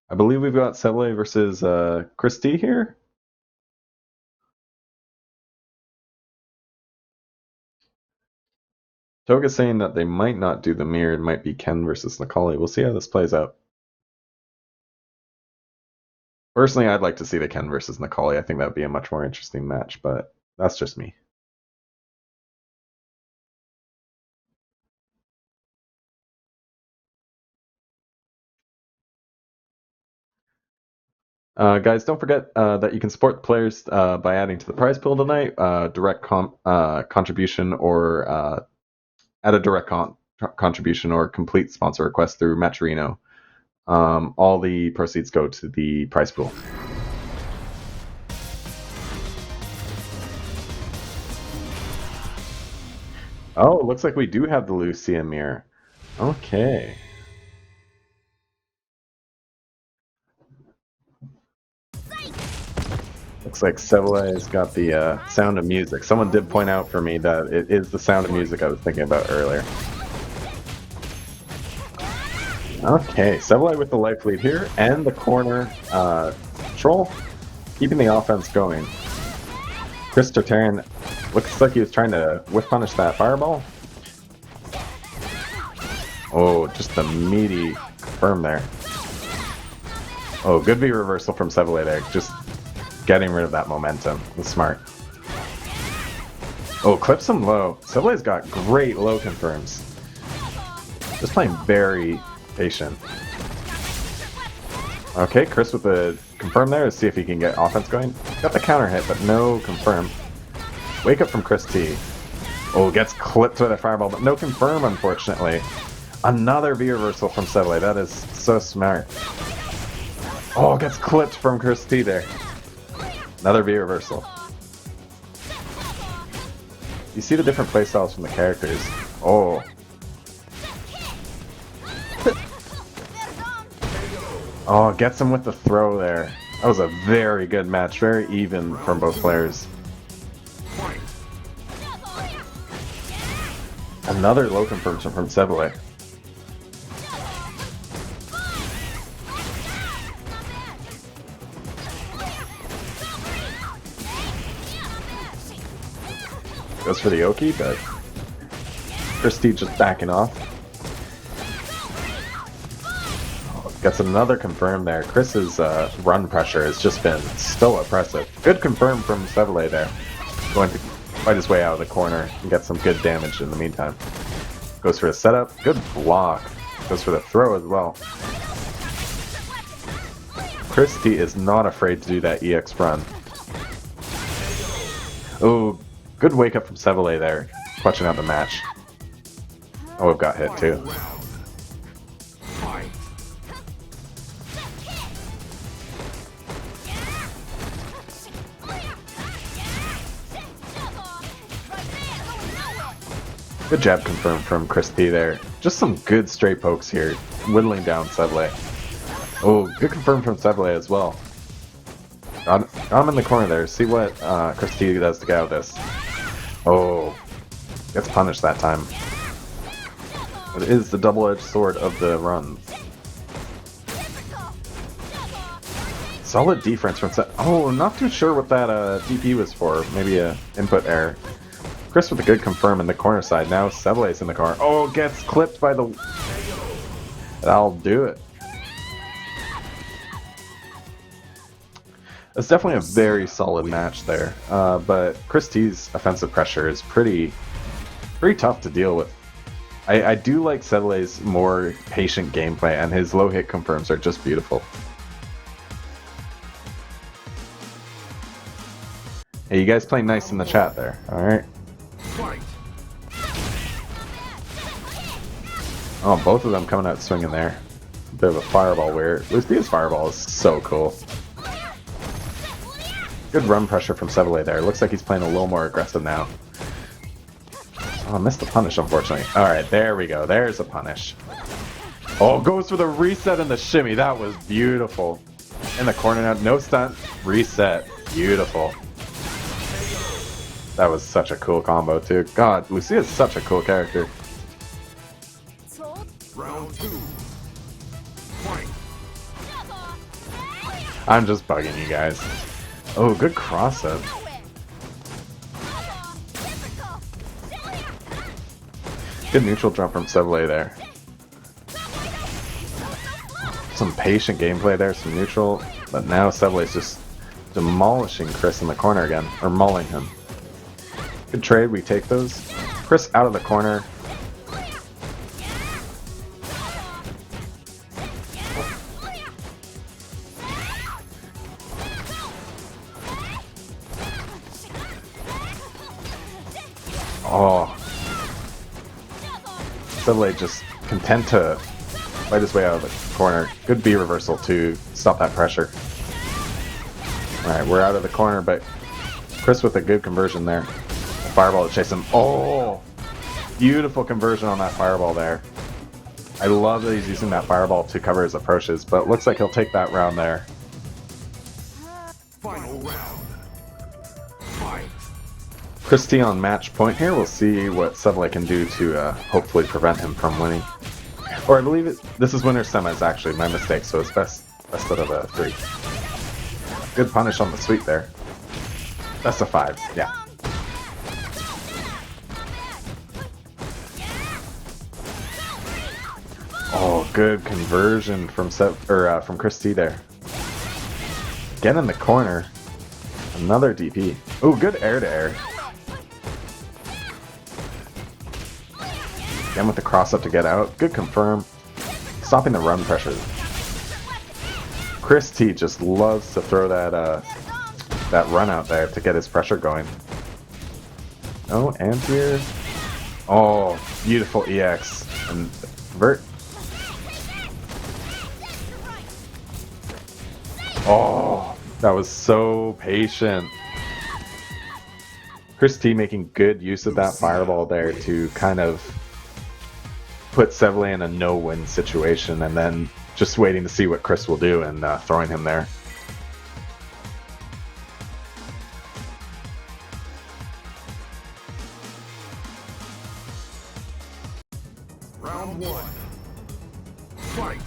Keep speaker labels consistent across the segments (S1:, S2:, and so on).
S1: I believe we've got sevelei versus ChrisCCH here. Toga's saying that they might not do the mirror. It might be Ken versus Necalli. We'll see how this plays out. Personally, I'd like to see the Ken versus Necalli. I think that would be a much more interesting match, but that's just me. Guys, don't forget that you can support the players by adding to the prize pool tonight. Direct contribution or add a direct contribution or complete sponsor request through Matcherino. All the proceeds go to the prize pool. Oh, looks like we do have the Lucia mirror. Okay. Looks like sevelei has got the Sound of Music. Someone did point out for me that it is the Sound of Music I was thinking about earlier. Okay, sevelei with the life lead here, and the corner troll, keeping the offense going. Chris Tartarian looks like he was trying to whiff punish that fireball. Oh, just the meaty confirm there. Oh, good V reversal from sevelei there. Just getting rid of that momentum. That's smart. Oh, clips him low. Sevelei's got great low confirms. Just playing very patient. Okay, Chris with the confirm there. Let's see if he can get offense going. Got the counter hit, but no confirm. Wake up from Chris T. Oh, gets clipped with a fireball, but no confirm, unfortunately. Another V reversal from sevelei. That is so smart. Oh, gets clipped from Chris T there. Another V reversal. You see the different playstyles from the characters. Oh. Oh, gets him with the throw there. That was a very good match. Very even from both players. Another low conversion from sevelei. Goes for the Oki, but ChrisCCH just backing off. Oh, gets another confirm there. Chris's run pressure has just been so oppressive. Good confirm from sevelei there. Going to fight his way out of the corner and get some good damage in the meantime. Goes for the setup. Good block. Goes for the throw as well. ChrisCCH is not afraid to do that EX run. Oh, good wake up from sevelei there, clutching out the match. Oh, we've got hit too. Good jab confirmed from ChrisCCH there. Just some good straight pokes here, whittling down sevelei. Oh, good confirm from sevelei as well. Got him in the corner there. See what ChrisCCH does to get out of this. Oh, gets punished that time. It is the double-edged sword of the run. Solid defense from set. Oh, not too sure what that DP was for. Maybe a input error. Chris with a good confirm in the corner side. Now sevelei's in the corner. Oh, gets clipped by the... That'll do it. It's definitely a very solid match there, but ChrisCCH's offensive pressure is pretty tough to deal with. I do like sevelei's more patient gameplay, and his low hit confirms are just beautiful. Hey, you guys playing nice in the chat there, alright? Oh, both of them coming out swinging there. A bit of a fireball weird. Lucia's fireball is so cool. Good run pressure from sevelei there. Looks like he's playing a little more aggressive now. Oh, I missed the punish, unfortunately. Alright, there we go. There's a punish. Oh, goes for the reset and the shimmy. That was beautiful. In the corner now. No stunt. Reset. Beautiful. That was such a cool combo, too. God, Lucia is such a cool character.
S2: Round 2. Fight.
S1: I'm just bugging you guys. Oh, good cross-up. Good neutral jump from sevelei there. Some patient gameplay there, some neutral, but now sevelei's just demolishing Chris in the corner again, or mauling him. Good trade, we take those. Chris out of the corner. Oh. sevelei just content to fight his way out of the corner. Good B reversal to stop that pressure. Alright, we're out of the corner, but Chris with a good conversion there. Fireball to chase him. Oh! Beautiful conversion on that fireball there. I love that he's using that fireball to cover his approaches, but it looks like he'll take that round there.
S2: Final round. Fight.
S1: ChrisCCH on match point here. We'll see what sevelei can do to hopefully prevent him from winning. Or I believe this is winner's semis actually, my mistake, so it's best out of 3. Good punish on the sweep there. Best of 5, yeah. Oh, good conversion from ChrisCCH there. Again in the corner. Another DP. Oh, good air to air. Again with the cross up to get out. Good confirm. Stopping the run pressure. ChrisCCH just loves to throw that run out there to get his pressure going. Oh, anti-air. Oh, beautiful EX. And vert. Oh, that was so patient. ChrisCCH making good use of that fireball there to kind of put sevelei in a no-win situation, and then just waiting to see what Chris will do and throwing him there.
S2: Round 1. Fight.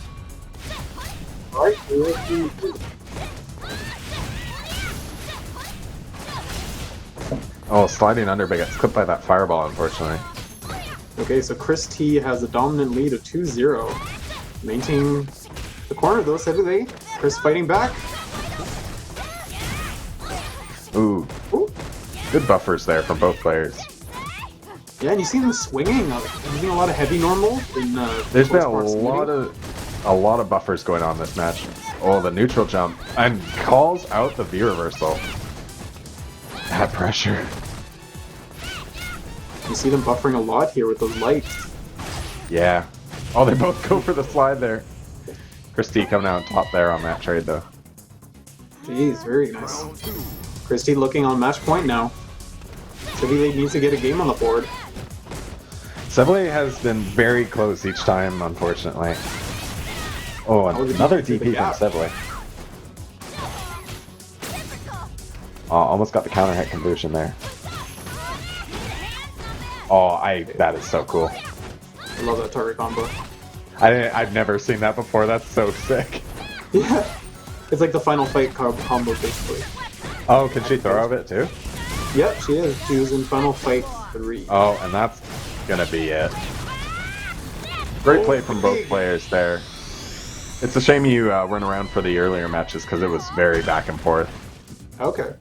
S1: Oh, sliding under, but gets clipped by that fireball, unfortunately.
S3: Okay, so ChrisCCH has a dominant lead of 2-0. Maintaining the corner though, sevelei. Chris fighting back.
S1: Ooh.
S3: Ooh.
S1: Good buffers there from both players.
S3: Yeah, and you see them swinging, using a lot of heavy normal in
S1: There's been
S3: close
S1: a lot of buffers going on this match. Oh, the neutral jump. And calls out the V reversal. That pressure.
S3: You see them buffering a lot here with those lights.
S1: Yeah. Oh, they both go for the slide there. ChrisCCH coming out on top there on that trade, though.
S3: Jeez, very nice.
S2: Round 2.
S3: ChrisCCH looking on match point now. sevelei needs to get a game on the board.
S1: sevelei has been very close each time, unfortunately. Oh, another DP from sevelei. Oh, almost got the counter hit conversion there. Oh, that is so cool.
S3: I love that target combo.
S1: I've never seen that before. That's so sick.
S3: Yeah, it's like the final fight combo basically.
S1: Oh, can she throw of it too?
S3: Yep, she is. She was in Final Fight 3.
S1: Oh, and that's gonna be it. Great play from both players there. It's a shame you weren't around for the earlier matches because it was very back and forth.
S3: Okay.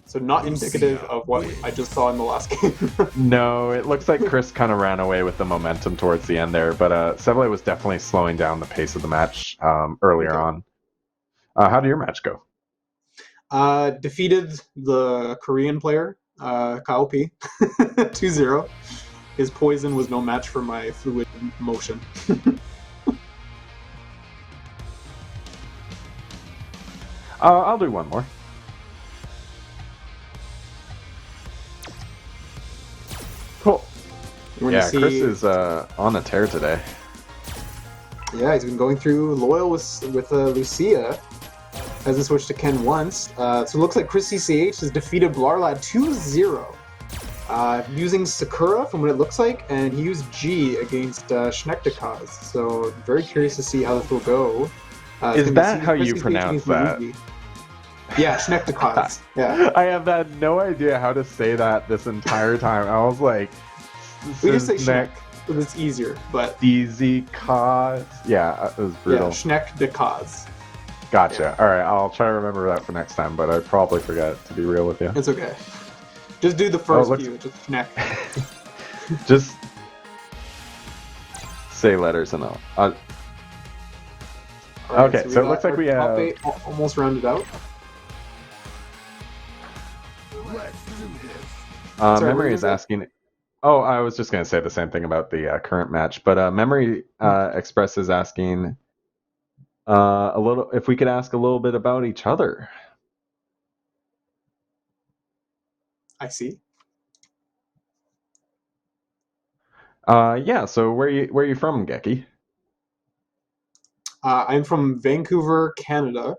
S3: So not indicative of what I just saw in the last game.
S1: No, it looks like Chris kind of ran away with the momentum towards the end there, but sevelei was definitely slowing down the pace of the match earlier on. How did your match go?
S3: Defeated the Korean player, Kyle P. 2-0. His poison was no match for my fluid motion.
S1: I'll do one more. Cool. Yeah, Chris is on a tear today.
S3: Yeah, he's been going through loyal with Lucia. Hasn't switched to Ken once. So it looks like ChrisCCH has defeated Blarrlad 2-0. Using Sakura from what it looks like, and he used G against Schnektikaz. So very curious to see how this will go. It's
S1: Is
S3: gonna be
S1: that how you
S3: ChrisCCH
S1: pronounce
S3: against
S1: that?
S3: Luigi. Yeah, Schneckdekoz. Yeah.
S1: I have had no idea how to say that this entire time. I was like,
S3: We just say
S1: Schneck,
S3: Schneck, because it's easier, but
S1: easy cause. Yeah, it was
S3: yeah,
S1: brutal.
S3: Schneckdekoz.
S1: Gotcha. All right, I'll try to remember that for next time, but I probably forgot, to be real with you.
S3: It's okay. Just do the first
S1: looks-
S3: few, just Schneck.
S1: Just say letters and all.
S3: Alright,
S1: Okay, so it looks like we
S3: top
S1: have-
S3: 8 almost rounded out.
S2: Let's do this.
S3: Sorry, what
S1: Memory
S3: were you
S1: is
S3: gonna
S1: asking. Oh, I was just going to say the same thing about the current match, but Memory Express is asking a little if we could ask a little bit about each other.
S3: I see.
S1: Yeah. So where are you from, Geki?
S3: I'm from Vancouver, Canada,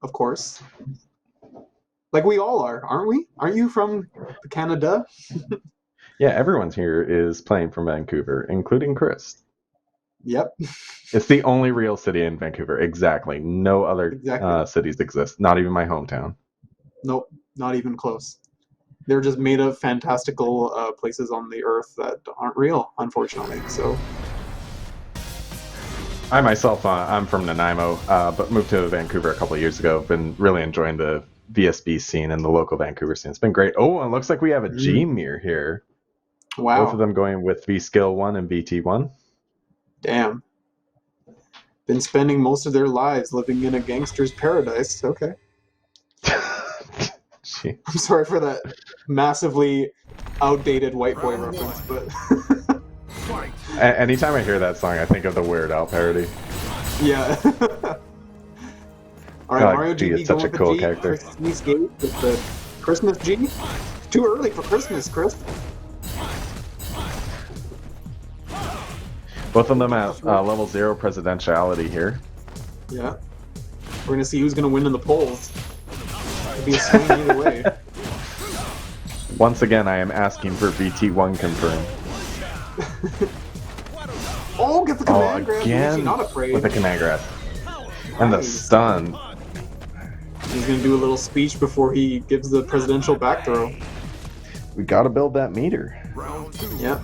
S3: of course. Like we all are, aren't we? Aren't you from Canada?
S1: Yeah, everyone's here is playing from Vancouver, including Chris.
S3: Yep.
S1: It's the only real city in Vancouver. Exactly. No other
S3: Exactly.
S1: cities exist. Not even my hometown.
S3: Nope, not even close. They're just made of fantastical places on the earth that aren't real, unfortunately. So,
S1: I myself, I'm from Nanaimo, but moved to Vancouver a couple of years ago. Been really enjoying the VSB scene and the local Vancouver scene. It's been great. Oh, and it looks like we have a G mirror here.
S3: wow.
S1: Both of them going with V Skill 1 and VT1.
S3: Damn. Been spending most of their lives living in a gangster's paradise. Okay.
S1: Gee.
S3: I'm sorry for that massively outdated white boy reference, but
S2: Fight.
S1: Anytime I hear that song, I think of the Weird Al parody.
S3: yeah. All right,
S1: like
S3: Mario
S1: G
S3: GB
S1: is such
S3: going
S1: a
S3: with
S1: cool
S3: the G.
S1: character.
S3: Christmas Gate with the Christmas G. Too early for Christmas, Chris.
S1: Both of them at level 0 presidentiality here.
S3: Yeah. We're gonna see who's gonna win in the polls. It'll be a swing either way.
S1: Once again, I am asking for VT1 confirmed.
S3: Oh, get the
S1: Oh,
S3: command grab. Luigi,
S1: again
S3: not afraid.
S1: with the command grab. And the
S3: Nice.
S1: stun.
S3: He's gonna do a little speech before he gives the presidential back throw.
S1: We gotta build that meter.
S2: Round 2.
S3: Yeah.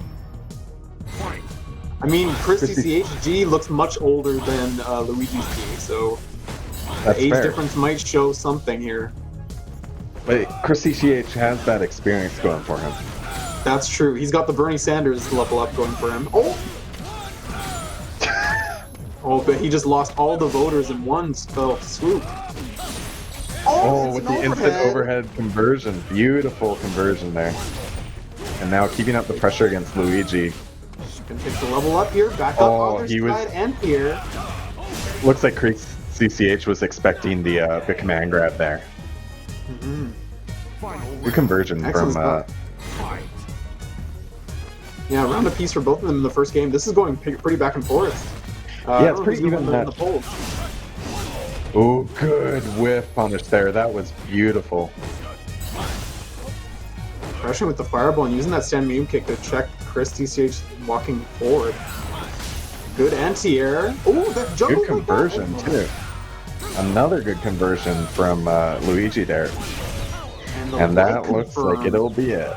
S2: Fight.
S3: I mean, ChrisCCH looks much older than Luigi's G, so
S1: That's
S3: the age
S1: fair.
S3: difference might show something here.
S1: But ChrisCCH has that experience going for him.
S3: That's true. He's got the Bernie Sanders level up going for him. Oh! Oh, but he just lost all the voters in one fell swoop.
S1: Oh,
S3: it's
S1: with
S3: an
S1: the instant overhead conversion. Beautiful conversion there. And now keeping up the pressure against Luigi.
S3: Can take the level up here, back up
S1: Oh,
S3: other
S1: he was-
S3: side and here.
S1: Looks like CCH was expecting the command grab there.
S2: Final
S1: Good
S2: round.
S1: conversion
S3: Excellent
S1: from
S3: stuff.
S2: Fight.
S3: Yeah, round apiece for both of them in the first game. This is going pretty back and forth.
S1: Yeah, it's pretty even
S3: in the
S1: match.
S3: polls.
S1: Oh, good whiff punish there. That was beautiful.
S3: Rushing with the fireball and using that stand medium kick to check ChrisCCH walking forward. Good anti-air. Oh, that jump!
S1: Good conversion too. Another good conversion from Luigi there.
S3: the
S1: And that
S3: light
S1: looks like
S3: confirmed.
S1: it'll be it.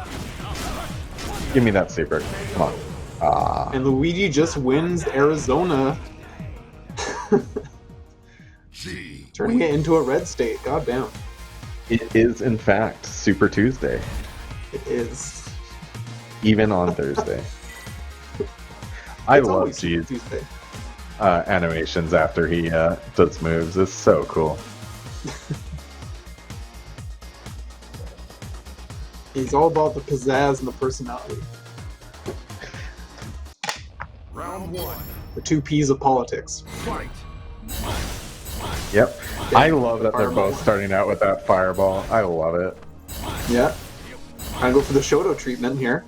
S1: Give me that super. Come on. Ah.
S3: And Luigi just wins Arizona,
S2: G.
S3: turning it into a red state. God damn.
S1: It is, in fact, Super Tuesday,
S3: It is.
S1: even on Thursday. I
S3: It's
S1: love
S3: always Super
S1: G's
S3: Tuesday.
S1: animations after he does moves. It's so cool.
S3: He's all about the pizzazz and the personality.
S2: Round 1.
S3: The two P's of politics.
S2: Fight.
S1: Yep. I love that they're
S3: Fireball.
S1: both starting out with that fireball. I love it.
S3: Yeah. Trying to go for the Shoto treatment here.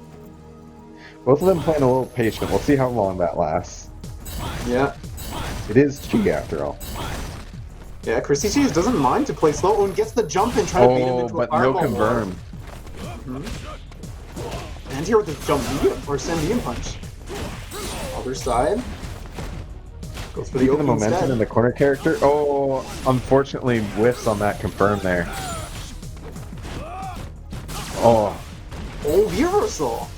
S1: Both of them playing a little patient. We'll see how long that lasts.
S3: Yeah.
S1: It is Chi after all.
S3: Yeah, ChrisCCH doesn't mind to play slow and gets the jump in, trying to beat him
S1: Oh,
S3: into a
S1: but
S3: fireball.
S1: no confirm.
S3: And here with the jump medium, or send medium punch. Other side. Goes for the
S1: Keeping the
S3: opening
S1: momentum
S3: instead.
S1: in the corner character. Oh, unfortunately whiffs on that confirm there. Oh,
S3: Oh, reversal!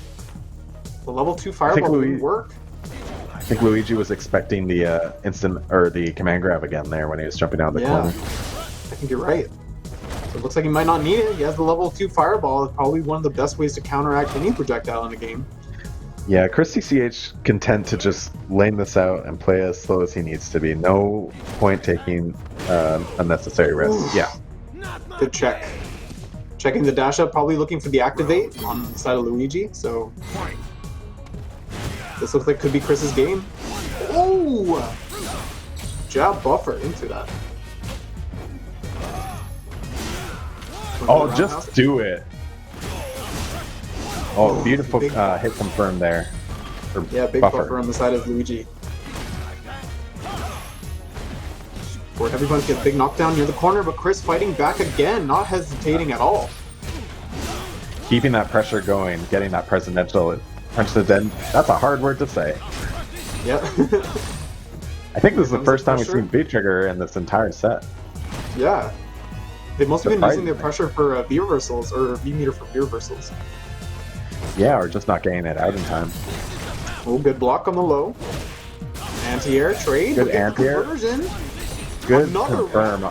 S3: The level 2
S1: think
S3: fireball didn't
S1: Louis-
S3: work.
S1: I think Luigi was expecting the instant or the command grab again there when he was jumping out of the
S3: Yeah.
S1: corner.
S3: I think you're right. So it looks like he might not need it. He has the level 2 fireball. It's probably one of the best ways to counteract any projectile in the game.
S1: Yeah, ChrisCCH content to just lane this out and play as slow as he needs to be. No point taking unnecessary risks.
S3: Ooh.
S1: Yeah.
S3: Good check. Checking the dash up, probably looking for the activate on the side of Luigi. So this looks like could be Chris's game. Oh! Jab buffer into that.
S1: Oh, just do it. Oh, beautiful
S3: big-
S1: hit confirmed there. Or
S3: Yeah, big buffer on the side of Luigi. Where heavy punch gets big knockdown near the corner, but Chris fighting back again, not hesitating at all.
S1: Keeping that pressure going, getting that presidential punch to the den. That's a hard word to say.
S3: Yeah.
S1: I think this is the
S3: comes
S1: first
S3: the
S1: time we've
S3: pressure.
S1: seen V Trigger in this entire set.
S3: Yeah. They must have been using their
S1: Surprising.
S3: pressure for V reversals, or V meter for V reversals.
S1: Yeah, or just not getting it out in time.
S3: Oh, good block on the low. Anti-air trade.
S1: Good
S3: Look at the
S1: anti-air.
S3: conversion.
S1: Good
S3: Another
S1: confirm.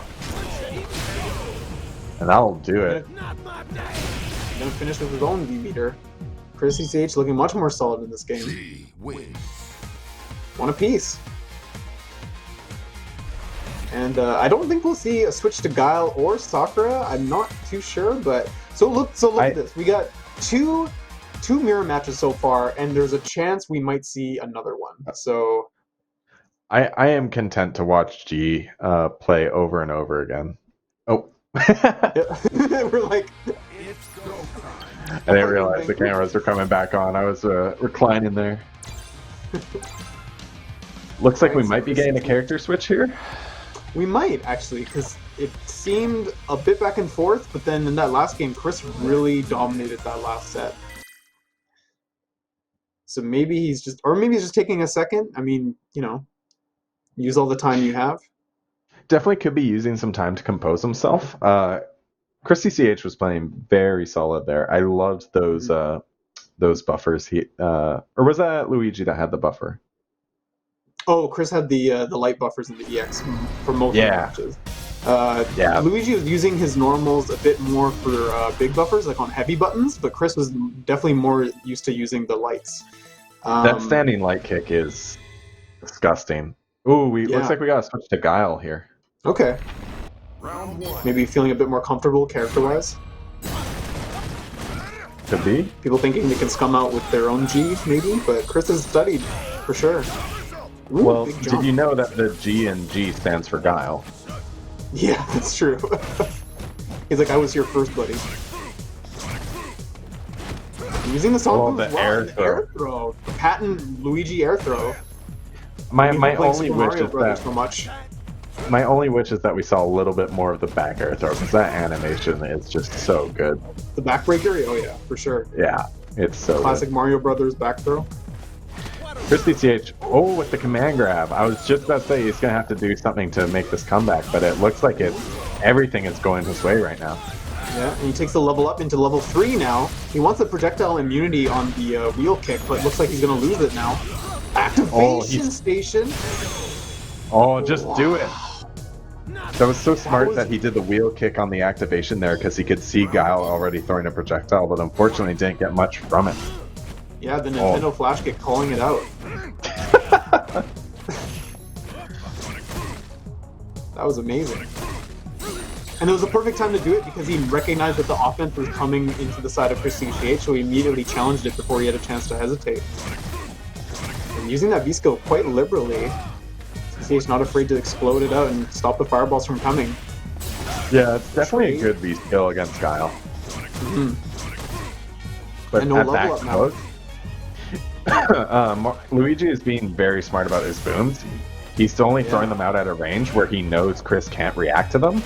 S1: And that'll do it.
S3: Gonna finish with his own V meter. ChrisCCH looking much more solid in this game.
S2: G wins.
S3: One apiece. And I don't think we'll see a switch to Guile or Sakura. I'm not too sure, but so look at this. We got two mirror matches so far, and there's a chance we might see another one. So
S1: I am content to watch G play over and over again. Oh.
S3: yeah. We're like,
S2: It's go time.
S1: I didn't realize the cameras were coming back on. I was reclining there. Looks like we might be getting a character switch here.
S3: we might actually, because it seemed a bit back and forth, but then in that last game, Chris really dominated that last set. So maybe he's just taking a second. I mean, you know, use all the time you have.
S1: Definitely could be using some time to compose himself. ChrisCCH was playing very solid there. I loved those buffers. Or was that Luigi that had the buffer?
S3: Oh, Chris had the light buffers in the EX for most
S1: Yeah.
S3: of the matches.
S1: Yeah.
S3: Luigi was using his normals a bit more for big buffers, like on heavy buttons, but Chris was definitely more used to using the lights.
S1: That standing light kick is disgusting. Ooh,
S3: Yeah.
S1: looks like we got to switch to Guile here.
S3: Okay,
S2: Round one.
S3: maybe feeling a bit more comfortable character-wise.
S1: Could be.
S3: People thinking they can scum out with their own G, maybe, but Chris has studied, for sure. Ooh,
S1: Well,
S3: big
S1: did
S3: jump.
S1: you know that the G in G stands for Guile?
S3: Yeah, that's true. He's like, I was here first, buddy. Using the song
S1: Oh,
S3: boost
S1: the
S3: as well,
S1: air
S3: and the air throw. The patent Luigi air throw.
S1: My
S3: We've been playing
S1: only
S3: Super
S1: wish
S3: Mario
S1: is
S3: Brothers
S1: that
S3: so much.
S1: my only wish is that we saw a little bit more of the back air throw because that animation is just so good.
S3: The backbreaker? Oh yeah, for sure.
S1: Yeah, it's so
S3: Classic Mario Brothers back throw.
S1: ChrisCCH, oh, with the command grab. I was just about to say he's going to have to do something to make this comeback, but it looks like everything is going his way right now.
S3: Yeah, and he takes the level up into level 3 now. He wants the projectile immunity on the wheel kick, but looks like he's going to lose it now. Activation station.
S1: Oh, just do it. That was so smart
S3: was-
S1: that he did the wheel kick on the activation there because he could see Guile already throwing a projectile, but unfortunately didn't get much from it.
S3: Yeah, the Nintendo Flash kick calling it out. That was amazing. And it was the perfect time to do it because he recognized that the offense was coming into the side of ChrisCCH, so he immediately challenged it before he had a chance to hesitate. And using that V-skill quite liberally, CCH not afraid to explode it out and stop the fireballs from coming.
S1: Yeah, it's definitely a good V skill against Guile.
S3: Mhm.
S1: But
S3: And no
S1: at
S3: level
S1: that
S3: up now.
S1: close, Luigi is being very smart about his booms. He's only throwing them out at a range where he knows Chris can't react to them.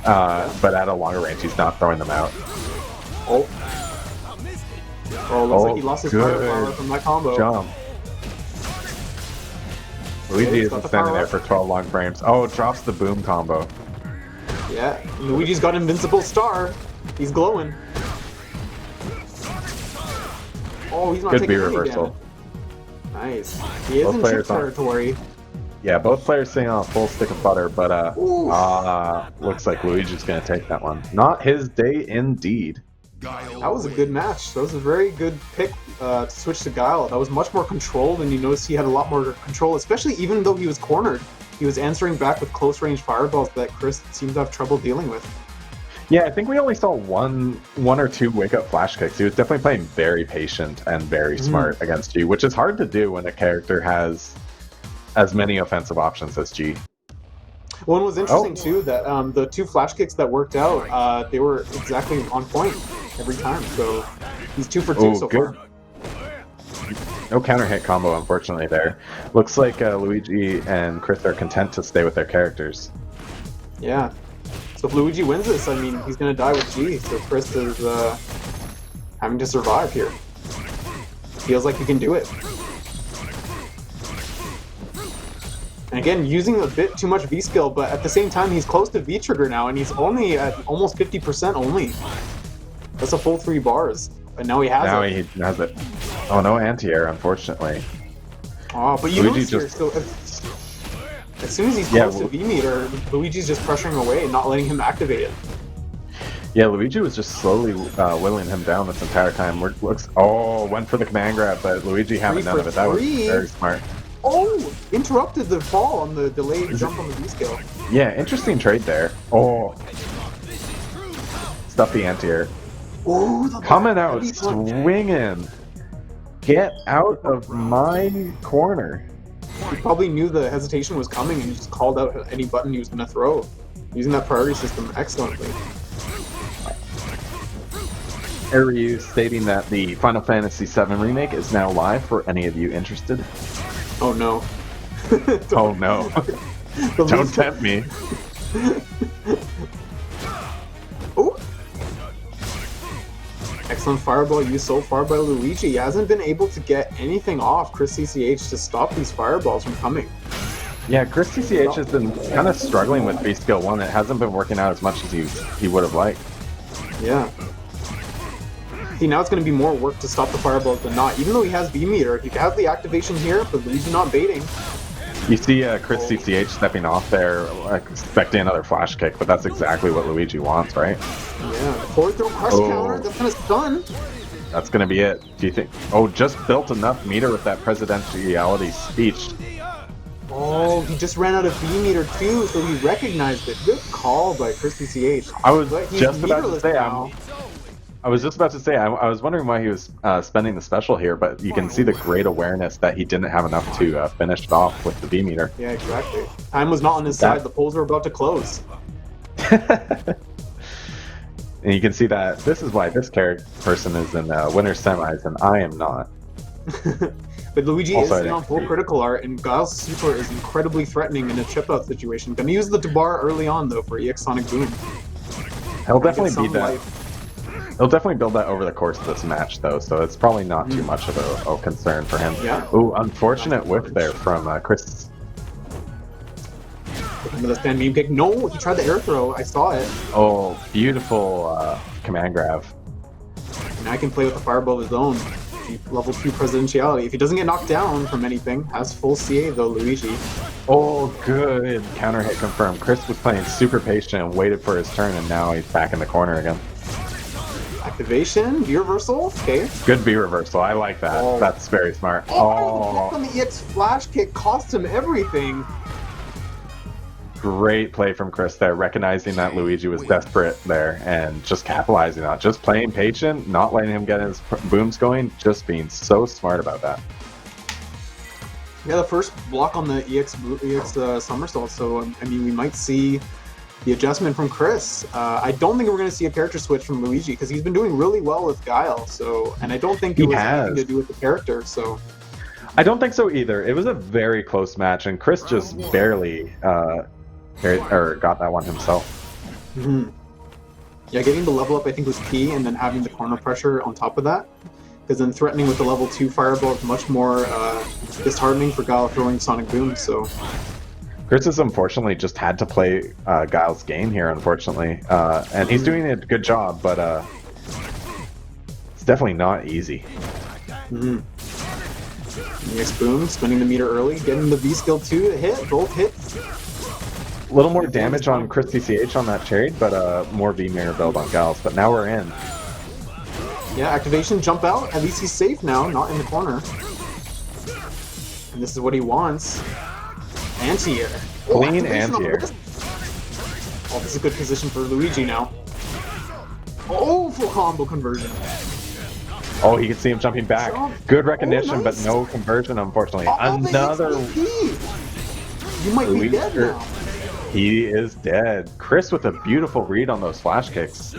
S1: But at a longer range, he's not throwing them out.
S3: Oh. Oh, looks like he lost his
S1: good
S3: firepower from that combo.
S1: Jump. Luigi
S3: he's
S1: isn't
S3: got the
S1: standing
S3: power
S1: there
S3: up.
S1: for 12 long frames. Oh, drops the boom combo.
S3: Yeah, Luigi's got Invincible Star. He's glowing. Oh, he's not
S1: Good
S3: taking
S1: B
S3: any
S1: reversal.
S3: damage. Nice. He is
S1: Both
S3: in chip
S1: players on-
S3: territory.
S1: Yeah, both players sitting on a full stick of butter, but
S3: Ooh.
S1: looks like Luigi's gonna take that one. Not his day indeed.
S2: Guile
S3: That was a good match. That was a very good pick to switch to Guile. That was much more controlled, and you notice he had a lot more control, especially even though he was cornered. He was answering back with close-range fireballs that Chris seemed to have trouble dealing with.
S1: Yeah, I think we only saw one or two wake-up flash kicks. He was definitely playing very patient and very smart against G, which is hard to do when a character has as many offensive options as G.
S3: Well, it was interesting too that the two flash kicks that worked out, they were exactly on point every time. So he's 2 for 2 so
S1: good.
S3: far.
S1: No counter hit combo, unfortunately, there. Looks like Luigi and Chris are content to stay with their characters.
S3: Yeah. So if Luigi wins this, I mean, he's going to die with G. So Chris is having to survive here. Feels like he can do it. And again, using a bit too much V-skill, but at the same time, he's close to V-trigger now, and he's only at almost 50% only. That's a full 3 bars. But now he has
S1: Now
S3: it.
S1: he has it. Oh, no anti-air, unfortunately.
S3: Oh, but you
S1: Luigi
S3: notice here,
S1: just-
S3: so as soon as he's
S1: Yeah,
S3: close to V-meter, Luigi's just pressuring away and not letting him activate it.
S1: Yeah, Luigi was just slowly whittling him down this entire time. Went for the command grab, but Luigi having
S3: 3
S1: none
S3: for
S1: of it. That was
S3: 3.
S1: very smart.
S3: Oh! Interrupted the fall on the delayed jump on the V-skill.
S1: Yeah, interesting trade there. Oh. Stuffy anti-air.
S3: Oh, the
S1: Coming out
S3: heavy punch.
S1: swinging. Get out of my corner.
S3: He probably knew the hesitation was coming and he just called out any button he was going to throw. Using that priority system excellently.
S1: Ryu stating that the Final Fantasy VII Remake is now live for any of you interested.
S3: Oh no.
S1: Oh no.
S3: The
S1: Don't
S3: least-
S1: tempt me.
S3: Oh! Excellent fireball used so far by Luigi. He hasn't been able to get anything off ChrisCCH to stop these fireballs from coming.
S1: Yeah, ChrisCCH has been kind of struggling with V-Skill 1. It hasn't been working out as much as he would have liked.
S3: Yeah. See, now it's going to be more work to stop the fireballs than not. Even though he has V-meter, he has the activation here, but Luigi not baiting.
S1: You see ChrisCCH stepping off there, expecting another flash kick, but that's exactly what Luigi wants, right?
S3: Yeah, forward throw crush counter, that's going to stun.
S1: That's going to be it. Do you think... Oh, just built enough meter with that presidentiality speech.
S3: Oh, he just ran out of V-meter too, so he recognized it. Good call by ChrisCCH.
S1: I was
S3: But he's
S1: just about to
S3: meterless
S1: say,
S3: now.
S1: I was wondering why he was spending the special here, but you can see the great awareness that he didn't have enough to finish it off with the V meter.
S3: Yeah, exactly. Time was not on his side. The polls were about to close.
S1: And you can see that this is why this person is in winner's semis and I am not.
S3: But Luigi
S1: Also,
S3: is on full critical art, and Guile's super is incredibly threatening in a chip-out situation. Gonna use the bar early on, though, for EX Sonic Boom.
S1: He'll
S3: Get
S1: definitely
S3: some
S1: beat that.
S3: life.
S1: He'll definitely build that over the course of this match, though, so it's probably not too much of a concern for him.
S3: Yeah.
S1: Ooh, unfortunate whiff there from Chris.
S3: Remember the stand meme kick? No, he tried the air throw. I saw it.
S1: Oh, beautiful command grab.
S3: Now I can play with the fireball of his own. Level 2 presidentiality. If he doesn't get knocked down from anything, has full CA though, Luigi.
S1: Oh, good. Counter hit confirmed. Chris was playing super patient and waited for his turn, and now he's back in the corner again.
S3: Activation, V-reversal, okay.
S1: Good B reversal. I like that.
S3: Oh.
S1: That's very smart.
S3: The block on the EX flash kick cost him everything.
S1: Great play from Chris there, recognizing that Luigi was desperate there and just capitalizing on it. Just playing patient, not letting him get his booms going, just being so smart about that.
S3: Yeah, the first block on the EX somersault, so I mean, we might see the adjustment from Chris. I don't think we're going to see a character switch from Luigi because he's been doing really well with Guile, so, and I don't think it was anything to do with the character, so.
S1: I don't think so either. It was a very close match, and Chris just barely got that one himself.
S3: Mm-hmm. Yeah, getting the level up I think was key, and then having the corner pressure on top of that. because then threatening with the level 2 Fireball is much more disheartening for Guile throwing Sonic Boom, so...
S1: Chris has unfortunately just had to play Guile's game here, unfortunately. And he's doing a good job, but it's definitely not easy.
S3: EX Boom, spinning the meter early, getting the V-Skill 2 to hit, both hits.
S1: A little more damage on ChrisCCH on that trade, but more V-Mirror build on Giles. But now we're in.
S3: Yeah, activation, jump out. At least he's safe now, not in the corner. And this is what he wants. Anti-air.
S1: Clean anti-air.
S3: Oh, this is a good position for Luigi now. Oh, full combo conversion.
S1: Oh, he can see him jumping back. Good recognition,
S3: nice.
S1: but no conversion, unfortunately.
S3: Oh,
S1: Another...
S3: You might be dead now.
S1: He is dead. Chris with a beautiful read on those flash kicks.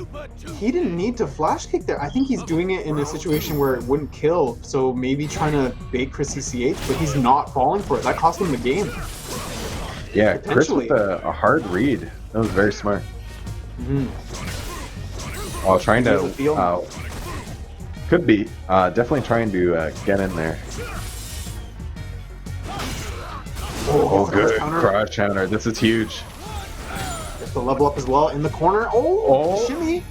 S3: He didn't need to flash kick there. I think he's doing it in a situation where it wouldn't kill, so maybe trying to bait ChrisCCH, but he's not falling for it. That cost him the game.
S1: Yeah, Chris with a hard read. That was very smart. Oh, trying to... could be. Definitely trying to get in there. Oh, good crouch counter. This is huge.
S3: There's the level up as well in the corner. Oh. Shimmy.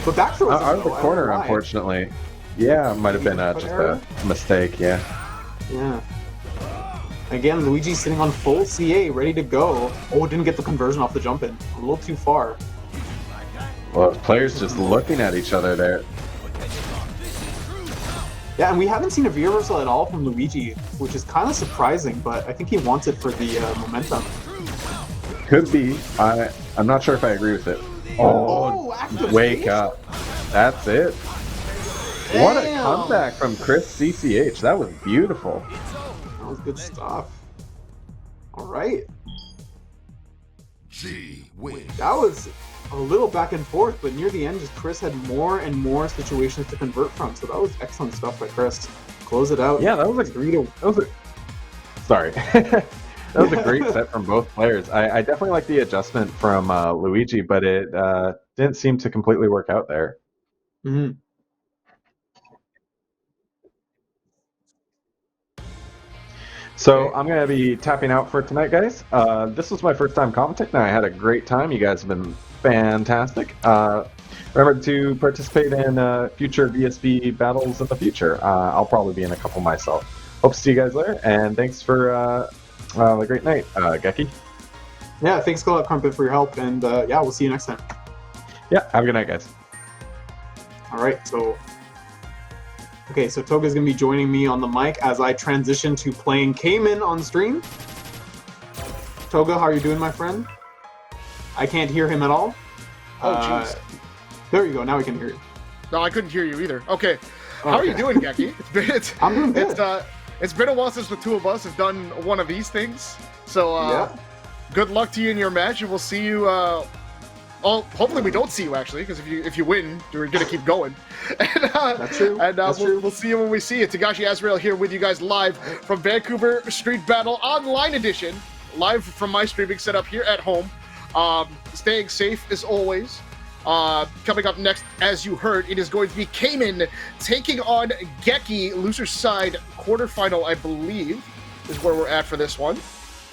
S3: But back throw
S1: out of the corner, unfortunately. Yeah, might have been just a mistake, yeah.
S3: Yeah. Again, Luigi sitting on full CA, ready to go. Oh, didn't get the conversion off the jump in. A little too far.
S1: Well, players just looking at each other there.
S3: Yeah, and we haven't seen a V-reversal at all from Luigi, which is kind of surprising, but I think he wants it for the momentum.
S1: Could be. I'm not sure if I agree with it. Oh, wake up. That's it. Damn. What a comeback from ChrisCCH. That was beautiful.
S3: That was good stuff. All right.
S2: G win.
S3: That was a little back and forth, but near the end, just Chris had more and more situations to convert from. So that was excellent stuff by Chris. Close it out.
S1: Yeah, that was a 3-2. Sorry. That was a great set from both players. I definitely like the adjustment from Luigi, but it didn't seem to completely work out there. So I'm going to be tapping out for tonight, guys. This was my first time commentating. I had a great time. You guys have been fantastic. Remember to participate in future VSB battles in the future. I'll probably be in a couple myself. Hope to see you guys there, and thanks for a great night, Geki.
S3: Yeah, thanks a lot, Crumpet, for your help, and yeah, we'll see you next time.
S1: Yeah, have a good night, guys.
S3: All right, so... Okay, so Toga's going to be joining me on the mic as I transition to playing Kaymin on stream. Toga, how are you doing, my friend? I can't hear him at all.
S4: Oh, jeez.
S3: There you go, now we can hear you.
S4: No, I couldn't hear you either. Okay. How are you doing, Geki?
S3: I'm doing good.
S4: It's been a while since the two of us have done one of these things. So,
S3: yeah.
S4: Good luck to you in your match, and we'll see you... hopefully we don't see you, actually, because if you win, you're going to keep going. And,
S3: that's true.
S4: And
S3: that's true.
S4: We'll see you when we see you. Tagashi Azrael here with you guys live from Vancouver Street Battle Online Edition. Live from my streaming setup here at home. Staying safe as always. Coming up next, as you heard, it is going to be Kaymin taking on Geki. Loser side quarterfinal, I believe, is where we're at for this one.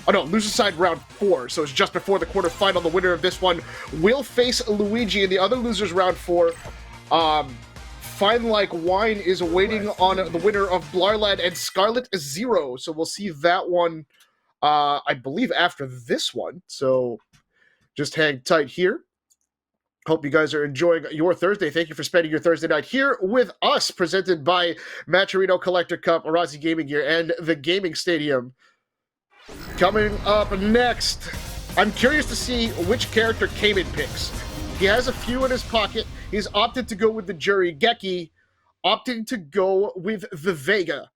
S4: Oh no, loser side round 4, so it's just before the quarterfinal. The winner of this one will face Luigi, and the other losers round 4. FineLikeWine is waiting on the winner of Blarrlad and Scarlet Zero, so we'll see that one, I believe, after this one. So just hang tight here. Hope you guys are enjoying your Thursday. Thank you for spending your Thursday night here with us, presented by Maturino Collector Cup, Arazi Gaming Gear, and the Gaming Stadium. Coming up next, I'm curious to see which character Kaymin picks. He has a few in his pocket. He's opted to go with the jury. Geki opting to go with the Vega.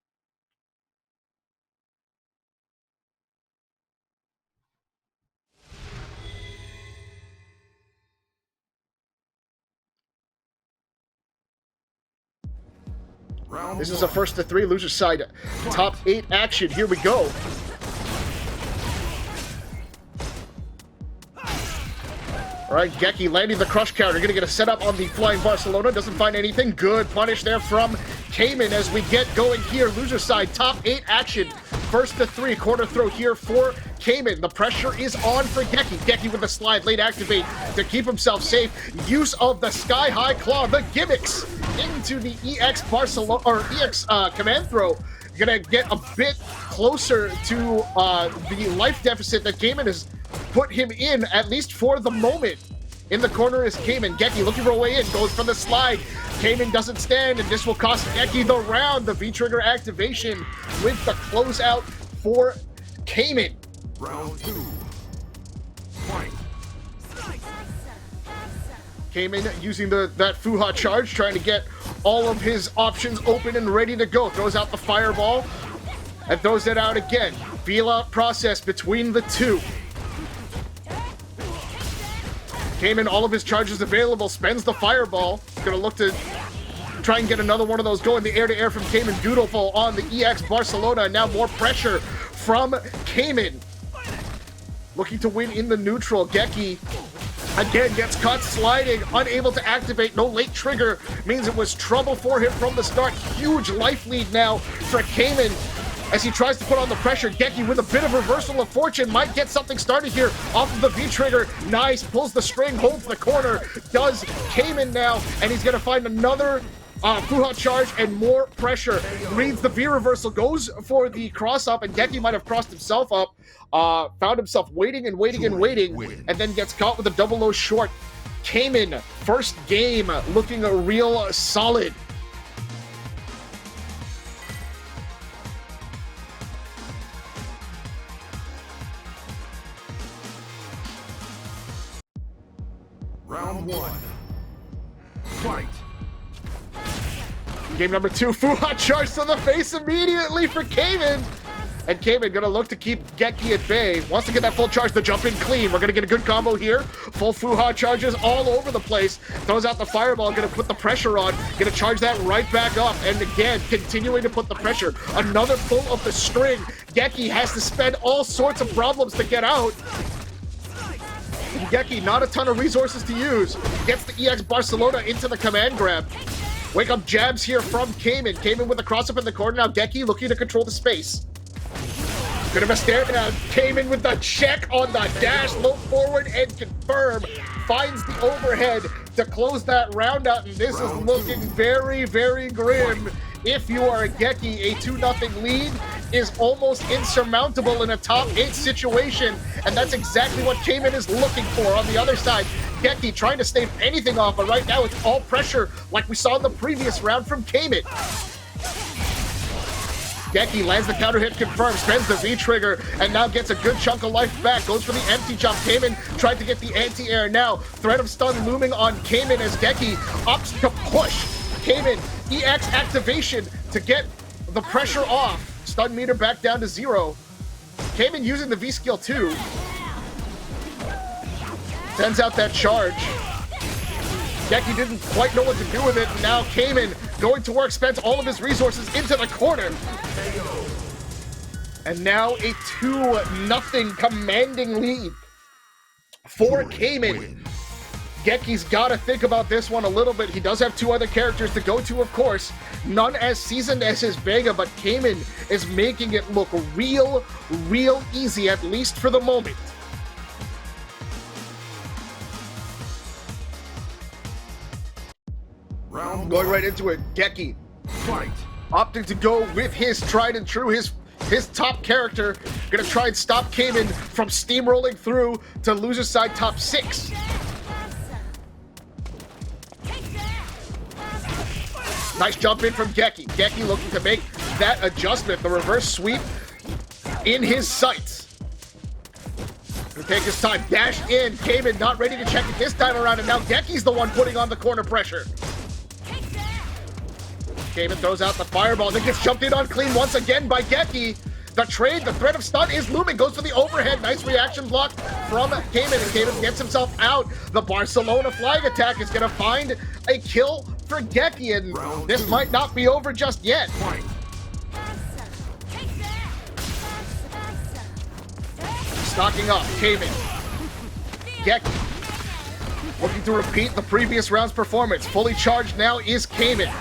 S4: This is a first to 3 loser side top 8 action. Here we go. All right, Geki landing the crush counter. Gonna get a setup on the flying Barcelona. Doesn't find anything. Good punish there from Kaymin as we get going here. Loser side, top 8 action. First to 3, corner throw here for Kaymin. The pressure is on for Geki. Geki with the slide, late activate to keep himself safe. Use of the sky high claw, the gimmicks into the EX Barcelona or EX command throw. Gonna get a bit closer to the life deficit that Kaymin has put him in, at least for the moment. In the corner is Kaymin. Geki looking for a way in, goes for the slide. Kaymin doesn't stand, and this will cost Geki the round. The V-trigger activation with the closeout for Kaymin.
S2: Round 2. Fight.
S4: Kaymin using that Fuha charge, trying to get all of his options open and ready to go. Throws out the fireball and throws it out again. Feel out process between the two. Kaymin, all of his charges available, spends the fireball. Gonna look to try and get another one of those going. The air-to-air from Kaymin, beautiful on the EX Barcelona. And now more pressure from Kaymin. Looking to win in the neutral. Geki again gets caught sliding, unable to activate. No late trigger means it was trouble for him from the start. Huge life lead now for Kaymin as he tries to put on the pressure. Geki with a bit of reversal of fortune might get something started here off of the V-trigger. Nice, pulls the string, holds the corner, does Kaymin now, and he's gonna find another Fuha charge and more pressure. Reads the V-reversal, goes for the cross-up, and Geki might have crossed himself up. Found himself waiting, and then gets caught with a double low short. Kaymin, first game, looking real solid.
S2: Round 1. Fight.
S4: Game number 2, Fuha charge to the face immediately for Kaymin. And Kaymin gonna look to keep Geki at bay. Wants to get that full charge to jump in clean. We're gonna get a good combo here. Full Fuha charges all over the place. Throws out the fireball, gonna put the pressure on. Gonna charge that right back up. And again, continuing to put the pressure. Another pull of the string. Geki has to spend all sorts of problems to get out. Geki, not a ton of resources to use. Gets the EX Barcelona into the command grab. Wake up jabs here from Kaymin. Kaymin with a cross up in the corner. Now Geki looking to control the space. Bit of a stare down. Kaymin with the check on the dash. Low forward and confirm. Finds the overhead to close that round out. And this is looking very, very grim. If you are a Geki, a 2-0 lead is almost insurmountable in a top 8 situation. And that's exactly what Kaymin is looking for on the other side. Geki trying to stave anything off, but right now it's all pressure like we saw in the previous round from Kaymin. Geki lands the counter hit, confirmed, spends the V-trigger, and now gets a good chunk of life back. Goes for the empty jump. Kaymin tried to get the anti-air now. Threat of stun looming on Kaymin as Geki opts to push. Kaymin, EX activation to get the pressure off. Stun meter back down to 0. Kaymin using the V-skill too. Sends out that charge. Geki didn't quite know what to do with it. Now Kaymin going to work, spends all of his resources into the corner. And now a 2-0 commanding lead for Kaymin. Geki's got to think about this one a little bit. He does have 2 other characters to go to, of course. None as seasoned as his Vega, but Kaymin is making it look real easy, at least for the moment.
S2: Round
S4: Going right into it, Geki
S2: fight.
S4: opting to go with his tried and true, his top character. Gonna try and stop Kaymin from steamrolling through to loser side top 6. Nice jump in from Geki. Geki looking to make that adjustment, the reverse sweep in his sights. Gonna take his time, dash in. Kaymin not ready to check it this time around, and now Geki's the one putting on the corner pressure. Kaymin throws out the fireball, then gets jumped in on clean once again by Geki. The trade, the threat of stun is looming, goes for the overhead. Nice reaction block from Kaymin, and Kaymin gets himself out. The Barcelona flying attack is gonna find a kill for Geki, and this might not be over just yet. Stocking up, Kaymin. Geki looking to repeat the previous round's performance. Fully charged now is Kaymin.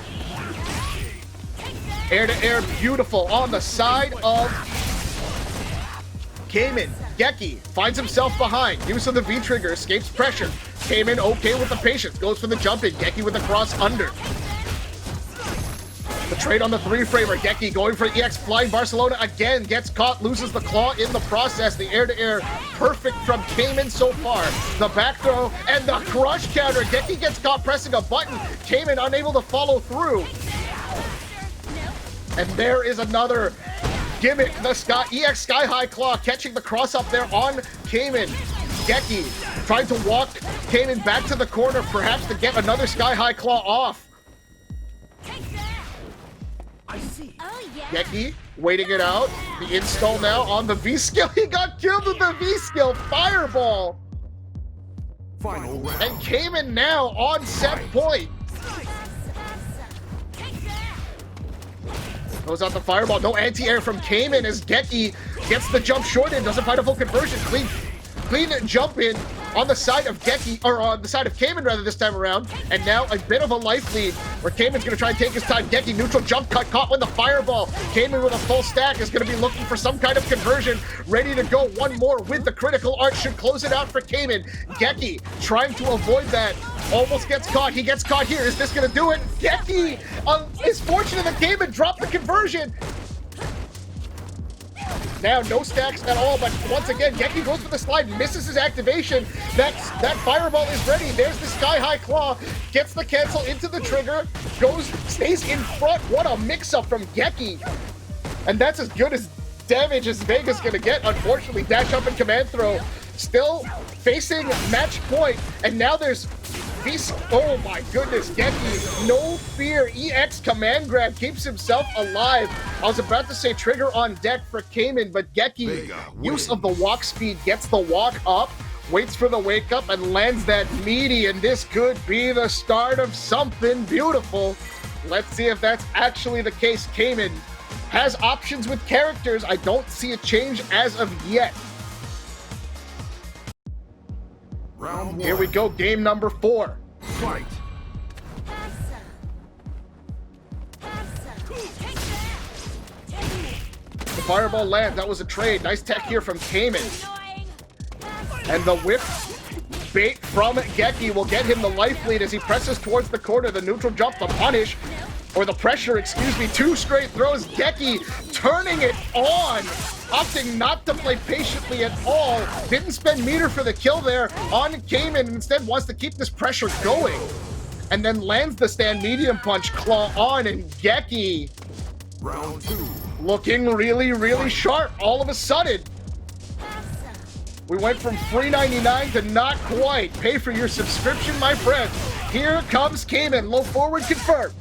S4: Air to air, beautiful on the side of Kaymin. Geki finds himself behind. Use of the V trigger, escapes pressure. Kaymin okay with the patience, goes for the jump in. Geki with the cross under. The trade on the 3-framer. Geki going for EX, flying Barcelona again, gets caught, loses the claw in the process. The air-to-air, perfect from Kaymin so far. The back throw and the crush counter. Geki gets caught pressing a button. Kaymin unable to follow through. And there is another gimmick. The EX Sky High Claw catching the cross up there on Kaymin. Geki trying to walk Kaymin back to the corner, perhaps to get another Sky High Claw off.
S2: I see.
S5: Oh, yeah.
S4: Geki waiting it out. The install now on the V-skill. He got killed with the V-skill. Fireball.
S2: Final round.
S4: And Kaymin now on set point. Goes out the fireball. No anti-air from Kaymin as Geki gets the jump short in. Doesn't find a full conversion. Clean jump in on the side of Geki, or on the side of Kaymin rather this time around. And now a bit of a life lead where Kaymin's gonna try and take his time. Geki neutral jump cut, caught with the fireball. Kaymin with a full stack is gonna be looking for some kind of conversion. Ready to go one more with the critical art, should close it out for Kaymin. Geki trying to avoid that. Almost gets caught. He gets caught here. Is this gonna do it? Geki is fortunate that Kaymin dropped the conversion. Now no stacks at all, but once again, Geki goes for the slide, misses his activation. That fireball is ready. There's the Sky High Claw, gets the cancel into the trigger, stays in front. What a mix-up from Geki. And that's as good as damage as Vega's gonna get, unfortunately. Dash up and command throw. Still facing match point, and now there's oh my goodness, Geki, no fear, EX command grab, keeps himself alive. I was about to say trigger on deck for Kaymin, but Geki, use of the walk speed, gets the walk up, waits for the wake up, and lands that meaty, and this could be the start of something beautiful. Let's see if that's actually the case. Kaymin has options with characters. I don't see a change as of yet.
S2: Round 1.
S4: Here we go, game number 4.
S2: Fight.
S4: The fireball lands. That was a trade. Nice tech here from Kaymin. And the whip bait from Geki will get him the life lead as he presses towards the corner. The neutral jump, the punish, or the pressure, excuse me. 2 straight throws. Geki turning it on, opting not to play patiently at all. Didn't spend meter for the kill there on Kaymin. Instead wants to keep this pressure going. And then lands the stand medium punch, claw on, and Geki
S2: Round 2.
S4: looking really, really sharp all of a sudden. We went from $3.99 to not quite. Pay for your subscription, my friend. Here comes Kaymin. Low forward confirmed.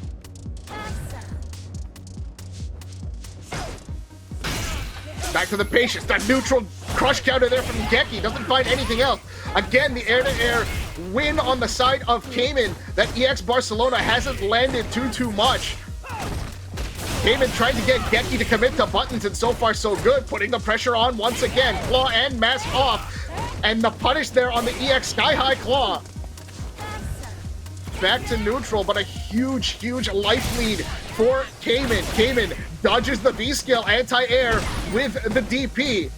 S4: Back to the patience. That neutral crush counter there from Geki. Doesn't find anything else. Again, the air-to-air win on the side of Kaymin. That EX Barcelona hasn't landed too much. Kaymin trying to get Geki to commit to buttons, and so far so good. Putting the pressure on once again. Claw and mask off. And the punish there on the EX Sky High Claw. Back to neutral, but a huge life lead for Kaymin. Kaymin dodges the V-skill anti-air with the DP.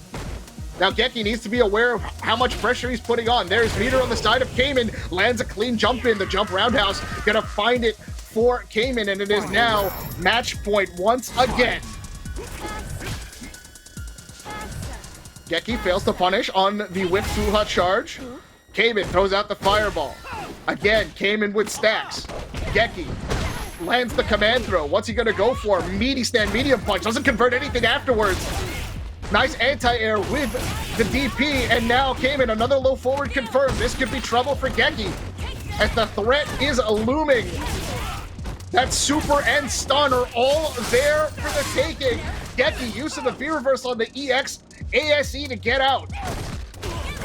S4: Now Geki needs to be aware of how much pressure he's putting on. There's meter on the side of Kaymin. Lands a clean jump in. The jump roundhouse. Gonna find it for Kaymin, and it is now match point once again. Geki fails to punish on the whip Fuha charge. Kaymin throws out the fireball. Again, Kaymin with stacks. Geki lands the command throw. What's he gonna go for? Meaty stand medium punch. Doesn't convert anything afterwards. Nice anti-air with the DP, and now Kaymin, another low forward confirmed. This could be trouble for Geki as the threat is looming. That super and stun are all there for the taking. Geki use of the V reversal on the EX ASE to get out.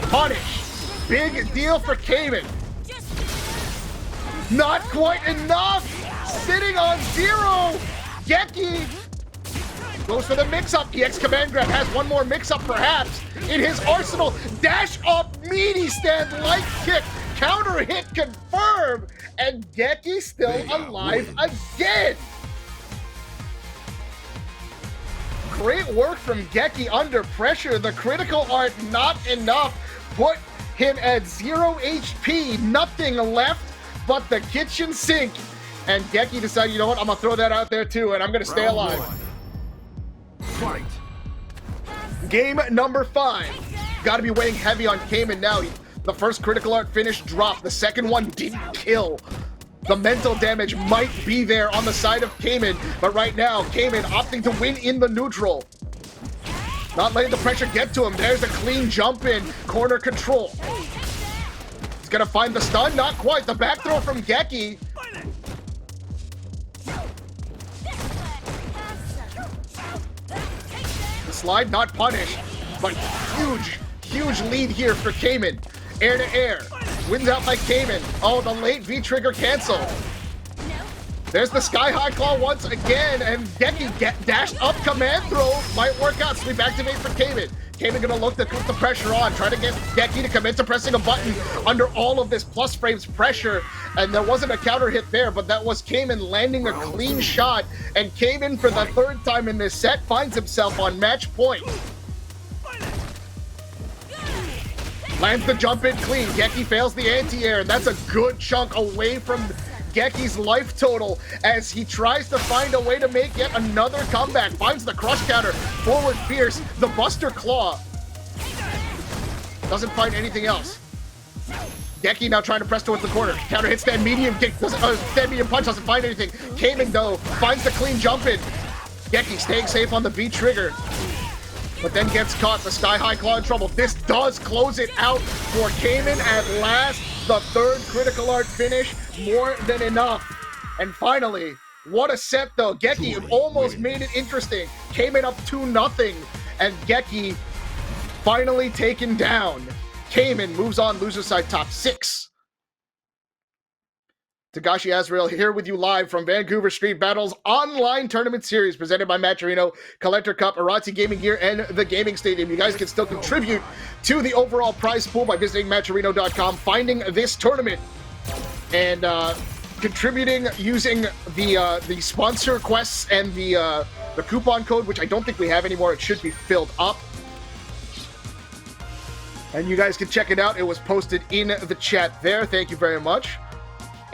S4: Punish. Big deal for Kaymin. Not quite enough. Sitting on 0. Geki goes for the mix-up. EX command grab has one more mix-up perhaps in his arsenal. Dash up, meaty stand, light kick, counter hit confirmed, and Geki still alive again. great work from Geki under pressure. The critical art not enough. Put him at 0 HP. Nothing left but the kitchen sink. And Geki decided, you know what, I'm going to throw that out there too, and I'm going to stay alive.
S2: Fight.
S4: Game number 5. Got to be weighing heavy on Kaymin now. The first critical art finish dropped. The second one didn't kill. The mental damage might be there on the side of Kaymin, but right now, Kaymin opting to win in the neutral. Not letting the pressure get to him. There's a clean jump in. Corner control. He's going to find the stun. Not quite. The back throw from Geki. The slide not punished, but huge lead here for Kaymin. Air to air. Wins out by Kaymin. Oh, the late V-trigger cancel. There's the Sky High Claw once again, and Geki dashed up command throw. Might work out. Sweep activate for Kaymin. Kaymin gonna look to put the pressure on, try to get Geki to commit to pressing a button under all of this plus frames pressure. And there wasn't a counter hit there, but that was Kaymin landing a clean shot. And Kaymin, for the third time in this set, finds himself on match point. Lands the jump in clean. Geki fails the anti-air, and that's a good chunk away from Geki's life total as he tries to find a way to make yet another comeback. Finds the crush counter, forward fierce, the buster claw. Doesn't find anything else. Geki now trying to press towards the corner. Counter hit stand medium kick, stand medium punch, doesn't find anything. Kaymin though finds the clean jump in. Geki staying safe on the V trigger, but then gets caught. The Sky High Claw in trouble. This does close it out for Kaymin at last. The third critical art finish, more than enough. And finally, what a set though. Geki almost made it interesting. Kaymin up 2-0, and Geki finally taken down. Kaymin moves on, loser side top 6. Tagashi Azrael here with you live from Vancouver Street Battles online tournament series presented by Matcherino, Collector Cup, Arazi Gaming Gear, and the Gaming Stadium. You guys can still contribute to the overall prize pool by visiting Matcherino.com, finding this tournament, and contributing using the sponsor quests and the coupon code, which I don't think we have anymore. It should be filled up. And you guys can check it out. It was posted in the chat there. Thank you very much.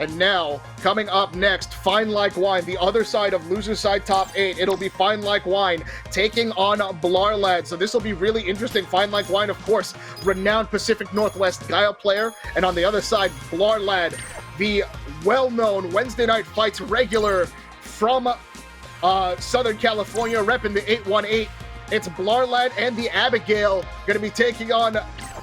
S4: And now, coming up next, FineLikeWine, the other side of loser side top 8. It'll be FineLikeWine taking on Blarrlad. So this will be really interesting. FineLikeWine, of course, renowned Pacific Northwest Gaia player. And on the other side, Blarrlad, the well-known Wednesday Night Fights regular from Southern California, repping the 818. It's Blarrlad and the Abigail going to be taking on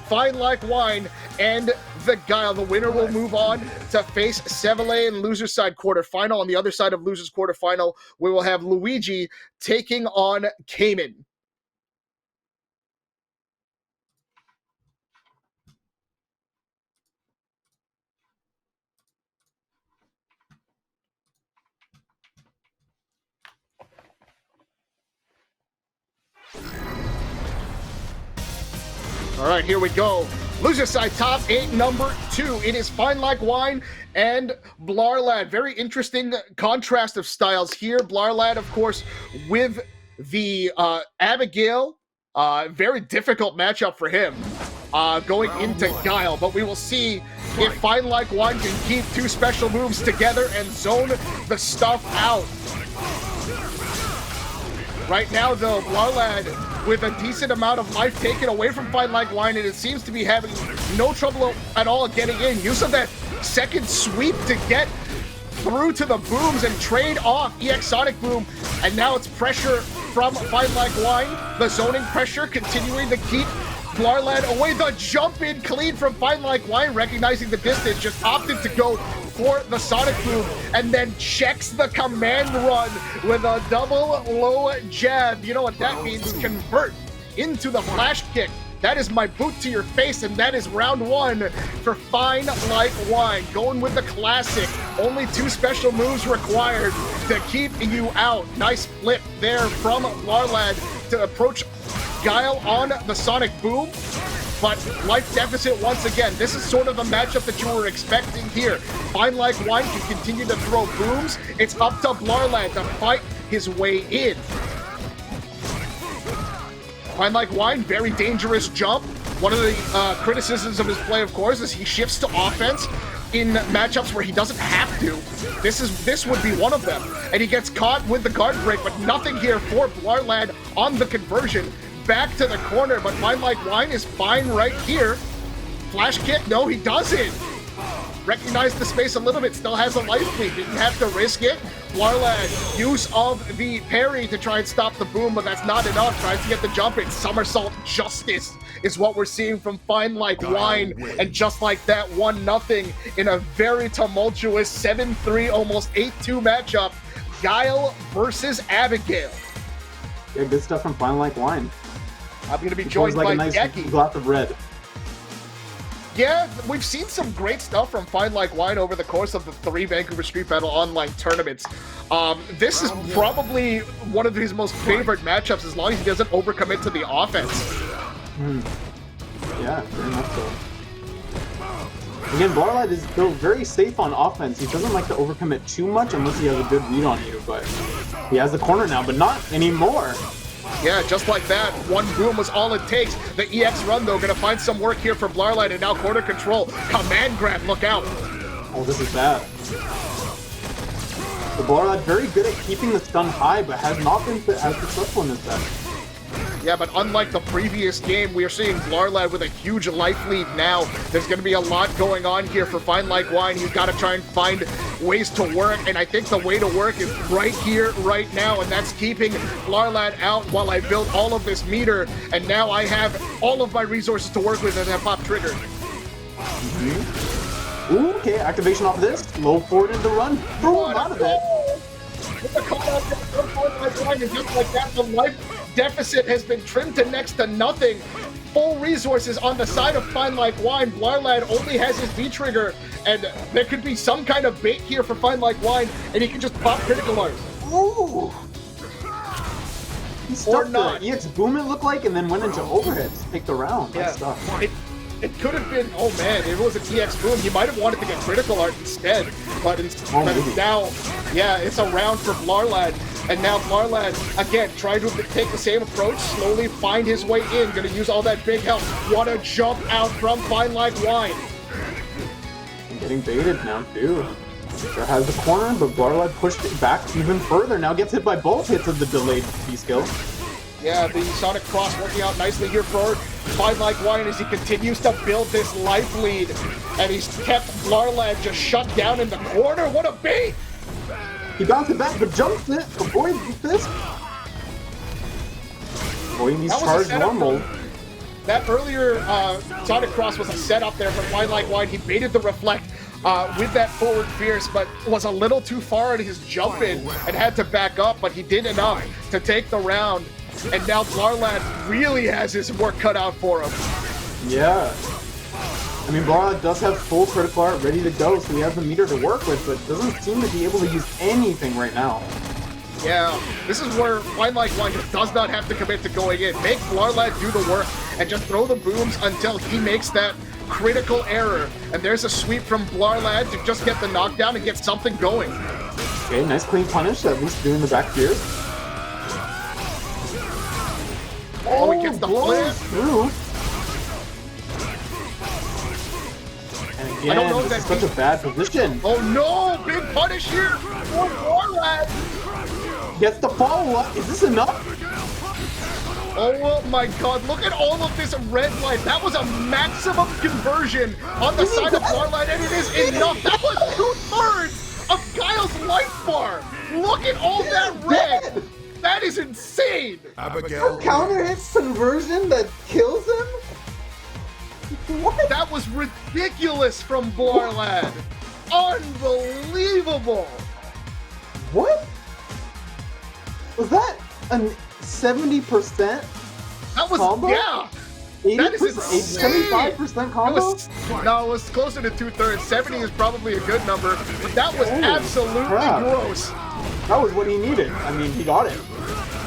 S4: FineLikeWine and the Guile. The winner will move on to face sevelei in loser side quarterfinal. On the other side of losers quarterfinal, we will have Luigi taking on Kaymin. All right, here we go. Loser side top 8, number 2. It is FineLikeWine and Blarrlad. Very interesting contrast of styles here. Blarrlad, of course, with the Abigail. Very difficult matchup for him going into Guile. But we will see if FineLikeWine can keep 2 special moves together and zone the stuff out. Right now, though, Blarrlad with a decent amount of life taken away from FineLikeWine, and it seems to be having no trouble at all getting in. Use of that second sweep to get through to the booms and trade off EX Sonic Boom, and now it's pressure from FineLikeWine. The zoning pressure continuing to keep Blarrlad away. The jump in clean from FineLikeWine, recognizing the distance, just opted to go for the Sonic Boom, and then checks the command run with a double low jab. You know what that means? Convert into the flash kick. That is my boot to your face, and that is round 1 for FineLikeWine. Going with the classic. Only 2 special moves required to keep you out. Nice flip there from Blarrlad to approach Guile on the Sonic Boom. But life deficit once again. This is sort of the matchup that you were expecting here. FineLikeWine can continue to throw booms. It's up to Blarrlad to fight his way in. FineLikeWine, very dangerous jump. One of the criticisms of his play, of course, is he shifts to offense in matchups where he doesn't have to. This would be one of them. And he gets caught with the guard break, but nothing here for Blarrlad on the conversion. Back to the corner, but FineLikeWine is fine right here. Flash kick, no, he doesn't. Recognized the space a little bit, still has a life lead, didn't have to risk it. Blarrlad, use of the parry to try and stop the boom, but that's not enough. Tries to get the jump in. Somersault justice is what we're seeing from FineLikeWine. And just like that, 1-0 in a very tumultuous 7-3, almost 8-2 matchup. Guile versus Abigail.
S3: Yeah, good stuff from FineLikeWine.
S4: I'm going to be joined by
S3: a nice
S4: Geki.
S3: glass of red.
S4: Yeah, we've seen some great stuff from FineLikeWine over the course of the 3 Vancouver Street Battle online tournaments. This is probably one of his most favorite matchups as long as he doesn't overcommit to the offense.
S3: Yeah, very much so. Again, Blarrlad is though very safe on offense. He doesn't like to overcommit too much unless he has a good read on you, but he has the corner now, but not anymore.
S4: Yeah, just like that. 1 boom was all it takes. The EX run, though, going to find some work here for Blarrlad, and now corner control. Command grab, look out.
S3: Oh, this is bad. The Blarrlad very good at keeping the stun high, but has not been as successful in this set.
S4: Yeah, but unlike the previous game, we are seeing Blarrlad with a huge life lead now. There's going to be a lot going on here for FineLikeWine. He's got to try and find ways to work, and I think the way to work is right here, right now, and that's keeping Blarrlad out while I build all of this meter, and now I have all of my resources to work with as I pop trigger.
S3: Ooh, okay, activation off this. Low forward into run. Throw him out of it.
S4: With a call out there from FineLikeWine, and just like that, the life deficit has been trimmed to next to nothing. Full resources on the side of FineLikeWine. Blarrlad only has his V-trigger, and there could be some kind of bait here for FineLikeWine, and he can just pop critical art.
S3: Ooh! He
S4: Or
S3: stuck
S4: not.
S3: the EX boom, it looked like, and then went into overheads to take the round.
S4: Yeah,
S3: That stuff.
S4: it could have been, oh man, if it was an EX boom, he might have wanted to get critical art instead, but now, yeah, it's a round for Blarrlad. And now Blarrlad, again, trying to take the same approach, slowly find his way in, gonna use all that big help. What a jump out from FineLikeWine.
S3: Getting baited now, too. There has the corner, but Blarrlad pushed it back even further. Now gets hit by both hits of the delayed B-skill.
S4: Yeah, the Sonic Cross working out nicely here for FineLikeWine as he continues to build this life lead. And he's kept Blarrlad just shut down in the corner. What a bait!
S3: He bounced it back, but jumps it. Avoids this. Avoiding these charged normal.
S4: That earlier Sonic Cross was a setup there from FineLikeWine. He baited the reflect with that forward fierce, but was a little too far in his jump in and had to back up, but he did enough to take the round. And now Blarrlad really has his work cut out for him.
S3: Yeah. I mean, Blarrlad does have full critical art ready to go, so he has the meter to work with, but doesn't seem to be able to use anything right now.
S4: Yeah, this is where FineLikeWine just does not have to commit to going in. Make Blarrlad do the work and just throw the booms until he makes that critical error. And there's a sweep from Blarrlad to just get the knockdown and get something going.
S3: Okay, nice clean punish, at least doing the back here.
S4: Oh, he gets the flip.
S3: Through. And again,
S4: I don't know
S3: this
S4: if
S3: is such a bad position.
S4: Oh no, big punish here for Blarrlad.
S3: Gets the follow-up. Is this enough?
S4: Oh my god, look at all of this red light. That was a maximum conversion on the side of Blarrlad, and it is enough. That was 2/3 of Guile's life bar. Look at all that red. That is insane.
S2: Abigail.
S3: Counter hits conversion that kills him? What?
S4: That was ridiculous from Blarrlad. Unbelievable.
S3: What? Was that a 70%?
S4: That was,
S3: combo?
S4: yeah.
S3: 80%,
S4: That is insane.
S3: 75% combo?
S4: No, it was closer to 2/3. 70 is probably a good number, but that was
S3: Holy
S4: absolutely
S3: crap.
S4: gross.
S3: That was what he needed. I mean, he got it.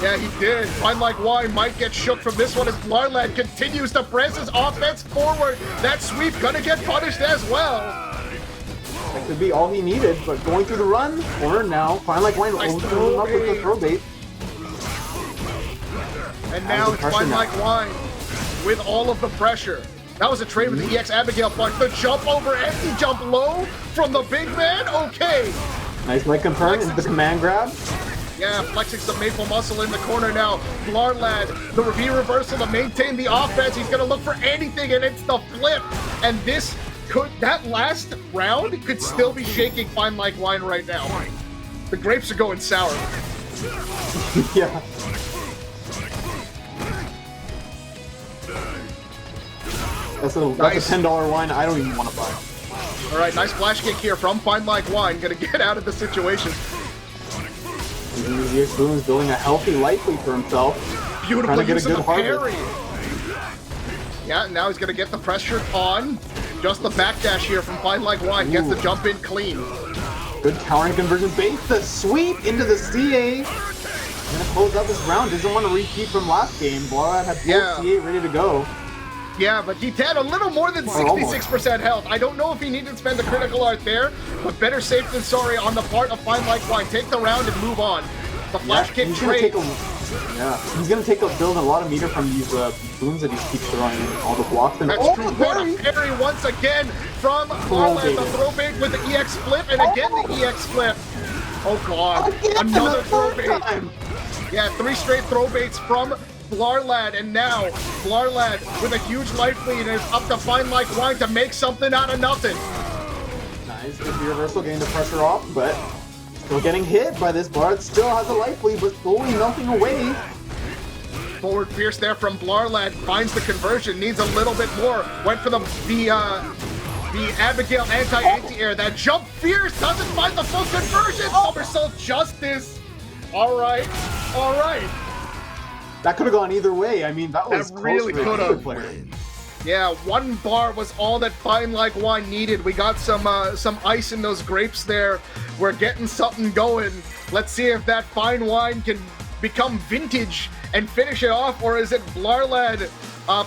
S4: Yeah, he did. FineLikeWine might get shook from this one as Blarrlad continues to press his offense forward. That sweep gonna get punished as well.
S3: That could be all he needed, but going through the run, corner now. FineLikeWine
S4: Nice
S3: opens him up with the throw bait.
S4: And now it's FineLikeWine with all of the pressure. That was a trade with the EX Abigail punch. The jump over empty jump low from the big man. Okay.
S3: Nice leg confirm into the command grab.
S4: Yeah, flexing some maple muscle in the corner now. Blarrlad, the review reversal to maintain the offense. He's gonna look for anything, and it's the flip. And this could, that last round could still be shaking FineLikeWine right now. The grapes are going sour.
S3: Yeah. That's a $10 wine I don't even want to buy.
S4: All right, nice flash kick here from FineLikeWine. Gonna get out of the situation.
S3: Easier Spoon's building a healthy life lead for himself.
S4: Beautifully using the
S3: harvest.
S4: parry. Yeah, now he's gonna get the pressure on. Just the backdash here from FineLikeWine. Gets the jump in clean.
S3: Good countering conversion bait. The sweep into the CA. Gonna close out this round. Doesn't want to repeat from last game. Blarrlad had full CA ready to go.
S4: Yeah, but he had a little more than 66% health. I don't know if he needed to spend the critical art there, but better safe than sorry on the part of FineLikeWine. Take the round and move on. The flash kick trade.
S3: He's gonna take a build a lot of meter from these booms that he keeps throwing in all the blocks.
S4: That's true. What a parry once again from Blarrlad. The throw bait with the EX flip, and again the EX flip. Oh god, another throw bait. Yeah, 3 straight throw baits from Blarrlad, and now Blarrlad with a huge life lead, and it's up to FineLikeWine to make something out of nothing.
S3: Nice, good reversal, getting the pressure off, but still getting hit by this. Blarrlad still has a life lead, but slowly melting away.
S4: Forward fierce there from Blarrlad, finds the conversion, needs a little bit more. Went for the Abigail anti-air. That jump fierce doesn't find the full conversion. Somersault justice. All right.
S3: That could have gone either way. I mean, that was
S4: really could have. Yeah, 1 bar was all that FineLikeWine needed. We got some ice in those grapes there. We're getting something going. Let's see if that fine wine can become vintage and finish it off, or is it Blarrlad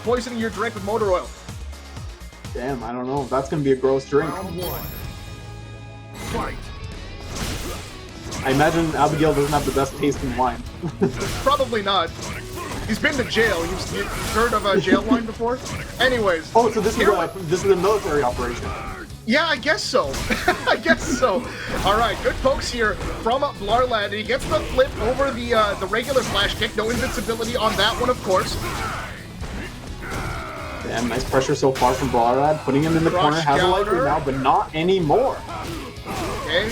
S4: poisoning your drink with motor oil?
S3: Damn, I don't know. That's gonna be a gross drink.
S2: Round 1. Fight.
S3: I imagine Abigail doesn't have the best taste in wine.
S4: Probably not. He's been to jail. You've heard of jail wine before? Anyways.
S3: Oh, so this is a military operation.
S4: Yeah, I guess so. I guess so. All right, good pokes here from Blarrlad, and he gets the flip over the regular flash kick. No invincibility on that one, of course.
S3: Damn, nice pressure so far from Blarrlad. Putting him in the corner, has a life lead now, but not anymore.
S4: Okay.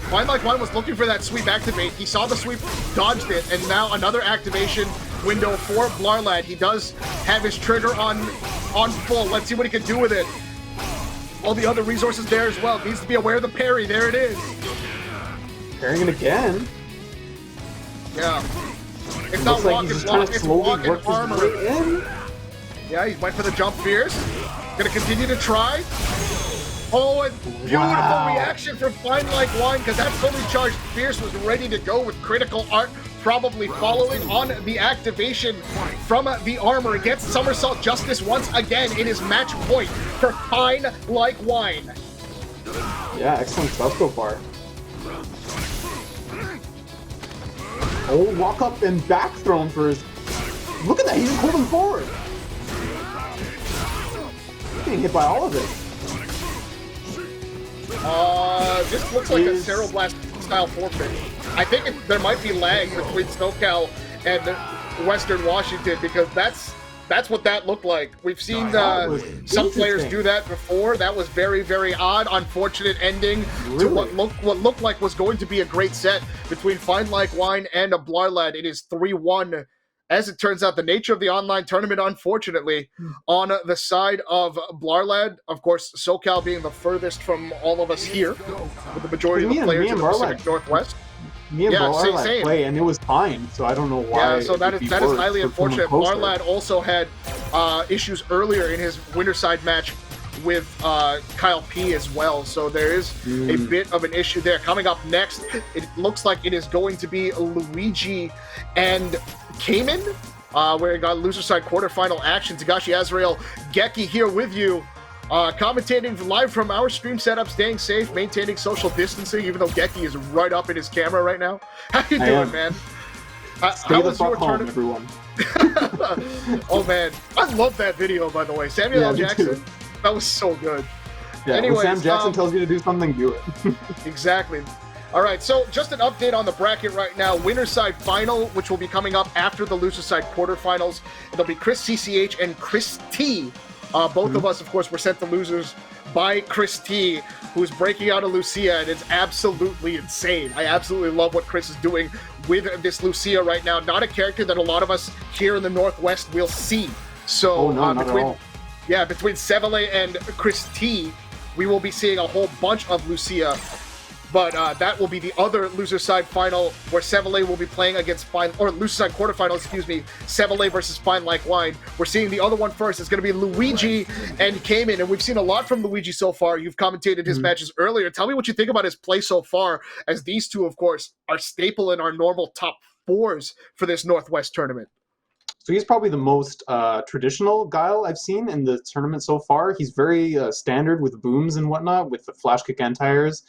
S4: FineLikeWine was looking for that sweep activate. He saw the sweep, dodged it, and now another activation window for Blarrlad. He does have his trigger on full. Let's see what he can do with it. All the other resources there as well. Needs to be aware of the parry. There it is.
S3: Parrying it again.
S4: Yeah. It's not walk and block, it's walk and armor. Yeah, he went for the jump fierce. Gonna continue to try. Oh, and beautiful reaction from FineLikeWine, because that fully charged fierce was ready to go with critical art, probably following on the activation from the armor. It gets somersault justice once again. It is match point for FineLikeWine.
S3: Yeah, excellent stuff so far. Oh, walk up and back thrown for his... Look at that, he's holding forward. He's getting hit by all of it.
S4: This looks like a Cerro Blast style forfeit. I think there might be lag between SoCal and Western Washington, because that's what that looked like. We've seen some players do that before. That was very, very odd, unfortunate ending to what looked like was going to be a great set between FineLikeWine and Blarrlad. It is 3-1. As it turns out, the nature of the online tournament, unfortunately, on the side of Blarrlad, of course, SoCal being the furthest from all of us here, with the majority of the players in the Pacific Northwest.
S3: Me and Blarrlad play, and it was fine, so I don't know why.
S4: Yeah, so that is highly unfortunate. Blarrlad also had issues earlier in his Winterside match with Kyle P as well, so there is a bit of an issue there. Coming up next, it looks like it is going to be Luigi and Kaymin, where we got loser side quarterfinal action. Tagashi Azrael, Geki here with you, commentating live from our stream setup, staying safe, maintaining social distancing, even though Geki is right up in his camera right now. How you doing, man?
S3: Stay
S4: how
S3: the
S4: was your
S3: fuck home,
S4: tournament?
S3: everyone.
S4: Oh man, I love that video, by the way. Samuel
S3: Yeah,
S4: L.
S3: me
S4: Jackson,
S3: too.
S4: that was so good.
S3: Yeah,
S4: Anyways,
S3: when Sam Jackson tells you to do something, do it.
S4: Exactly. All right, so just an update on the bracket right now. Winner's side final, which will be coming up after the loser side quarterfinals. It'll be ChrisCCH and Chris T. Both of us, of course, were sent to losers by Chris T, who's breaking out a Lucia, and it's absolutely insane. I absolutely love what Chris is doing with this Lucia right now. Not a character that a lot of us here in the Northwest will see. So
S3: not at all.
S4: between sevelei and Chris T, we will be seeing a whole bunch of Lucia. But that will be the other loser side final where sevelei will be playing against loser side quarterfinal, excuse me, sevelei versus FineLikeWine. We're seeing the other one first. It's going to be Luigi and Kaymin, and we've seen a lot from Luigi so far. You've commentated his matches earlier. Tell me what you think about his play so far, as these two, of course, are staple in our normal top fours for this Northwest tournament.
S3: So he's probably the most traditional Guile I've seen in the tournament so far. He's very standard with booms and whatnot, with the flash kick anti-airs.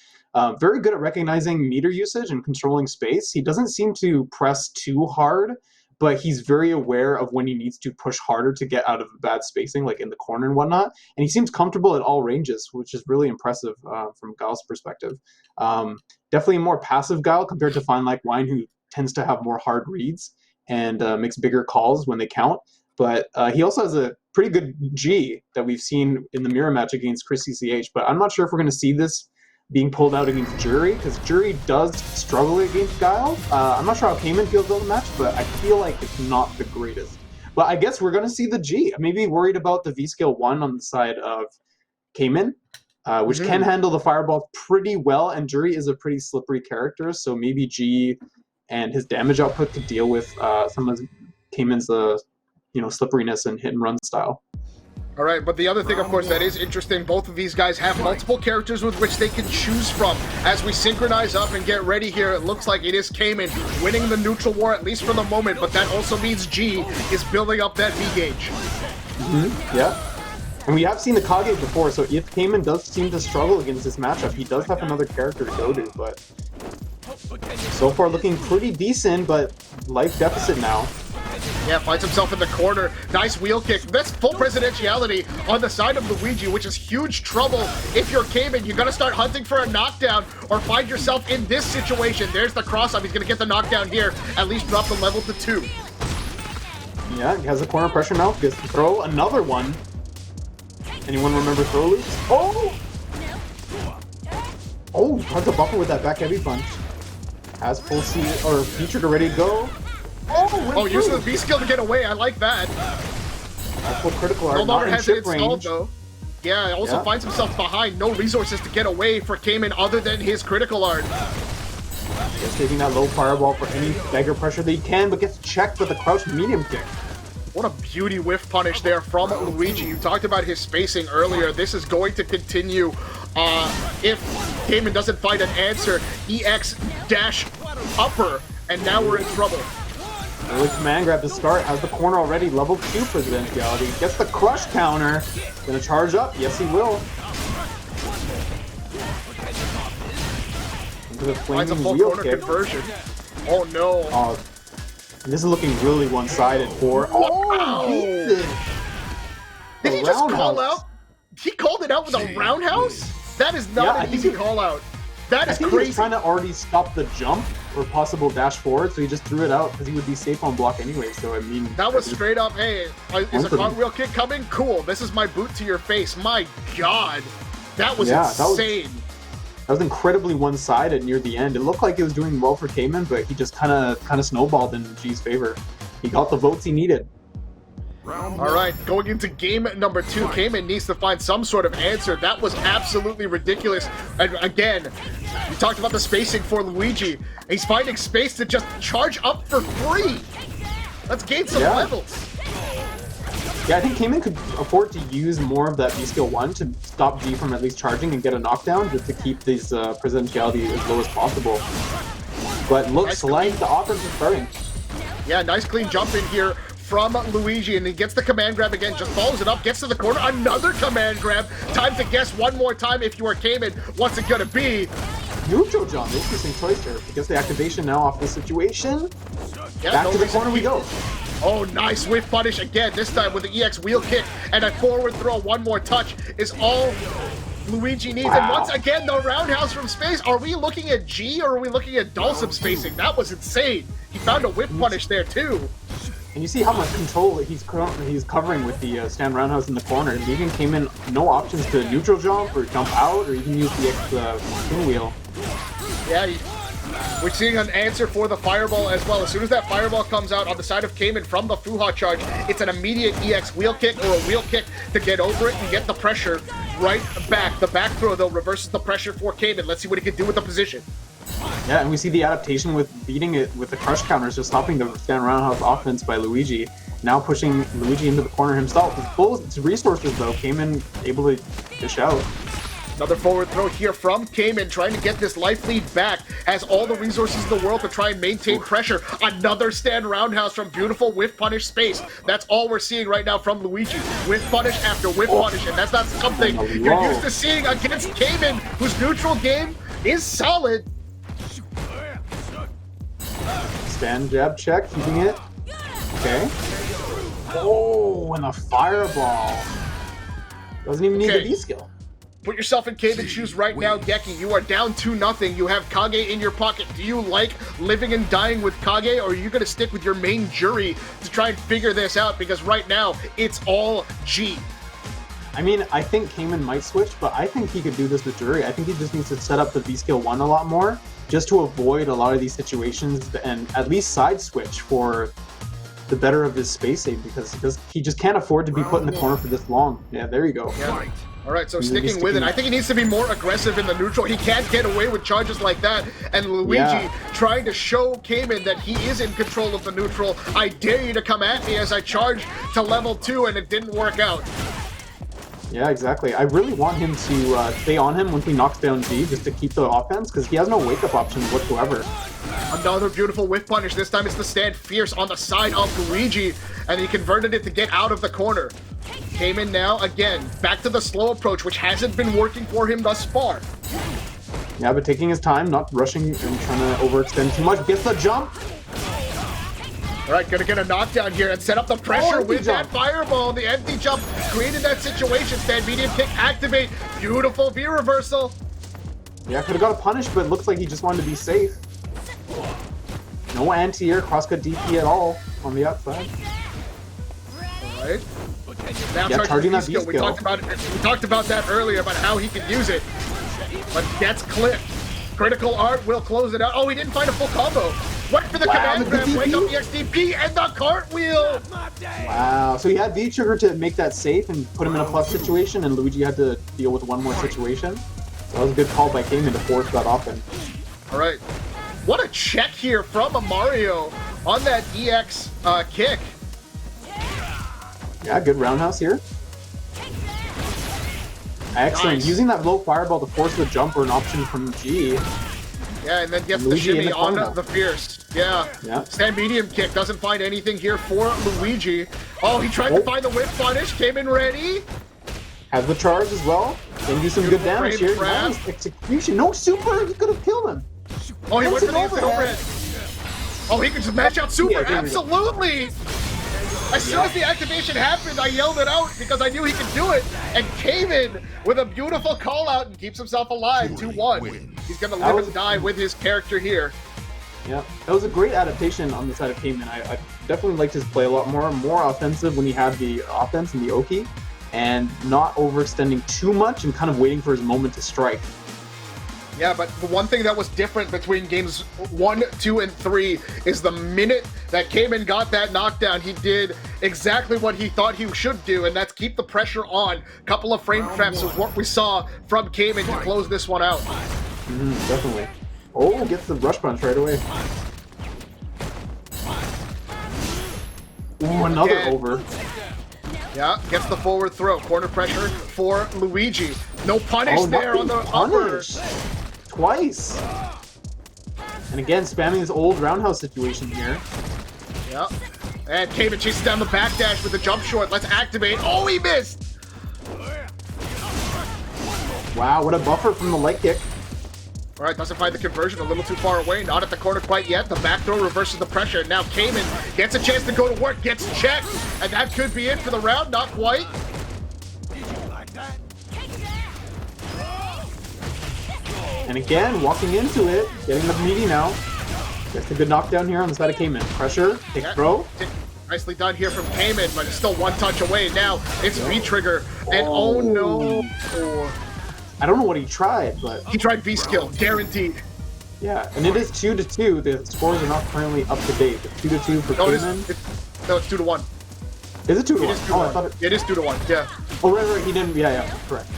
S3: Very good at recognizing meter usage and controlling space. He doesn't seem to press too hard, but he's very aware of when he needs to push harder to get out of bad spacing, like in the corner and whatnot. And he seems comfortable at all ranges, which is really impressive from Guile's perspective. Definitely a more passive Guile compared to FineLikeWine, who tends to have more hard reads and makes bigger calls when they count. But he also has a pretty good G that we've seen in the mirror match against ChrisCCH. But I'm not sure if we're going to see this being pulled out against Jury, because Jury does struggle against Guile. I'm not sure how Kaymin feels about the match, but I feel like it's not the greatest. But I guess we're going to see the G. I may be worried about the V-Scale 1 on the side of Kaymin, which can handle the fireball pretty well, and Jury is a pretty slippery character, so maybe G and his damage output could deal with some of Kaymin's slipperiness and hit and run style.
S4: All right, but the other thing, of course, that is interesting, both of these guys have multiple characters with which they can choose from. As we synchronize up and get ready here, it looks like it is Kaymin winning the neutral war, at least for the moment, but that also means G is building up that V-gauge.
S3: Yeah. And we have seen the Kage before, so if Kaymin does seem to struggle against this matchup, he does have another character to go to, but so far looking pretty decent, but life deficit now.
S4: Yeah, finds himself in the corner. Nice wheel kick. That's full presidentiality on the side of Luigi, which is huge trouble. If you're Kaymin, you gotta start hunting for a knockdown or find yourself in this situation. There's the cross-up. He's gonna get the knockdown here. At least drop the level to 2.
S3: Yeah, he has the corner pressure now. Gets to throw another one. Anyone remember throw loops? Oh! Oh, hard to buffer with that back heavy punch. Has full C or featured already to go.
S4: Oh, using the V-skill to get away. I like that.
S3: Full critical art.
S4: No longer has it
S3: chip
S4: installed,
S3: range.
S4: though. Yeah, also finds himself behind. No resources to get away for Kaymin other than his critical art.
S3: Just taking that low fireball for any dagger pressure that he can, but gets checked with a crouch medium kick.
S4: What a beauty whiff punish there from Luigi. You talked about his spacing earlier. This is going to continue if Kaymin doesn't find an answer. EX dash upper, and now we're in trouble.
S3: Early command grab to start, has the corner already, level 2 presidentiality, gets the crush counter, gonna charge up, yes he will. Into the
S4: Finds a
S3: flaming
S4: full
S3: wheel
S4: corner
S3: kick.
S4: conversion. Oh no.
S3: This is looking really one-sided for... Oh,
S4: Did he just call out? He called it out with a roundhouse? That is not an easy call out. That is
S3: I think
S4: crazy.
S3: he was trying to already stop the jump or possible dash forward, so he just threw it out because he would be safe on block anyway. So I mean,
S4: that was straight up. Hey, is a cartwheel kick coming? Cool. This is my boot to your face. My God, that was insane.
S3: That was incredibly one-sided near the end. It looked like it was doing well for Kaymin, but he just kind of snowballed in G's favor. He got the votes he needed.
S4: All right, going into game number 2, Kaymin needs to find some sort of answer. That was absolutely ridiculous. And again, we talked about the spacing for Luigi. He's finding space to just charge up for free. Let's gain some levels.
S3: Yeah, I think Kaymin could afford to use more of that V-Skill 1 to stop G from at least charging and get a knockdown, just to keep these presidentiality as low as possible. But looks like the offense is starting.
S4: Yeah, nice clean jump in here from Luigi, and he gets the command grab again, just follows it up, gets to the corner, another command grab. Time to guess one more time if you are Kaymin. What's it gonna be?
S3: Neutral jump, interesting choice there. Gets the activation now off the situation.
S4: Yeah,
S3: Back
S4: no
S3: to the
S4: reason
S3: corner we go.
S4: Oh, nice whiff punish again, this time with the EX wheel kick and a forward throw. One more touch is all Luigi needs. And once again, the roundhouse from space. Are we looking at G or are we looking at Dulcim spacing? That was insane. He found a whip punish there too.
S3: And you see how much control he's covering with the stand roundhouse in the corner. And even came in no options to neutral jump or jump out or even use the pinwheel.
S4: Yeah, we're seeing an answer for the fireball as well. As soon as that fireball comes out on the side of Kaymin from the Fuha charge, it's an immediate EX wheel kick or a wheel kick to get over it and get the pressure right back. The back throw, though, reverses the pressure for Kaymin. Let's see what he can do with the position.
S3: Yeah, and we see the adaptation with beating it with the crush counters, just stopping the stand roundhouse offense by Luigi. Now pushing Luigi into the corner himself. With full resources, though, Kaymin able to dish out.
S4: Another forward throw here from Kaymin, trying to get this life lead back. Has all the resources in the world to try and maintain pressure. Another stand roundhouse from beautiful whiff punish space. That's all we're seeing right now from Luigi. Whiff punish after whiff punish, and that's not something you're used to seeing against Kaymin, whose neutral game is solid.
S3: Stand jab check, keeping it. Okay. Oh, and a fireball. Doesn't even need the V skill.
S4: Put yourself in Kaymin's shoes right now, Geki. You are down 2-0. You have Kage in your pocket. Do you like living and dying with Kage, or are you going to stick with your main jury to try and figure this out? Because right now, it's all G.
S3: I mean, I think Kaymin might switch, but I think he could do this with jury. I think he just needs to set up the V skill 1 a lot more, just to avoid a lot of these situations and at least side switch for the better of his spacing, because he just can't afford to be put in the corner for this long. Yeah, there you go.
S4: Yeah. All right, so sticking with it. I think he needs to be more aggressive in the neutral. He can't get away with charges like that. And Luigi trying to show Kaymin that he is in control of the neutral. I dare you to come at me as I charge to level 2, and it didn't work out.
S3: Yeah, exactly. I really want him to stay on him once he knocks down G, just to keep the offense, because he has no wake-up options whatsoever.
S4: Another beautiful whiff punish. This time it's the stand fierce on the side of Luigi, and he converted it to get out of the corner. Kaymin now, again, back to the slow approach, which hasn't been working for him thus far.
S3: Yeah, but taking his time, not rushing and trying to overextend too much. Gets the jump!
S4: All right, gonna get a knockdown here and set up the pressure with that fireball. The empty jump created that situation. Stand medium kick activate. Beautiful V reversal.
S3: Yeah, could have got a punish, but it looks like he just wanted to be safe. No anti-air, crosscut DP at all on the outside.
S4: All right. Now
S3: charging that V-skill.
S4: We talked about that earlier, about how he could use it. But gets clipped. Critical art will close it out. Oh, he didn't find a full combo. Went for the command grab, wake up the XDP, and the cartwheel!
S3: Wow, so he had V-trigger to make that safe and put him in a plus situation, and Luigi had to deal with one more situation. So that was a good call by Kaymin to force that offense.
S4: All right. What a check here from a Mario on that EX kick.
S3: Yeah, good roundhouse here. Excellent.
S4: Nice.
S3: Using that low fireball to force the jump or an option from G.
S4: Yeah, and then gets the
S3: Luigi
S4: shimmy
S3: the
S4: on the fierce. Yeah. Stand medium kick. Doesn't find anything here for Luigi. Oh, he tried to find the whip punish. Came in ready.
S3: Has the charge as well. Can do some good damage here. Nice execution. No super. He could have killed him.
S4: Oh, he went for the overhead. Oh, he could just match out super.
S3: Yeah,
S4: absolutely. As soon as the activation happened, I yelled it out because I knew he could do it. And Kaymin with a beautiful call out and keeps himself alive. 2-1. He's going to live and die with his character here.
S3: Yeah, that was a great adaptation on the side of Kaymin. I definitely liked his play a lot more offensive when he had the offense and the Oki, and not overextending too much and kind of waiting for his moment to strike.
S4: Yeah, but the one thing that was different between games 1, 2, and 3 is the minute that Kaymin got that knockdown, he did exactly what he thought he should do, and that's keep the pressure on. Couple of frame traps is what we saw from Kaymin to close this one out.
S3: Definitely. Oh, gets the rush punch right away. Ooh, another over.
S4: Yeah, gets the forward throw. Corner pressure for Luigi. No punish there on the upper.
S3: Twice. And again, spamming this old roundhouse situation here.
S4: Yeah. And Kaymin chases down the backdash with the jump short. Let's activate. Oh, he missed!
S3: Wow, what a buffer from the leg kick.
S4: All right, doesn't find the conversion, a little too far away, not at the corner quite yet. The back throw reverses the pressure. Now Kaymin gets a chance to go to work, gets checked, and that could be it for the round, not quite.
S3: And again, walking into it, getting the meaty now. Gets a good knockdown here on the side of Kaymin. Pressure, take throw.
S4: Nicely done here from Kaymin, but it's still one touch away. Now it's V-trigger, and oh no.
S3: I don't know what he tried, but...
S4: He tried V-skill, guaranteed.
S3: Yeah, and it is 2-2. The scores are not currently up to date. It's 2-2 for Kaymin.
S4: No, it's 2-1.
S3: Is it 2-1?
S4: It is 2-1.
S3: Oh, I thought it...
S4: It is 2-1, yeah.
S3: Oh, right, he didn't... Yeah, correct.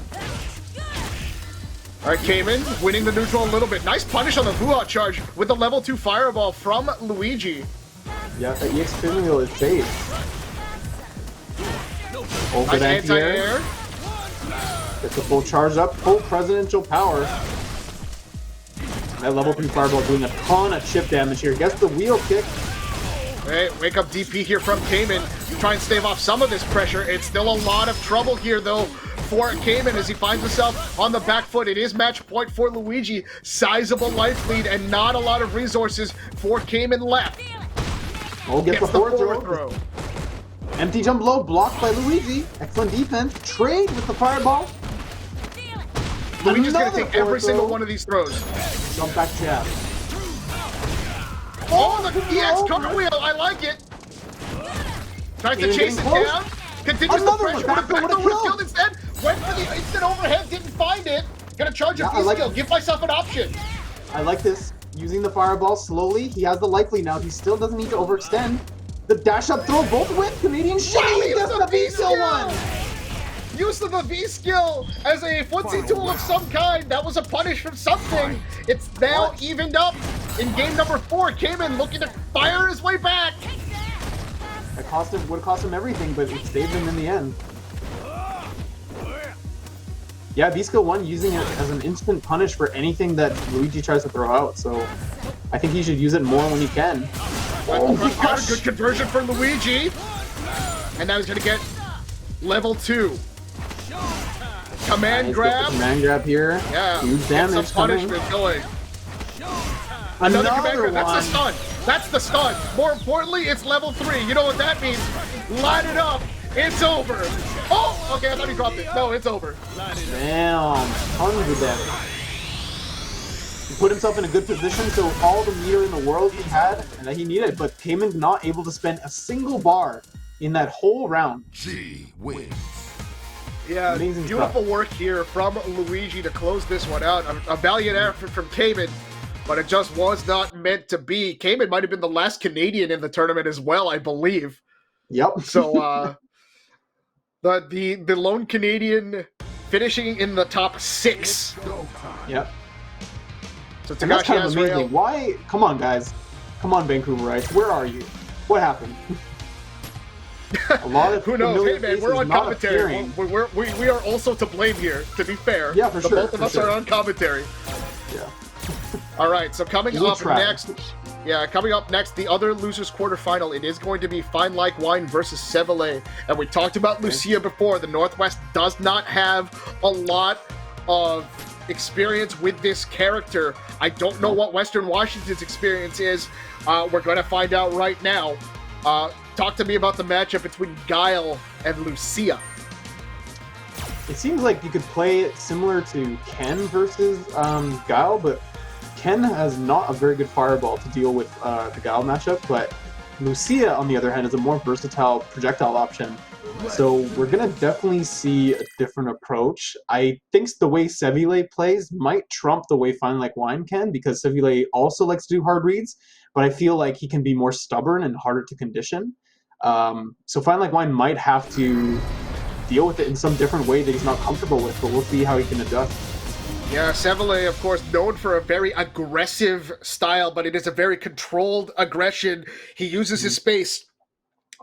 S4: All right, Kaymin winning the neutral a little bit. Nice punish on the Vuha charge with the level 2 fireball from Luigi.
S3: Yeah, the EX spin wheel is safe. Over
S4: nice anti-air.
S3: Gets the full charge up, full presidential power. That level 3 fireball doing a ton of chip damage here. Gets the wheel kick.
S4: Hey, wake up DP here from Kaymin. Try and stave off some of this pressure. It's still a lot of trouble here, though, for Kaymin as he finds himself on the back foot. It is match point for Luigi. Sizable life lead and not a lot of resources for Kaymin left.
S3: Oh, gets the forward
S4: throw.
S3: Empty jump low, blocked by Luigi. Excellent defense. Trade with the fireball.
S4: Luigi's going to take every single one of these throws.
S3: Jump back jab.
S4: Oh, the EX cartwheel. I like it. Tries to chase it down. Continues the pressure. Back throw would have killed instead. Went for the instant overhead. Didn't find it. Gonna charge a V-skill. Give myself an option.
S3: I like this. Using the fireball slowly. He has the life lead now. He still doesn't need to overextend. The dash up throw, both with Canadian shimmy. He gets the V-skill one.
S4: Use of the V-skill as a footsie tool of some kind. That was a punish from something. It's now evened up in game number 4. Kaymin looking to fire his way back.
S3: It would have cost him everything, but it saved him in the end. Yeah, V-skill 1 using it as an instant punish for anything that Luigi tries to throw out, so I think he should use it more when he can.
S4: Oh, good conversion for Luigi. And now he's going to get level 2. Command grab.
S3: Command grab here.
S4: Yeah.
S3: Huge damage.
S4: Some punishment going. Another command grab. That's the stun. That's the stun. More importantly, it's level 3. You know what that means? Line it up. It's over. Oh, okay. I thought he dropped it. No, it's over.
S3: Damn. Tons of damage. He put himself in a good position, so all the meter in the world he had and that he needed, but Kaymin not able to spend a single bar in that whole round.
S2: G wins.
S4: Yeah,
S3: amazing
S4: beautiful
S3: stuff.
S4: work here from Luigi to close this one out. A valiant effort from Kaymin, but it just was not meant to be. Kaymin might have been the last Canadian in the tournament as well, I believe.
S3: Yep.
S4: So the lone Canadian finishing in the top 6.
S3: Yep.
S4: So
S3: And that's kind of amazing.
S4: Azrael,
S3: Why? Come on, guys. Come on, Vancouverites. Where are you? What happened? A lot of
S4: who knows? Hey man, we're on commentary. We are also to blame here, to be fair.
S3: Yeah, for sure.
S4: Both of us are on commentary.
S3: Yeah.
S4: All right, so coming up next, the other losers quarterfinal, it is going to be FineLikeWine versus Sevelei. And we talked about Lucia before. The Northwest does not have a lot of experience with this character. I don't know what Western Washington's experience is. We're going to find out right now. Talk to me about the matchup between Guile and Lucia.
S3: It seems like you could play it similar to Ken versus Guile, but Ken has not a very good fireball to deal with the Guile matchup, but Lucia, on the other hand, is a more versatile projectile option. So we're going to definitely see a different approach. I think the way sevelei plays might trump the way FineLikeWine can, because sevelei also likes to do hard reads, but I feel like he can be more stubborn and harder to condition. So FineLikeWine might have to deal with it in some different way that he's not comfortable with, but we'll see how he can adjust.
S4: Yeah, sevelei, of course, known for a very aggressive style, but it is a very controlled aggression. He uses his space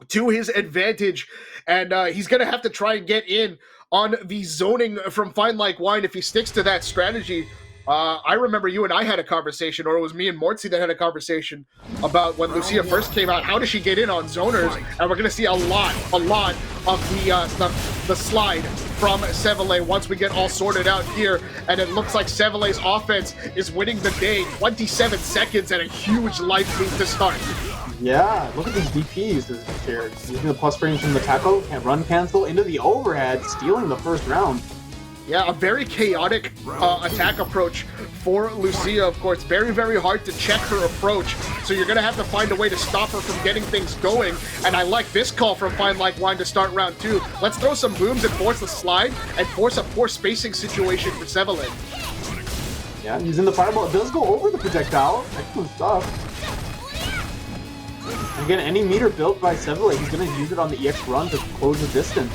S4: to his advantage, and he's going to have to try and get in on the zoning from FineLikeWine if he sticks to that strategy. I remember you and I had a conversation, or it was me and Mortsy that had a conversation about when Lucia first came out. How does she get in on zoners? And we're going to see a lot of the slide from sevelei once we get all sorted out here. And it looks like sevelei's offense is winning the day. 27 seconds and a huge life lead to start.
S3: Yeah, look at these DPs here. Using the plus frames from the tackle, and run cancel into the overhead, stealing the first round.
S4: Yeah, a very chaotic attack approach for Lucia, of course. Very, very hard to check her approach, so you're going to have to find a way to stop her from getting things going. And I like this call from FineLikeWine to start round 2. Let's throw some booms and force the slide and force a poor spacing situation for sevelei.
S3: Yeah, using the fireball. It does go over the projectile. Excellent stuff. Again, any meter built by sevelei, he's going to use it on the EX run to close the distance.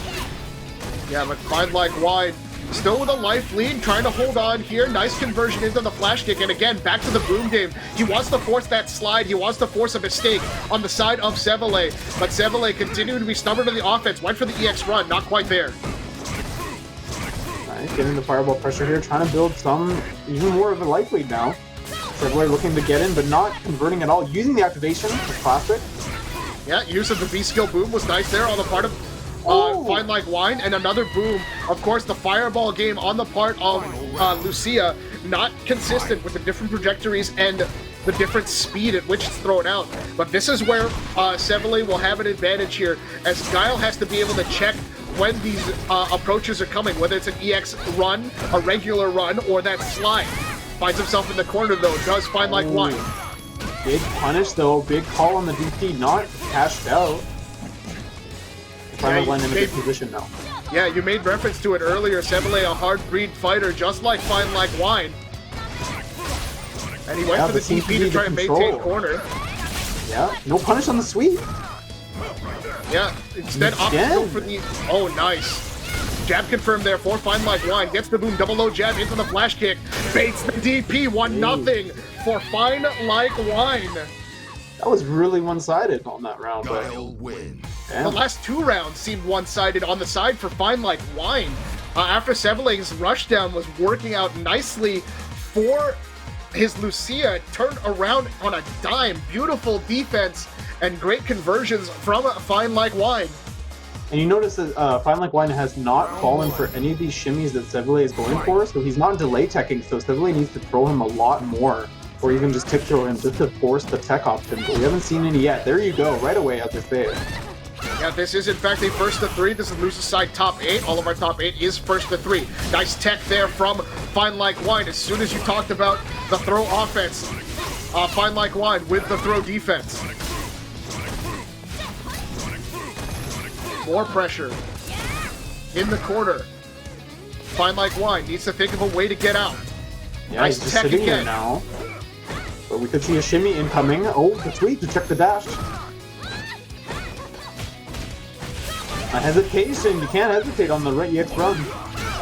S4: Yeah, but FineLikeWine still with a life lead, trying to hold on here. Nice conversion into the flash kick, and again, back to the boom game. He wants to force that slide. He wants to force a mistake on the side of sevelei, but sevelei continuing to be stubborn to the offense. Went for the EX run, not quite there.
S3: Nice, getting the fireball pressure here, trying to build even more of a life lead now. sevelei looking to get in, but not converting at all. Using the activation, the classic.
S4: Yeah, use of the V-skill boom was nice there on the part of FineLikeWine, and another boom. Of course, the fireball game on the part of Lucia, not consistent with the different trajectories and the different speed at which it's thrown out. But this is where sevelei will have an advantage here, as Guile has to be able to check when these approaches are coming, whether it's an EX run, a regular run, or that slide. Finds himself in the corner, though. Does FineLikeWine.
S3: Big punish, though. Big call on the DP, not cashed out. FineLikeWine in a good position now.
S4: Yeah, you made reference to it earlier. sevelei, a hard breed fighter, just like FineLikeWine. And he went for the DP to try and maintain corner.
S3: Yeah, no punish on the sweep.
S4: Yeah, instead opts to go for the... Oh, nice. Jab confirmed there for FineLikeWine. Gets the boom, double low jab into the flash kick. Baits the DP, 1-0 for FineLikeWine.
S3: That was really one-sided on that round, but...
S4: The last 2 rounds seemed one-sided on the side for FineLikeWine. After sevelei's rushdown was working out nicely for his Lucia, turned around on a dime. Beautiful defense and great conversions from FineLikeWine.
S3: And you notice that FineLikeWine has not fallen for any of these shimmies that sevelei is going for, so he's not delay teching, so sevelei needs to throw him a lot more, or even just tip throw him just to force the tech option, but we haven't seen any yet. There you go, right away, as I say.
S4: Yeah, this is in fact a first to 3. This is Lucia's side top 8. All of our top 8 is first to 3. Nice tech there from FineLikeWine. As soon as you talked about the throw offense, FineLikeWine with the throw defense. More pressure in the corner. FineLikeWine needs to think of a way to get out.
S3: Yeah,
S4: nice
S3: he's just
S4: tech
S3: sitting
S4: again.
S3: there now. But we could see a shimmy incoming. Oh, the tweet to check the dash. A hesitation. You can't hesitate on the right EX run.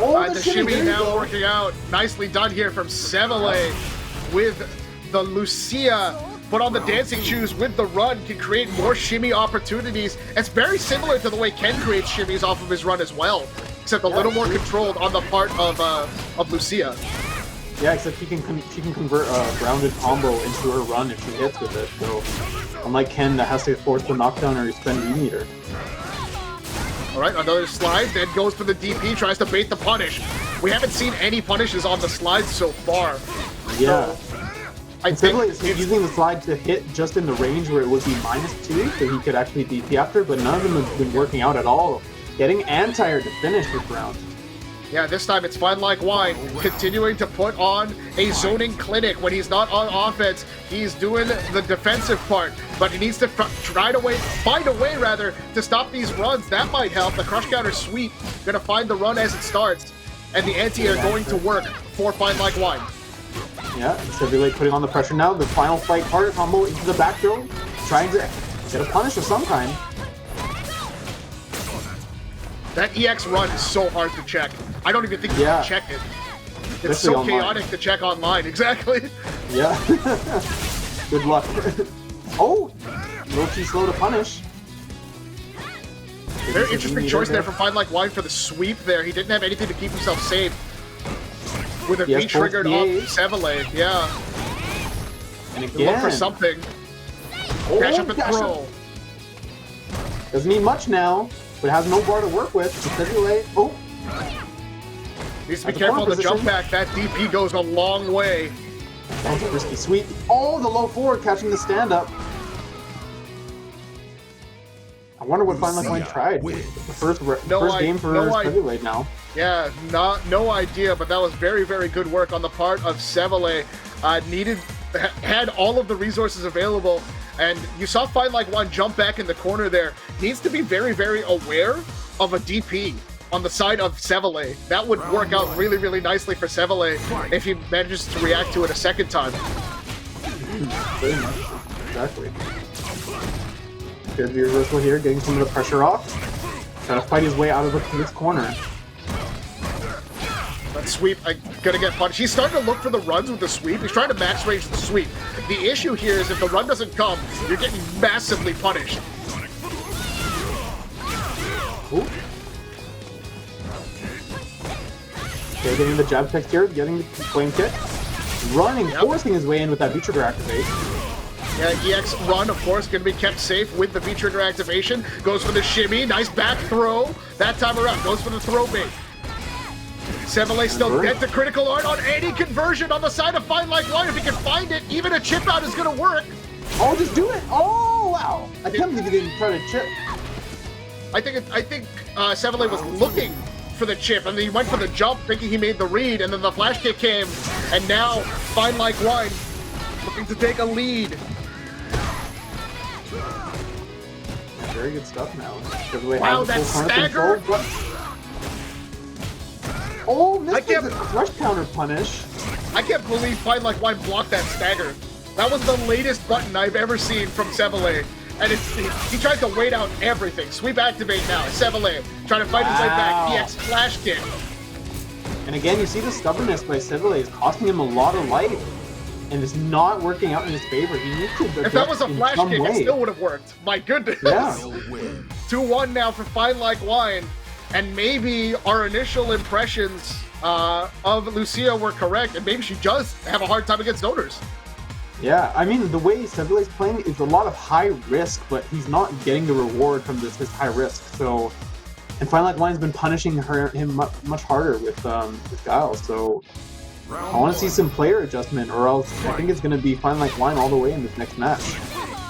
S3: Oh,
S4: the shimmy now working out. Nicely done here from sevelei with the Lucia. Put on the dancing shoes with the run, can create more shimmy opportunities. It's very similar to the way Ken creates shimmies off of his run as well, except a little more controlled on the part of Lucia.
S3: Yeah, except she can convert a grounded combo into her run if she hits with it. So unlike Ken, that has to force the knockdown or spend V-meter.
S4: All right, another slide, then goes for the DP, tries to bait the punish. We haven't seen any punishes on the slides so far.
S3: Yeah.
S4: So I
S3: sevelei
S4: think
S3: is using the slide to hit just in the range where it would be -2, so he could actually DP after, but none of them have been working out at all. Getting anti-air to finish this round.
S4: Yeah, this time it's FineLikeWine continuing to put on a zoning clinic. When he's not on offense, he's doing the defensive part, but he needs to find a way to stop these runs. That might help. The crush counter sweep, gonna find the run as it starts, and the anti-air going to work for FineLikeWine.
S3: Yeah, sevelei putting on the pressure now. The final fight part combo into the back throw, trying to get a punish of some kind.
S4: That EX run is so hard to check. I don't even think you can check it. It's
S3: especially
S4: so
S3: online.
S4: chaotic to check online. Exactly.
S3: Yeah. Good luck. Oh, low key slow to punish.
S4: Very interesting choice there from FineLikeWine for the sweep there. He didn't have anything to keep himself safe. with a
S3: He has
S4: V-triggered
S3: both
S4: off
S3: VAs.
S4: Sevelei. Yeah.
S3: And
S4: Look
S3: again,
S4: for something.
S3: Oh,
S4: Dash up and
S3: dash
S4: throw.
S3: doesn't need much now, but has no bar to work with. Sevelei, oh,
S4: Needs to be
S3: That's a
S4: careful
S3: corner
S4: of the jump
S3: position.
S4: back. That DP goes a long way.
S3: that was a risky sweep. Oh, the low forward catching the stand up. I wonder what FineLikeWine tried. The first game for Sevelei now.
S4: Yeah, no idea, but that was very, very good work on the part of Sevelei. Had all of the resources available, and you saw FineLikeWine jump back in the corner there. Needs to be very, very aware of a DP on the side of Sevelei. That would work out really, really nicely for Sevelei if he manages to react to it a second time.
S3: Very much. Exactly. Good reversal here, getting some of the pressure off. Trying to fight his way out of this corner.
S4: That sweep, gonna get punished. He's starting to look for the runs with the sweep. He's trying to max range the sweep. The issue here is if the run doesn't come, you're getting massively punished.
S3: Ooh. Okay, getting the jab text here, getting the flame kick. Running, forcing his way in with that V-trigger activate.
S4: Yeah, EX run, of course, going to be kept safe with the V-trigger activation. Goes for the shimmy, nice back throw. That time around, goes for the throw bait. Sevelei still dead to critical art on any conversion on the side of FineLikeWine. If he can find it, even a chip out is going to work.
S3: Oh, just do it! Oh, wow! I can't believe he didn't try to chip.
S4: I think Sevelei was looking for the chip, and then he went for the jump, thinking he made the read, and then the flash kick came, and now FineLikeWine looking to take a lead.
S3: Very good stuff now.
S4: Wow, that stagger!
S3: Oh, missed the crush counter punish.
S4: I can't believe FineLikeWine blocked that stagger. That was the latest button I've ever seen from Sevelei. And he tried to wait out everything. Sweep activate now. Sevelei trying to fight his way back. EX flash kick.
S3: And again, you see the stubbornness by Sevelei is costing him a lot of life. And it's not working out in his favor. He needs to
S4: if that was a flash kick, it still would have worked. My goodness.
S3: Yeah.
S4: 2-1 now for FineLikeWine. And maybe our initial impressions of Lucia were correct. And maybe she does have a hard time against donors.
S3: Yeah, I mean, the way Sevelei's playing is a lot of high risk, but he's not getting the reward from this high risk. So, and FineLikeWine's been punishing him much harder with Giles. So, I want to see some player adjustment, or else I think it's going to be FineLikeWine all the way in this next match.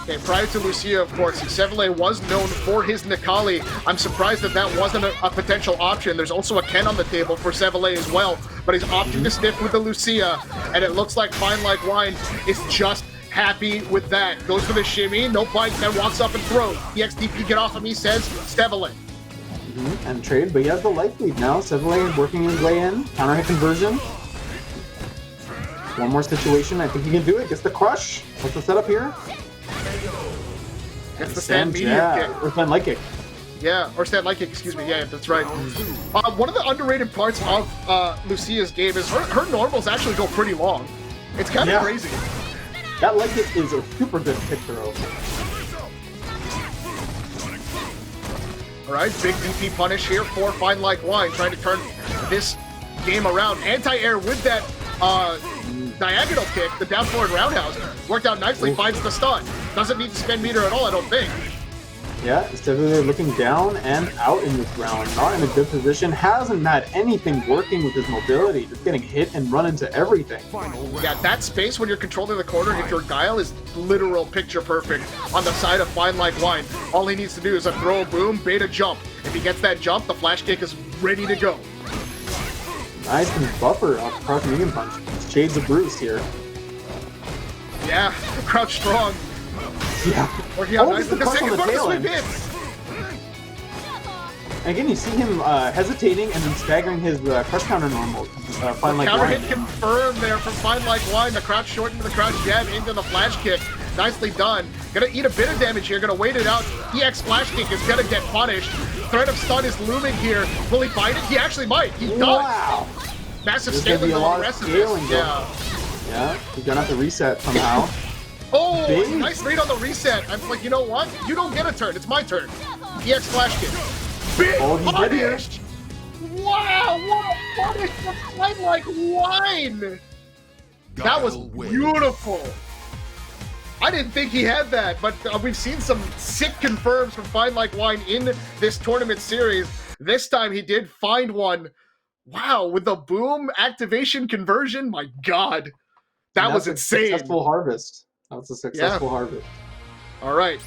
S4: Okay, prior to Lucia, of course, Sevelei was known for his Nikali. I'm surprised that wasn't a potential option. There's also a Ken on the table for Sevelei as well, but he's opting to stick with the Lucia, and it looks like FineLikeWine is just happy with that. Goes for the shimmy, no bite, then walks up and throws. EXDP, get off of me, says Sevelei.
S3: And trade, but he has the life lead now. Sevelei working his way in, counter hit conversion. One more situation, I think he can do it. Gets the crush. What's the setup here?
S4: Gets the stand medium kick.
S3: Or FineLike kick.
S4: Yeah, or stand like kick, excuse me. Yeah, that's right. One of the underrated parts of Lucia's game is her normals actually go pretty long. It's kind of crazy.
S3: That light kick is a super good kick throw.
S4: All right, big DP punish here for FineLikeWine, trying to turn this game around. Anti-air with that diagonal kick, the down forward roundhouse, worked out nicely, finds the stun. Doesn't need to spend meter at all, I don't think.
S3: Yeah, Sevelei looking down and out in this round. Not in a good position. Hasn't had anything working with his mobility. Just getting hit and run into everything.
S4: Yeah, that space when you're controlling the corner, if your Guile is literal picture perfect on the side of FineLikeWine. All he needs to do is a throw, boom, bait a jump. If he gets that jump, the flash kick is ready to go.
S3: Nice and buffer off across medium punch. Shades of Bruce here.
S4: Yeah, crouch strong.
S3: Yeah.
S4: Working out nicely.
S3: The
S4: The second part of the
S3: tail
S4: sweep
S3: end.
S4: hits.
S3: And again, you see him hesitating and then staggering his crush counter normal.
S4: Counter hit confirmed there from FineLikeWine. The crouch short into the crouch jab into the flash kick. Nicely done. Gonna eat a bit of damage here. Gonna wait it out. EX flash kick is gonna get punished. Threat of stun is looming here. Will he bite it? He actually might. He does.
S3: Wow.
S4: Massive
S3: There's gonna
S4: scaling
S3: be a
S4: on
S3: lot
S4: the
S3: of
S4: rest of
S3: scaling
S4: this.
S3: going.
S4: Yeah.
S3: Yeah, he's gonna have to reset somehow.
S4: Oh,
S3: Big.
S4: nice read on the reset. I'm like, you know what? You don't get a turn. It's my turn. EX flash kick. Big
S3: Oh, he's dead here.
S4: punished. Wow, what a punish from FineLikeWine! That was beautiful. I didn't think he had that, but we've seen some sick confirms from FineLikeWine in this tournament series. This time he did find one. Wow, with the boom activation conversion, my God. That was insane.
S3: Successful harvest. That was a successful harvest.
S4: All right.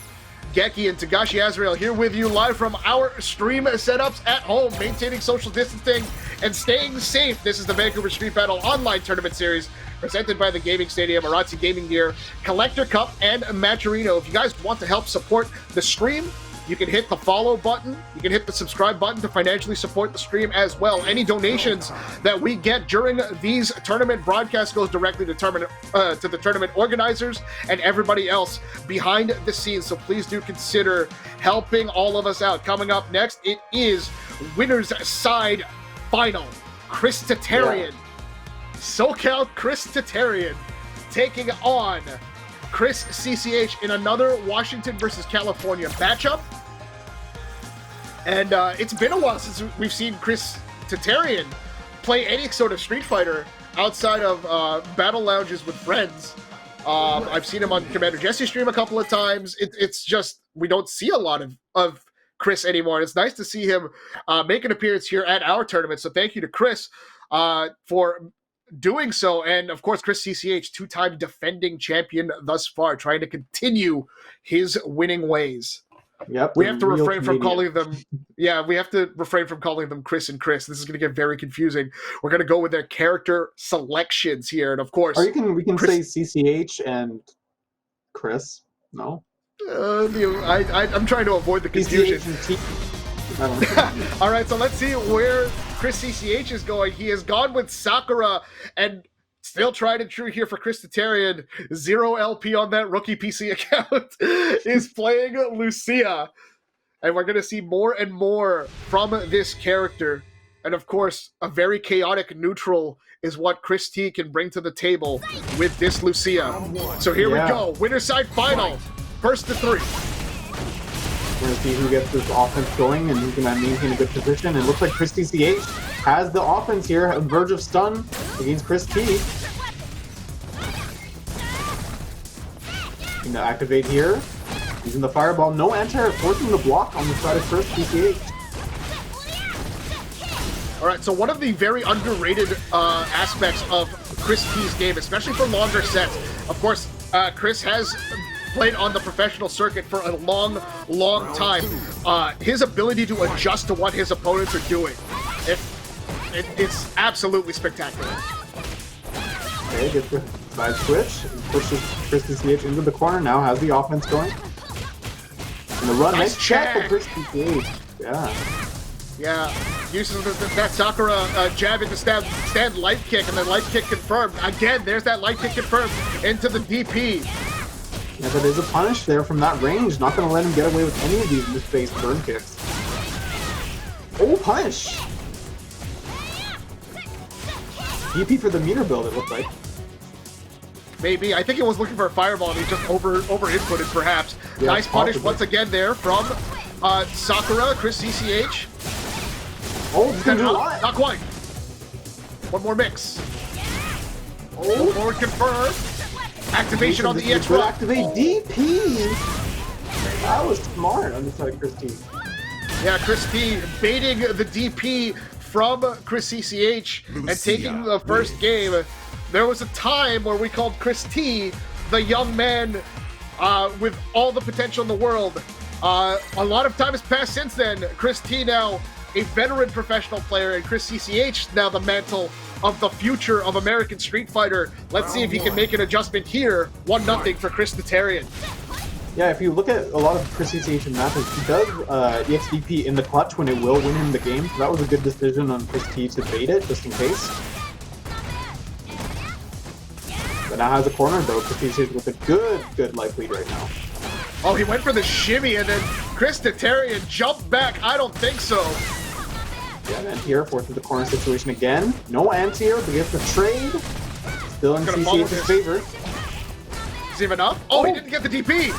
S4: Geki and Tagashi Azrael here with you live from our stream setups at home, maintaining social distancing and staying safe. This is the Vancouver Street Battle Online Tournament Series presented by the Gaming Stadium, Arazzi Gaming Gear, Collector Cup, and Matcherino. If you guys want to help support the stream, you can hit the follow button. You can hit the subscribe button to financially support the stream as well. Any donations that we get during these tournament broadcasts goes directly to the tournament organizers and everybody else behind the scenes. So please do consider helping all of us out. Coming up next, it is winner's side final. ChrisCCH, SoCal ChrisCCH taking on ChrisCCH in another Washington versus California matchup. And it's been a while since we've seen ChrisCCH play any sort of Street Fighter outside of battle lounges with friends. I've seen him on Commander Jesse stream a couple of times. It's just, we don't see a lot of Chris anymore. It's nice to see him make an appearance here at our tournament. So thank you to Chris for doing so. And of course, ChrisCCH, two-time defending champion thus far, trying to continue his winning ways.
S3: Yep.
S4: We have to refrain from calling them. Yeah, we have to refrain from calling them Chris and Chris. This is going to get very confusing. We're going to go with their character selections here, and of course,
S3: or we can say CCH and Chris. No.
S4: I'm trying to avoid the confusion. All right, so let's see where ChrisCCH is going. He has gone with Sakura and still tried and true here for ChrisCCH. 0 LP on that rookie PC account. Is playing Lucia. And we're going to see more and more from this character. And of course, a very chaotic neutral is what Chris T can bring to the table with this Lucia. So here we go. Winner's side final. First to 3.
S3: We're going to see who gets this offense going and who's going to maintain a good position. It looks like ChrisCCH has the offense here, on verge of stun against Chris T. Going to activate here. Using the fireball. No anti-air, forcing the block on the side of ChrisCCH.
S4: All right, so one of the very underrated aspects of Chris T's game, especially for longer sets, of course, Chris has played on the professional circuit for a long time. His ability to adjust to what his opponents are doing, it's absolutely spectacular.
S3: Okay, gets the side switch, pushes ChrisCCH into the corner, now has the offense going. And the run, nice check for ChrisCCH.
S4: Yeah, uses that Sakura jab into stand light kick, and then light kick confirmed. Again, there's that light kick confirmed into the DP.
S3: Yeah, but there's a punish there from that range. Not going to let him get away with any of these misspaced burn kicks. Oh, punish! DP for the meter build, it looked like.
S4: Maybe. I think he was looking for a fireball and he just over inputted, perhaps. Yeah, nice punish once again there from Sakura, ChrisCCH.
S3: Oh, he's going to do a lot.
S4: Not quite. One more mix. Oh, forward confirmed. Activation on the EX rock.
S3: Activate DP. That was smart on the side of Chris T.
S4: Yeah, Chris T baiting the DP from ChrisCCH and taking the first game. There was a time where we called Chris T the young man with all the potential in the world. A lot of time has passed since then. Chris T now a veteran professional player, and ChrisCCH now the mantle of the future of American Street Fighter. Let's see if he can make an adjustment here. 1-0 for ChrisCCH.
S3: Yeah, if you look at a lot of ChrisCCH matches, he does EXDP in the clutch when it will win him the game. So that was a good decision on Chris T to bait it, just in case. But now has a corner though. ChrisCCH with a good life lead right now.
S4: Oh, he went for the shimmy and then ChrisCCH jumped back. I don't think so.
S3: Yeah, and here forces the corner situation again. No anti-air, but gets the trade. Still in CCH's favor.
S4: Is he enough? Oh, he didn't get the DP.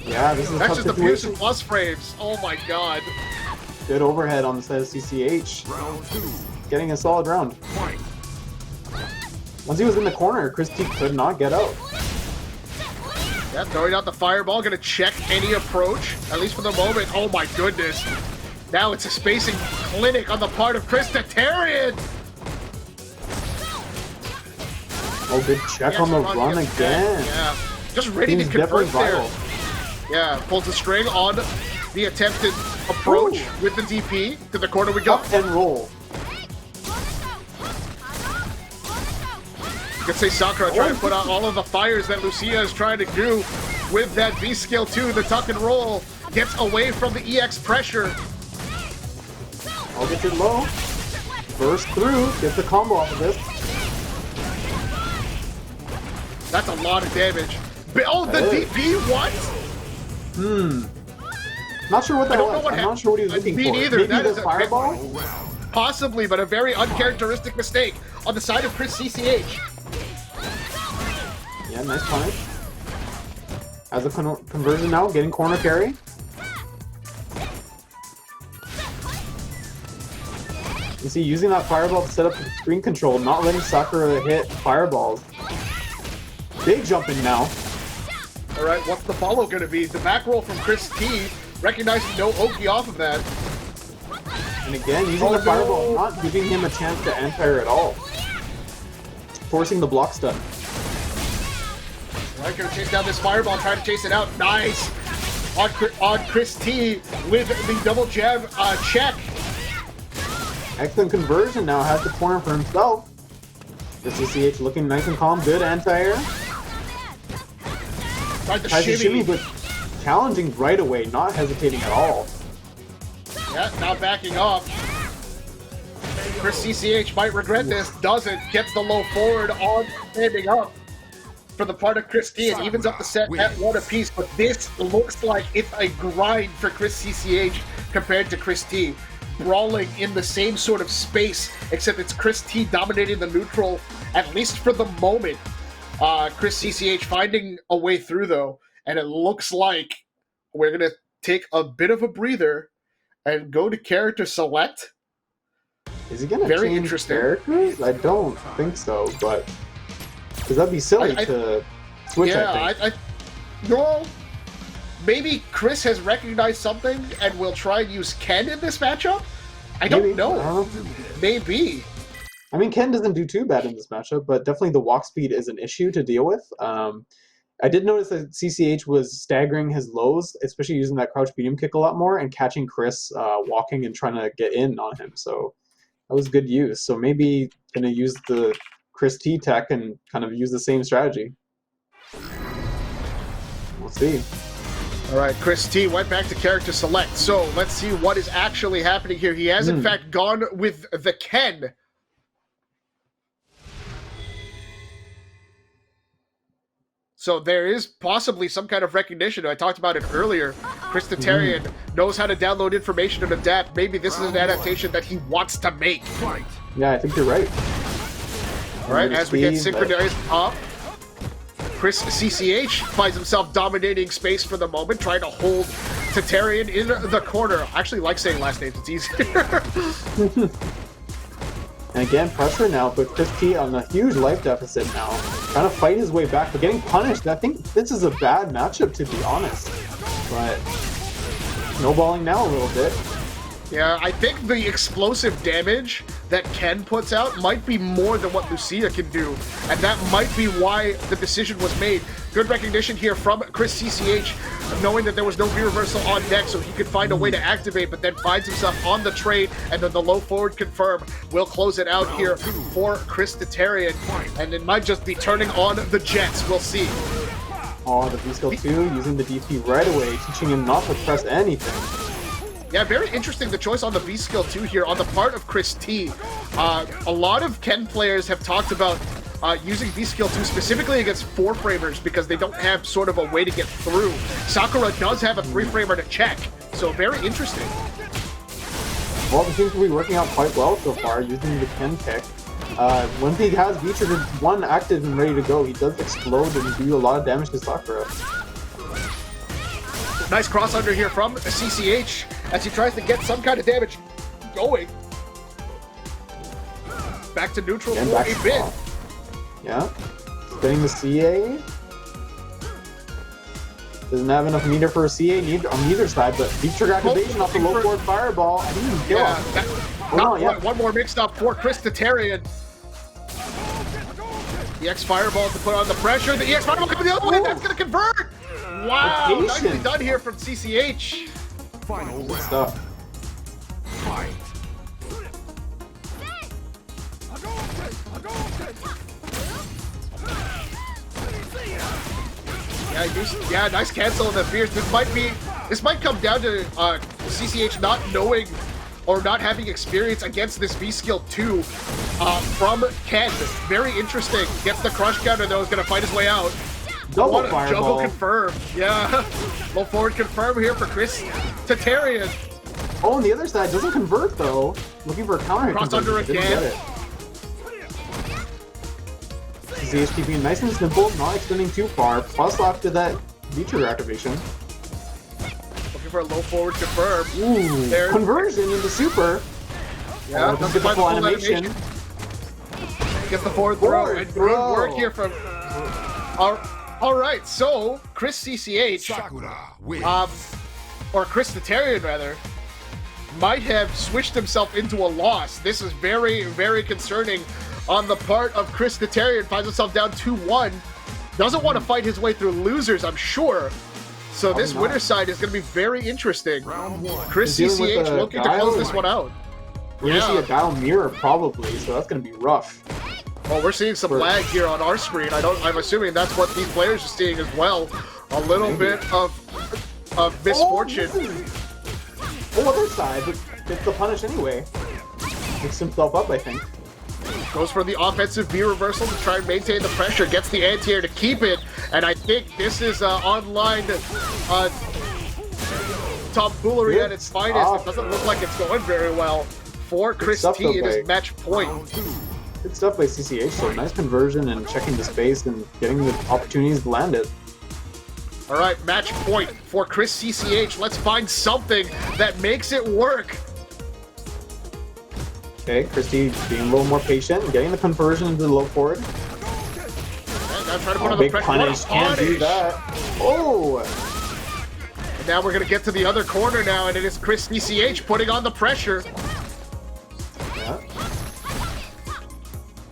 S3: Yeah, this is a
S4: That's
S3: tough
S4: just
S3: situation.
S4: the plus frames. Oh my god.
S3: Good overhead on the side of CCH.
S2: Round 2.
S3: Getting a solid round.
S2: Fight.
S3: Once he was in the corner, Chris T could not get out.
S4: Yeah, throwing out the fireball, gonna check any approach, at least for the moment. Oh my goodness. Now it's a spacing clinic on the part of ChrisCCH.
S3: Oh, good check on the run again.
S4: Yeah, just ready
S3: Seems
S4: to convert
S3: definitely
S4: there.
S3: viral.
S4: Yeah, pulls the string on the attempted approach with the DP. To the corner we go.
S3: Up and roll.
S4: You could say Sakura trying to put out all of the fires that Lucia is trying to do with that B skill 2. The tuck and roll gets away from the EX pressure.
S3: I'll get your low. Burst through. Get the combo off of this.
S4: That's a lot of damage. Oh, the DP, what?
S3: Not sure what that
S4: don't know
S3: was.
S4: what
S3: I'm not sure what he was looking
S4: Me
S3: for.
S4: neither.
S3: Maybe
S4: That
S3: the
S4: is a-
S3: fireball?
S4: Possibly, but a very uncharacteristic mistake on the side of ChrisCCH.
S3: Yeah, nice punish. Has a conversion now, getting corner carry. You see, using that fireball to set up the screen control, not letting Sakura hit fireballs. Big jumping now.
S4: All right, what's the follow going to be? The back roll from Chris T, recognizing no Oki off of that.
S3: And again, using the fireball, not giving him a chance to anti-air at all. Forcing the block stun.
S4: All right, going to chase down this fireball, trying to chase it out. Nice on Chris T with the double jab check.
S3: Excellent conversion now, has the corner for himself. The CCH looking nice and calm, good anti-air.
S4: Tried the
S3: Tries to
S4: shimmy.
S3: shimmy, but challenging right away, not hesitating at all.
S4: Yeah, now backing off. CCH might regret this. Doesn't. Gets the low forward on standing up for the part of Chris T. It evens up the set at 1 apiece, but this looks like it's a grind for ChrisCCH compared to Chris T. Brawling in the same sort of space, except it's Chris T dominating the neutral, at least for the moment. ChrisCCH finding a way through, though, and it looks like we're going to take a bit of a breather and go to character select.
S3: Is he gonna
S4: Very
S3: change
S4: interesting.
S3: characters? I don't think so, but because that'd be silly to switch.
S4: Yeah,
S3: I think.
S4: no. Maybe Chris has recognized something and will try and use Ken in this matchup. I
S3: Maybe.
S4: don't know.
S3: I don't know.
S4: Maybe.
S3: I mean, Ken doesn't do too bad in this matchup, but definitely the walk speed is an issue to deal with. I did notice that CCH was staggering his lows, especially using that crouch medium kick a lot more and catching Chris walking and trying to get in on him. So that was good use. So maybe gonna use the Chris T tech and kind of use the same strategy. We'll see.
S4: All right, Chris T went back to character select. So let's see what is actually happening here. He has, in fact, gone with the Ken. So there is possibly some kind of recognition. I talked about it earlier. ChrisCCH knows how to download information and adapt. Maybe this is an adaptation that he wants to make.
S3: Yeah, I think you're right.
S4: All right, as we get synchronized up, ChrisCCH finds himself dominating space for the moment, trying to hold Tatarian in the corner. I actually like saying last names, it's easier.
S3: And again, pressure now, but Chris T on a huge life deficit now. Trying to fight his way back, but getting punished. I think this is a bad matchup, to be honest. But snowballing now a little bit.
S4: Yeah, I think the explosive damage that Ken puts out might be more than what Lucia can do. And that might be why the decision was made. Good recognition here from ChrisCCH, knowing that there was no V-reversal on deck, so he could find a way to activate, but then finds himself on the trade, and then the low forward confirm will close it out here for ChrisCCH, and it might just be turning on the Jets. We'll see.
S3: Oh, the V-Skill 2 using the DP right away, teaching him not to press anything.
S4: Yeah, very interesting, the choice on the B skill 2 here on the part of Chris T. A lot of Ken players have talked about using B skill 2 specifically against 4-framers because they don't have sort of a way to get through. Sakura does have a 3-framer to check, so very interesting.
S3: Well, it seems to be working out quite well so far, using the Ken pick. When he has V-Trigger 1 active and ready to go, he does explode and do a lot of damage to Sakura.
S4: Nice cross under here from CCH. as he tries to get some kind of damage going. Back to neutral
S3: And
S4: for
S3: back
S4: a
S3: to
S4: bit.
S3: top. Yeah. Getting the CA. Doesn't have enough meter for a CA on either side, but deep trigger activation off the low forward fireball. I didn't even kill
S4: Yeah,
S3: him.
S4: that,
S3: Oh, no, yeah.
S4: one more mixed up for ChrisCCH. EX Fireball to put on the pressure. The EX Fireball coming the other way. That's going to convert. Wow,
S3: Rotation.
S4: nicely done here from CCH.
S2: Final
S3: Good
S2: round.
S3: stuff.
S2: Fight.
S4: Yeah, nice cancel of the Fierce. This might come down to CCH not knowing or not having experience against this V skill 2 from Ken. Very interesting. Gets the crush counter though, is gonna fight his way out.
S3: Double
S4: What a
S3: fireball.
S4: juggle confirm. Yeah. Low forward confirm here for ChrisCCH.
S3: Oh, on the other side doesn't convert though. Looking for a counter hit
S4: Cross
S3: conversion,
S4: under
S3: didn't
S4: again.
S3: get it. CCH keeping it nice and simple, not extending too far. Plus after that V-trigger activation.
S4: Looking for a low forward confirm.
S3: Ooh,
S4: There-
S3: conversion into super.
S4: Yeah,
S3: Doesn't
S4: doesn't
S3: get the
S4: find
S3: full
S4: the full
S3: animation.
S4: Gets the forward throw.
S3: Forward
S4: And
S3: throw.
S4: good work here from... All right, so ChrisCCH,
S2: Sakura wins.
S4: or ChrisCCH rather, might have switched himself into a loss. This is very, very concerning on the part of ChrisCCH. Finds himself down 2-1. Doesn't want to fight his way through losers, I'm sure. So this
S3: not.
S4: winner side is going to be very interesting.
S2: Round one.
S3: He's dealing with
S4: ChrisCCH
S3: a
S4: looking to
S3: dial.
S4: close this one out.
S3: We're gonna see a dial mirror probably, so that's gonna be rough.
S4: Well, we're seeing some
S3: For-
S4: lag here on our screen. I'm assuming that's what these players are seeing as well. A little bit of misfortune.
S3: Oh, other side, but gets the punish anyway. Picks himself up, I think.
S4: Goes for the offensive V reversal to try and maintain the pressure. Gets the anti-air to keep it. And I think this is online tomfoolery at its finest. It doesn't look like it's going very well for Chris
S3: stuff,
S4: T.
S3: though,
S4: It is
S3: Bay.
S4: match point.
S3: Good stuff by CCH, so nice conversion and checking the space and getting the opportunities to land it.
S4: All right, match point for ChrisCCH. Let's find something that makes it work.
S3: Okay, Christy being a little more patient, getting the conversion into the low forward.
S4: And now trying to put on the
S3: Big
S4: pressure.
S3: punish,
S4: What a
S3: can't do
S4: punish.
S3: that. Oh!
S4: And now we're going to get to the other corner now, and it is ChrisCCH putting on the pressure.
S3: Yeah.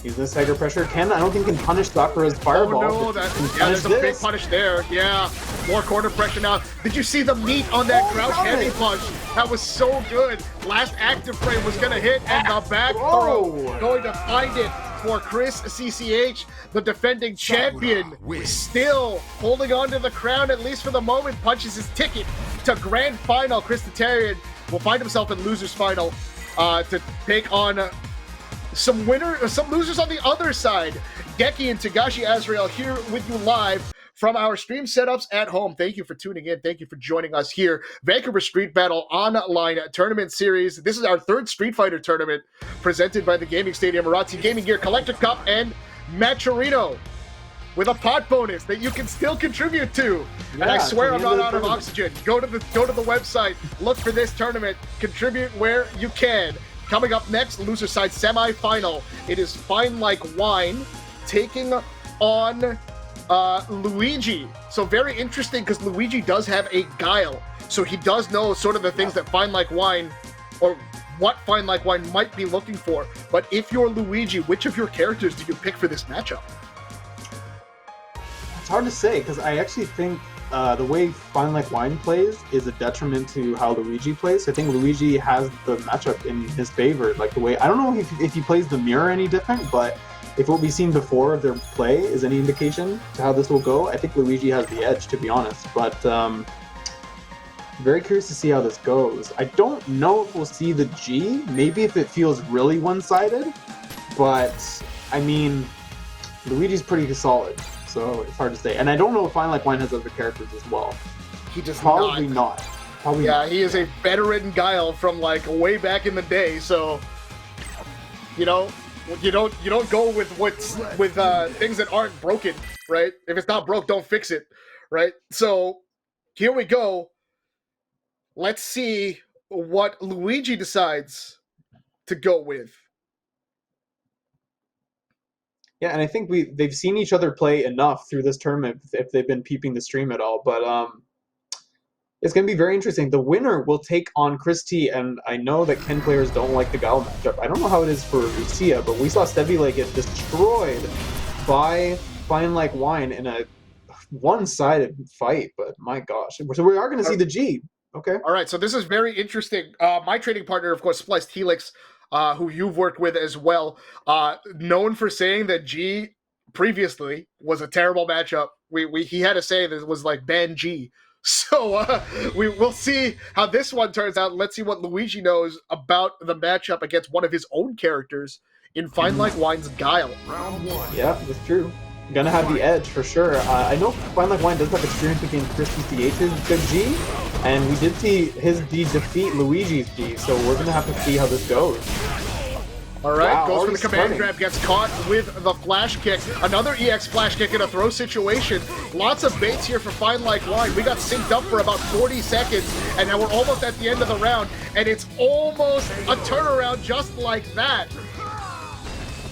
S3: Use this Tiger pressure. Ken, I don't think can punish Sakura's fireball.
S4: Oh no,
S3: but can
S4: yeah,
S3: punish
S4: there's a big
S3: this.
S4: punish there. Yeah, more corner pressure now. Did you see the meat on that
S3: Oh,
S4: crouch
S3: got
S4: heavy
S3: it.
S4: punch? That was so good. Last active frame was gonna hit, and the back
S3: Oh.
S4: throw going to find it for ChrisCCH, the defending champion,
S2: wins.
S4: still holding on to the crown at least for the moment. Punches his ticket to grand final. ChrisCCH will find himself in losers final to take on some losers on the other side. Geki and Tagashi Azrael here with you live from our stream setups at home. Thank you for tuning in. Thank you for joining us here. Vancouver Street Battle Online Tournament Series. This is our third Street Fighter tournament presented by the Gaming Stadium, Marazzi Gaming Gear Collector Cup, and Maturino, with a pot bonus that you can still contribute to. And I
S3: Yeah,
S4: swear
S3: to
S4: I'm
S3: the end
S4: not
S3: of
S4: out
S3: the
S4: of oxygen. Go to the website, look for this tournament, contribute where you can. Coming up next, loser side semi-final. It is FineLikeWine taking on Luigi. So very interesting because Luigi does have a guile. So he does know sort of the things that FineLikeWine, or what FineLikeWine might be looking for. But if you're Luigi, which of your characters do you pick for this matchup?
S3: It's hard to say because I actually think the way FineLikeWine plays is a detriment to how Luigi plays. I think Luigi has the matchup in his favor. Like the way, I don't know if he plays the mirror any different, but if what we've seen before of their play is any indication to how this will go, I think Luigi has the edge, to be honest. But very curious to see how this goes. I don't know if we'll see the G. Maybe if it feels really one-sided, but I mean, Luigi's pretty solid. So it's hard to say. And I don't know if FineLikeWine has other characters as well.
S4: He does
S3: Probably
S4: not.
S3: not. Probably
S4: Yeah,
S3: not.
S4: he is a veteran guile from like way back in the day. So, you know, you don't go with things that aren't broken, right? If it's not broke, don't fix it, right? So here we go. Let's see what Luigi decides to go with.
S3: Yeah, and I think they've seen each other play enough through this tournament if they've been peeping the stream at all. But it's going to be very interesting. The winner will take on Chris T, and I know that Ken players don't like the Gal matchup. I don't know how it is for Lucia, but we saw sevelei get destroyed by FineLikeWine in a one-sided fight. But my gosh, so we are going to see the G. Okay.
S4: All right, so this is very interesting. My trading partner, of course, Spliced Helix, who you've worked with as well, known for saying that G previously was a terrible matchup. He had to say that it was like ban G. So we'll see how this one turns out. Let's see what Luigi knows about the matchup against one of his own characters in FineLikeWine's Guile.
S2: Round 1.
S3: Yeah, that's true. Gonna have the edge for sure. I know FineLikeWine does have experience against ChrisCCH's good G, and we did see his D defeat Luigi's G, so we're gonna have to see how this goes.
S4: All right,
S3: Wow,
S4: goes for
S3: already
S4: the command
S3: starting.
S4: grab, gets caught with the flash kick. Another EX flash kick in a throw situation. Lots of baits here for FineLikeWine. We got synced up for about 40 seconds, and now we're almost at the end of the round, and it's almost a turnaround just like that.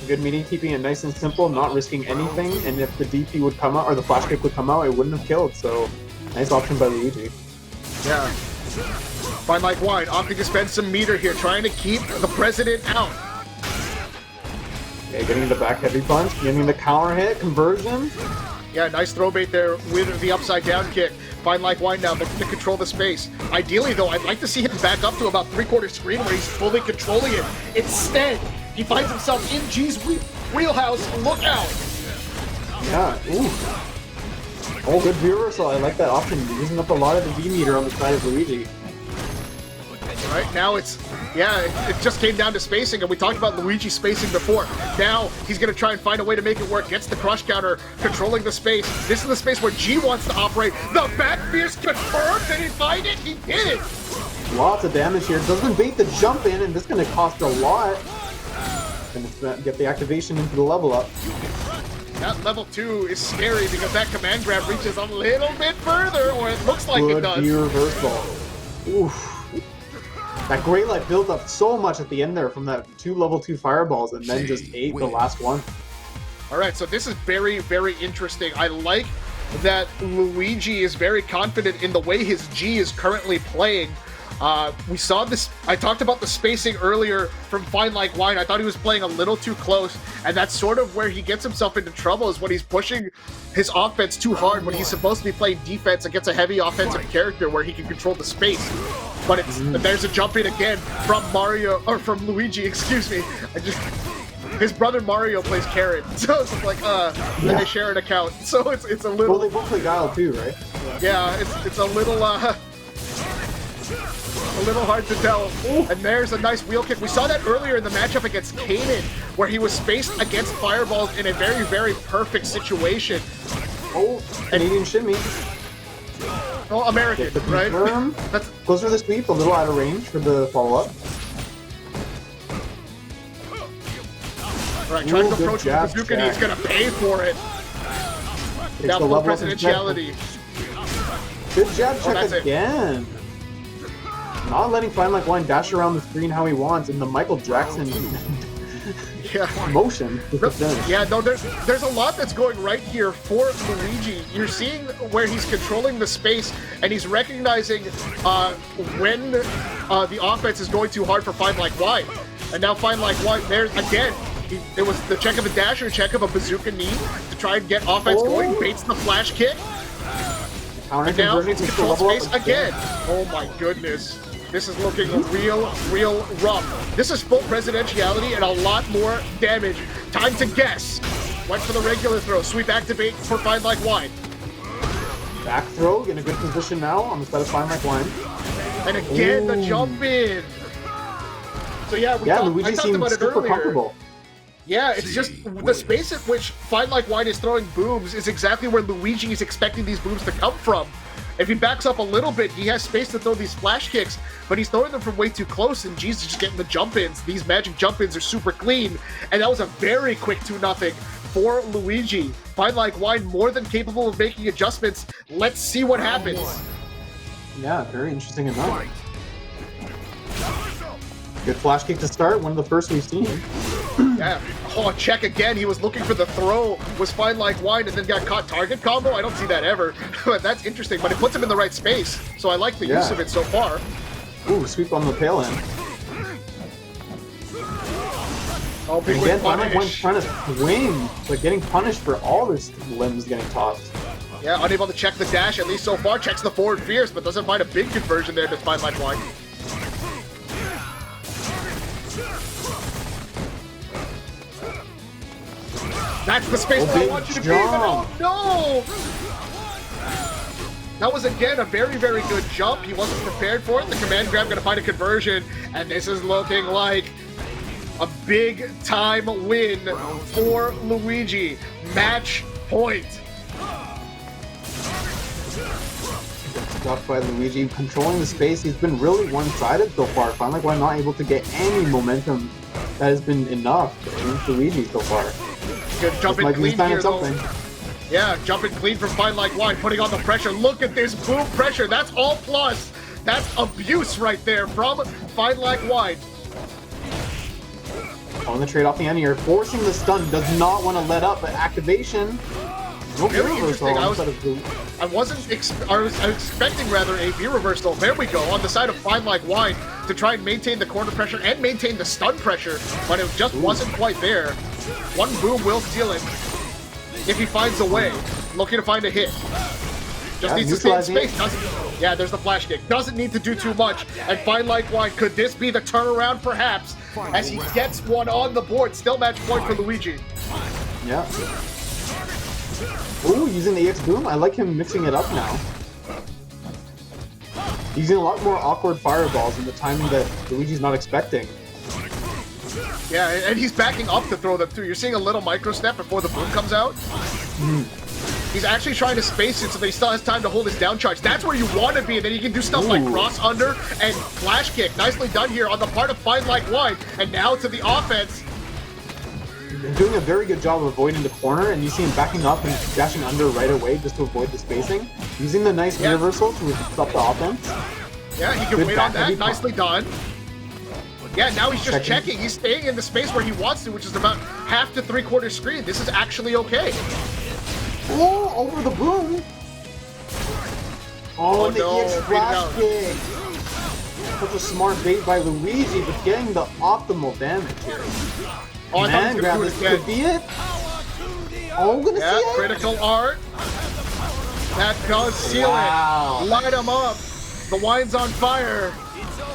S3: Good meeting, keeping it nice and simple, not risking anything, and if the DP would come out, or the flash kick would come out, it wouldn't have killed, so nice option by Luigi.
S4: Yeah. FineLikeWine opting to spend some meter here, trying to keep the president out.
S3: Okay, getting the back heavy punch, getting the counter hit, conversion.
S4: Yeah, nice throw bait there with the upside down kick. FineLikeWine now looking to control the space. Ideally, though, I'd like to see him back up to about 3/4 screen where he's fully controlling it. Instead, he finds himself in G's wheelhouse. Look out!
S3: Yeah, ooh. Oh, good reversal. I like that option. Using up a lot of the V meter on the side of Luigi.
S4: Right now it just came down to spacing, and we talked about Luigi spacing before. Now he's going to try and find a way to make it work. Gets the crush counter, controlling the space. This is the space where G wants to operate. The back fierce confirmed. Did he find it? He did it!
S3: Lots of damage here. Doesn't bait the jump in, and this is going to cost a lot. And get the activation into the level up.
S4: That level 2 is scary because that command grab reaches a little bit further, or it looks like it
S3: Good
S4: does.
S3: V reversal. Oof. That Great Light built up so much at the end there from that 2 level 2 fireballs and then just ate the last one.
S4: All right, so this is very, very interesting. I like that Luigi is very confident in the way his G is currently playing. We saw this, I talked about the spacing earlier from FineLikeWine. I thought he was playing a little too close, and that's sort of where he gets himself into trouble, is when he's pushing his offense too hard when he's supposed to be playing defense against a heavy offensive character where he can control the space. But there's a jump in again from from Luigi, excuse me. His brother Mario plays Karen, so it's like, and they share an account, so it's a little.
S3: Well, they both play Guile too, right?
S4: Yeah, it's a little hard to tell. And there's a nice wheel kick. We saw that earlier in the matchup against Kaymin, where he was spaced against fireballs in a very, very perfect situation.
S3: Oh, Canadian shimmy.
S4: Oh, American,
S3: Get the
S4: right?
S3: confirm. Goes for the sweep, a little out of range for the follow-up.
S4: All right, trying to
S3: Ooh, good
S4: approach with
S3: jab
S4: the bazooka, and he's
S3: check.
S4: gonna pay for it.
S3: Takes
S4: Now
S3: the
S4: full
S3: level up and check.
S4: presidentiality.
S3: Good jab
S4: Oh, that's
S3: check
S4: it.
S3: again. Not letting FineLikeWine dash around the screen how he wants in the Michael Jackson
S4: Yeah.
S3: motion with the finish.
S4: Yeah, no, there's a lot that's going right here for Luigi. You're seeing where he's controlling the space, and he's recognizing when the offense is going too hard for FineLikeWine. And now FineLikeWine, there's again, it was the check of a dash or check of a bazooka knee to try and get offense going. Baits the flash kick.
S3: Counter
S4: And now
S3: conversion
S4: it's
S3: takes the
S4: control
S3: level up
S4: space again. Oh my goodness. This is looking real rough. This is full presidentiality and a lot more damage. Time to guess. Went for the regular throw. Sweep activate for FineLikeWine.
S3: Back throw, in a good position now on the side of FineLikeWine.
S4: And again, the
S3: Ooh.
S4: jump in. So yeah, I
S3: Luigi
S4: talked
S3: seems
S4: about it
S3: super
S4: earlier.
S3: comfortable.
S4: Yeah, it's just the space at which FineLikeWine is throwing booms is exactly where Luigi is expecting these booms to come from. If he backs up a little bit, he has space to throw these flash kicks, but he's throwing them from way too close, and G's just getting the jump-ins. These magic jump-ins are super clean, and that was a very quick 2-0 for Luigi. FineLikeWine more than capable of making adjustments. Let's see what happens.
S3: Yeah, very interesting enough. Good flash kick to start, one of the first we've seen.
S4: Yeah. Oh, check again. He was looking for the throw, was FineLikeWine, and then got caught target combo. I don't see that ever. But that's interesting, but it puts him in the right space. So I like the use of it so far.
S3: Ooh, sweep on the tail end.
S4: Oh, big
S3: Again,
S4: punish.
S3: FineLikeWine's trying to swing, but getting punished for all his limbs getting tossed.
S4: Yeah, unable to check the dash, at least so far. Checks the forward fierce, but doesn't find a big conversion there to FineLikeWine. That's the space where I want you to be, but oh no! That was, again, a very, very good jump. He wasn't prepared for it. The command grab gonna find a conversion, and this is looking like a big-time win for Luigi. Match point.
S3: Stuff by Luigi, controlling the space. He's been really one-sided so far. FineLikeWine not able to get any momentum. That has been enough against Luigi so far.
S4: Good jumping clean here, though.
S3: Something.
S4: Yeah, jumping clean from FineLikeWine, putting on the pressure. Look at this boom pressure. That's all plus. That's abuse right there from FineLikeWine.
S3: On the trade off the end here, forcing the stun. Does not want to let up, but activation. No
S4: Very
S3: reversal
S4: interesting.
S3: instead of boom.
S4: I was expecting rather a V reversal. There we go, on the side of FineLikeWine to try and maintain the corner pressure and maintain the stun pressure, but it just wasn't quite there. One boom will steal him if he finds a way. Looking to find a hit. Just needs to stay in space. Yeah, there's the flash kick. Doesn't need to do too much. And FineLikeWine, could this be the turnaround perhaps? As he gets one on the board. Still match point for Luigi.
S3: Yeah. Ooh, using the EX boom. I like him mixing it up now. Using a lot more awkward fireballs in the timing that Luigi's not expecting.
S4: Yeah, and he's backing up to throw them through. You're seeing a little micro step before the boom comes out. He's actually trying to space it so that he still has time to hold his down charge. That's where you want to be, and then you can do stuff like cross under and flash kick. Nicely done here on the part of FineLikeWine. And now to the offense.
S3: Doing a very good job of avoiding the corner, and you see him backing up and dashing under right away just to avoid the spacing. Using the nice reversal to stop the offense.
S4: Yeah, he can wait on that. Nicely done. Yeah, now he's just checking. He's staying in the space where he wants to, which is about half to three-quarters screen. This is actually okay.
S3: Oh, over the boom. Oh, and the EX flash kick. Such a smart bait by Luigi, but getting the optimal damage here.
S4: Oh,
S3: Man, grab this could be it. Oh, I'm gonna see it.
S4: Critical art. That does seal it. Light him up. The wine's on fire.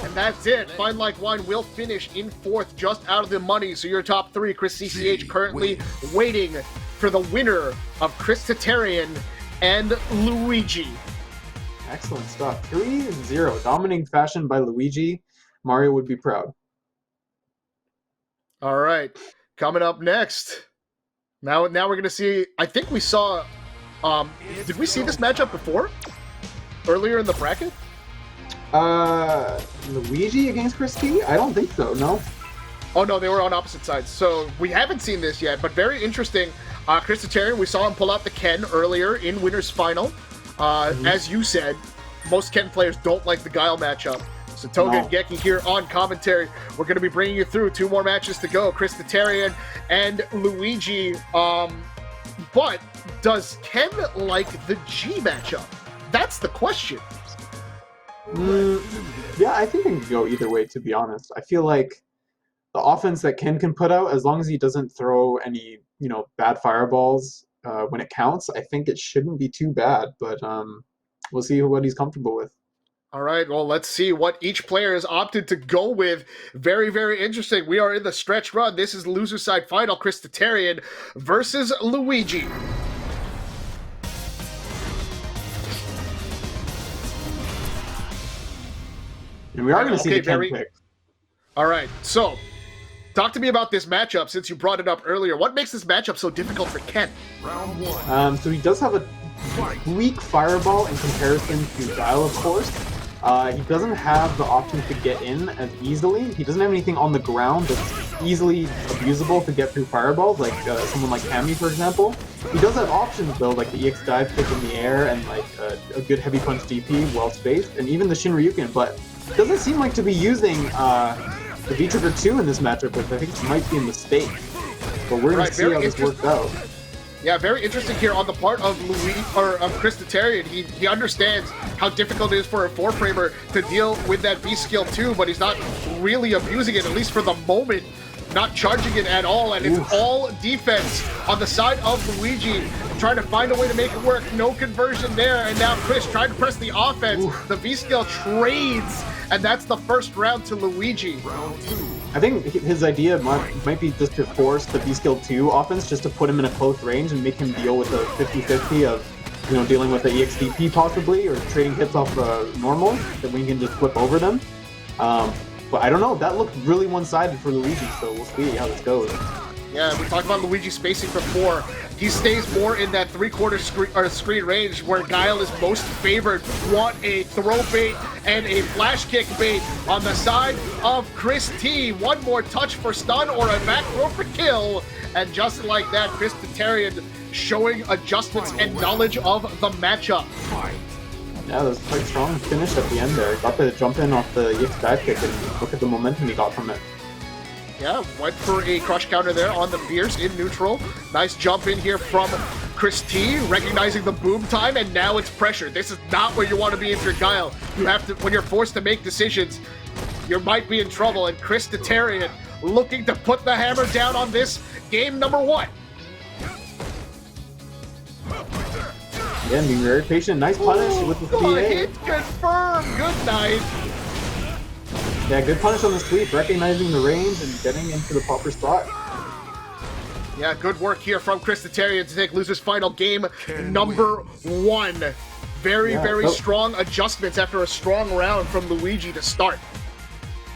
S4: And that's it. FineLikeWine will finish in fourth, just out of the money. So your top three, ChrisCCH currently waiting for the winner of ChrisCCH and Luigi.
S3: Excellent stuff. 3-0. Dominating fashion by Luigi. Mario would be proud.
S4: All right. Coming up next. Now we're going to see, I think we saw, did we see this matchup before? Earlier in the bracket?
S3: Luigi against Chris T? I don't think so, no.
S4: Oh no, they were on opposite sides. So we haven't seen this yet, but very interesting. ChrisCCH, we saw him pull out the Ken earlier in Winners Final. As you said, most Ken players don't like the Guile matchup. So Toga and Geki here on commentary. We're going to be bringing you through 2 more matches to go. ChrisCCH and Luigi. But does Ken like the G matchup? That's the question.
S3: Yeah, I think it can go either way, to be honest. I feel like the offense that Ken can put out, as long as he doesn't throw any, bad fireballs when it counts, I think it shouldn't be too bad. But we'll see what he's comfortable with.
S4: All right, well, let's see what each player has opted to go with. Very, very interesting. We are in the stretch run. This is loser side final, ChrisCCH versus Luigi.
S3: And we are going to see the Ken pick.
S4: All right, so talk to me about this matchup since you brought it up earlier. What makes this matchup so difficult for Ken?
S2: Round 1.
S3: So he does have a weak fireball in comparison to Guile, of course. He doesn't have the option to get in as easily. He doesn't have anything on the ground that's easily abusable to get through fireballs, like someone like Kaymin, for example. He does have options, though, like the EX dive kick in the air and like a good heavy punch DP, well spaced, and even the Shinryuken, but doesn't seem like to be using the V-Trigger 2 in this matchup, which I think might be a mistake. But we're going to see how this worked out.
S4: Yeah, very interesting here on the part of ChrisCCH. He understands how difficult it is for a 4-framer to deal with that V-Skill 2, but he's not really abusing it, at least for the moment. Not charging it at all, and it's all defense on the side of Luigi, trying to find a way to make it work. No conversion there, and now Chris trying to press the offense. The V-Skill trades, and that's the first round to Luigi.
S3: I think his idea might be just to force the V-Skill 2 offense, just to put him in a close range and make him deal with the 50-50 of, you know, dealing with the EXDP possibly, or trading hits off normal, that we can just flip over them. But I don't know, that looked really one-sided for Luigi, so we'll see how this goes.
S4: Yeah, we talked about Luigi spacing before. He stays more in that 3/4 screen range where Guile is most favored. Want a throw bait and a flash kick bait on the side of Chris T. One more touch for stun or a back throw for kill. And just like that, ChrisCCH showing adjustments and knowledge of the matchup.
S3: Yeah, that was quite strong finish at the end there. Got the jump in off the EX back kick, and look at the momentum he got from it.
S4: Yeah, went for a crush counter there on the Fierce in neutral. Nice jump in here from Chris T, recognizing the boom time, and now it's pressure. This is not where you want to be if you're Guile. You have to, when you're forced to make decisions, you might be in trouble, and ChrisCCH looking to put the hammer down on this game number 1.
S3: Yeah, being very patient. Nice punish with the PA.
S4: Hit confirmed. Good night.
S3: Yeah, good punish on the sweep, recognizing the range and getting into the proper spot.
S4: Yeah, good work here from ChrisCCH to take loser's final game number 1. Very strong adjustments after a strong round from Luigi to start.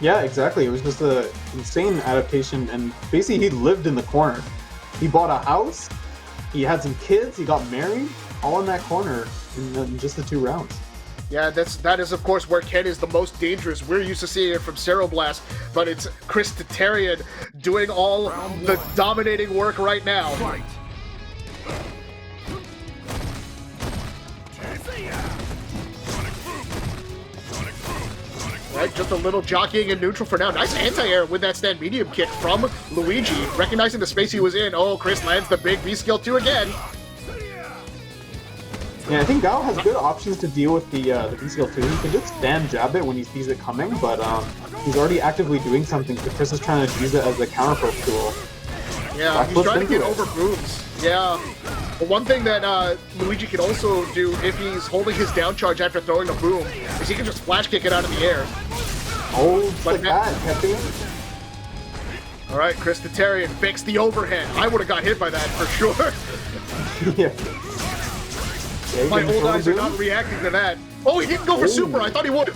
S3: Yeah, exactly. It was just an insane adaptation, and basically he lived in the corner. He bought a house, he had some kids, he got married, all in that corner in just the 2 rounds.
S4: Yeah, that is of course where Ken is the most dangerous. We're used to seeing it from Ceroblast, but it's ChrisCCH doing all the dominating work right now. Right, just a little jockeying in neutral for now. Nice anti-air with that stand medium kick from Luigi, recognizing the space he was in. Oh, Chris lands the big V-Skill 2 again.
S3: Yeah, I think Guile has good options to deal with the V-Skill 2. He can just stand jab it when he sees it coming, but he's already actively doing something, so Chris is trying to use it as a counter poke tool.
S4: Yeah, he's trying to get over booms. Yeah. But one thing that Luigi can also do if he's holding his down charge after throwing a boom is he can just flash kick it out of the air.
S3: Oh, just like that, Kaymin.
S4: Alright, ChrisCCH fixed the overhead. I would have got hit by that for sure.
S3: Yeah.
S4: My old eyes are not reacting to that. Oh, he didn't go for super. I thought he would.